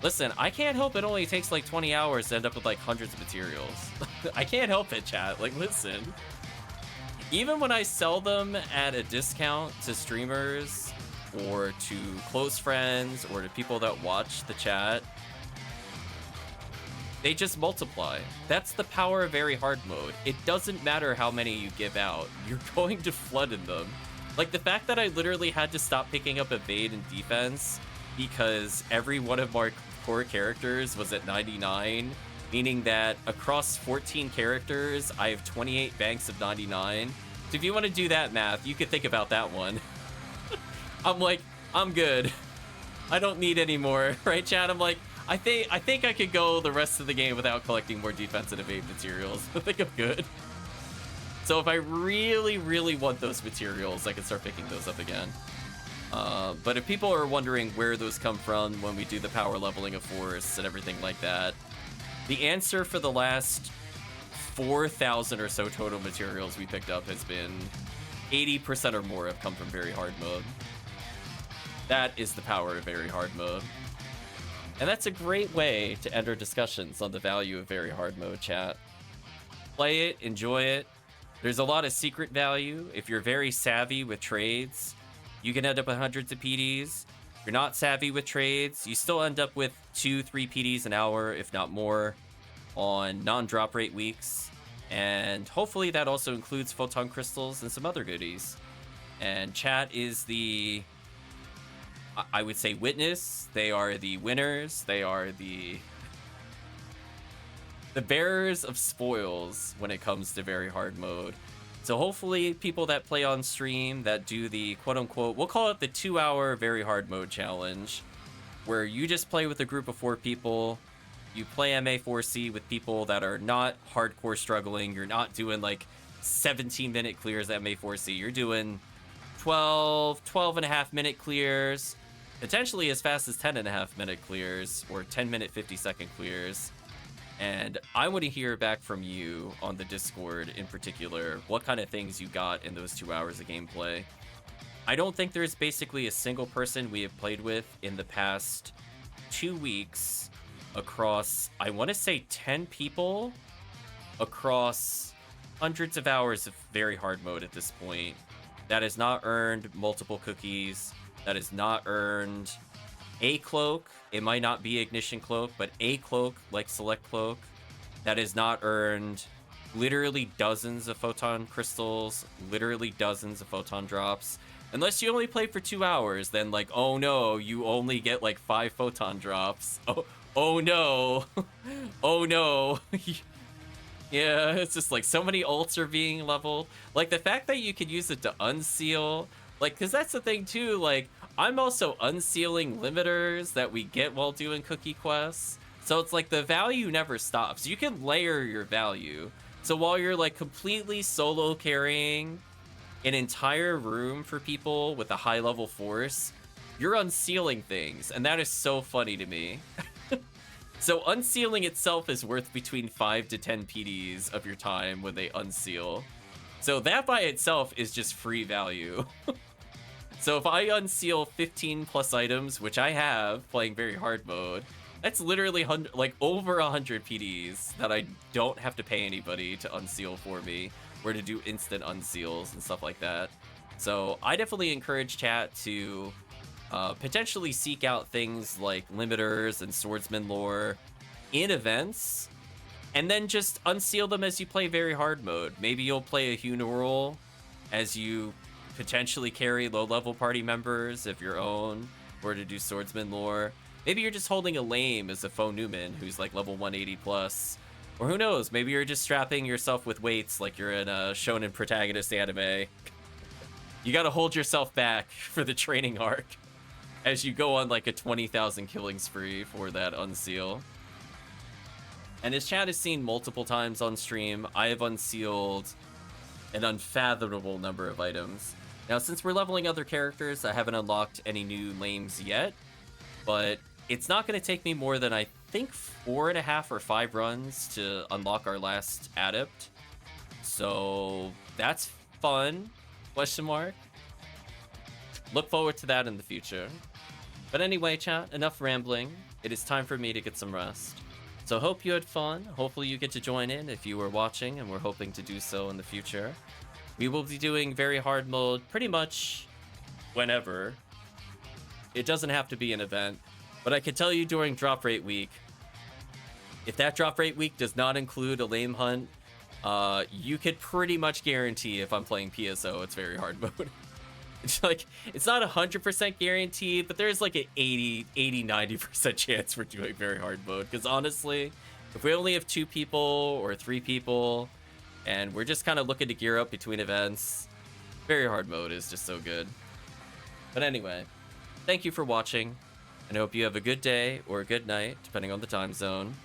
Listen, I can't help it only takes like 20 hours to end up with like hundreds of materials. I can't help it, chat. Like, listen. Even when I sell them at a discount to streamers or to close friends or to people that watch the chat, they just multiply. That's the power of very hard mode. It doesn't matter how many you give out. You're going to flood in them. Like the fact that I literally had to stop picking up evade and defense because every one of my core characters was at 99, meaning that across 14 characters, I have 28 banks of 99. So if you want to do that math, you could think about that one. I'm like, I'm good. I don't need any more, right, chat? I'm like, I think I could go the rest of the game without collecting more defense and evade materials. I think I'm good. So if I really, really want those materials, I can start picking those up again. But if people are wondering where those come from when we do the power leveling of force and everything like that, the answer for the last 4,000 or so total materials we picked up has been 80% or more have come from very hard mode. That is the power of very hard mode. And that's a great way to enter discussions on the value of very hard mode, chat. Play it, enjoy it. There's a lot of secret value. If you're very savvy with trades, you can end up with hundreds of PDs. you're not savvy with trades, you still end up with 2-3 PDs an hour, if not more, on non-drop rate weeks. And hopefully that also includes photon crystals and some other goodies. And chat is the, I would say, witness. They are the winners. They are the bearers of spoils when it comes to very hard mode. So hopefully people that play on stream that do the quote-unquote, we'll call it the 2-hour very hard mode challenge, where you just play with a group of 4 people, you play MA4C with people that are not hardcore struggling, you're not doing like 17-minute clears at MA4C, you're doing 12.5-minute clears, potentially as fast as 10.5-minute clears, or 10-minute 50-second clears. And I want to hear back from you on the Discord in particular, what kind of things you got in those 2 hours of gameplay. I don't think there's basically a single person we have played with in the past 2 weeks across, I want to say 10 people, across hundreds of hours of very hard mode at this point, that has not earned multiple cookies, that has not earned a cloak. It might not be ignition cloak, but a cloak like select cloak that has not earned literally dozens of photon crystals, literally dozens of photon drops. Unless you only play for 2 hours, then like, oh no, you only get like 5 photon drops. Oh no. Oh no. Yeah, it's just like so many ults are being leveled. Like the fact that you could use it to unseal, like, because that's the thing too, like, I'm also unsealing limiters that we get while doing cookie quests. So it's like the value never stops. You can layer your value. So while you're like completely solo carrying an entire room for people with a high level force, you're unsealing things. And that is so funny to me. So unsealing itself is worth between 5 to 10 PDs of your time when they unseal. So that by itself is just free value. So if I unseal 15 plus items, which I have playing very hard mode, that's literally like over 100 PDs that I don't have to pay anybody to unseal for me, or to do instant unseals and stuff like that. So I definitely encourage chat to potentially seek out things like limiters and swordsman lore in events, and then just unseal them as you play very hard mode. Maybe you'll play a funeral as you potentially carry low-level party members of your own, or to do swordsman lore. Maybe you're just holding a lame as a Faux Newman who's like level 180 plus. Or who knows, maybe you're just strapping yourself with weights like you're in a shonen protagonist anime. You gotta hold yourself back for the training arc as you go on like a 20,000 killing spree for that unseal. And as chat has seen multiple times on stream, I have unsealed an unfathomable number of items. Now, since we're leveling other characters, I haven't unlocked any new lames yet, but it's not going to take me more than, I think, 4.5 or 5 runs to unlock our last adept. So that's fun, question mark. Look forward to that in the future. But anyway, chat, enough rambling. It is time for me to get some rest. So hope you had fun. Hopefully you get to join in if you were watching, and we're hoping to do so in the future. We will be doing very hard mode pretty much whenever. It doesn't have to be an event, but I can tell you during drop rate week, if that drop rate week does not include a lame hunt, you could pretty much guarantee if I'm playing PSO, it's very hard mode. It's like, it's not 100% guaranteed, but there's like an 90% chance we're doing very hard mode. Because honestly, if we only have 2 people or 3 people, and we're just kind of looking to gear up between events, very hard mode is just so good. But anyway, thank you for watching, and I hope you have a good day or a good night, depending on the time zone.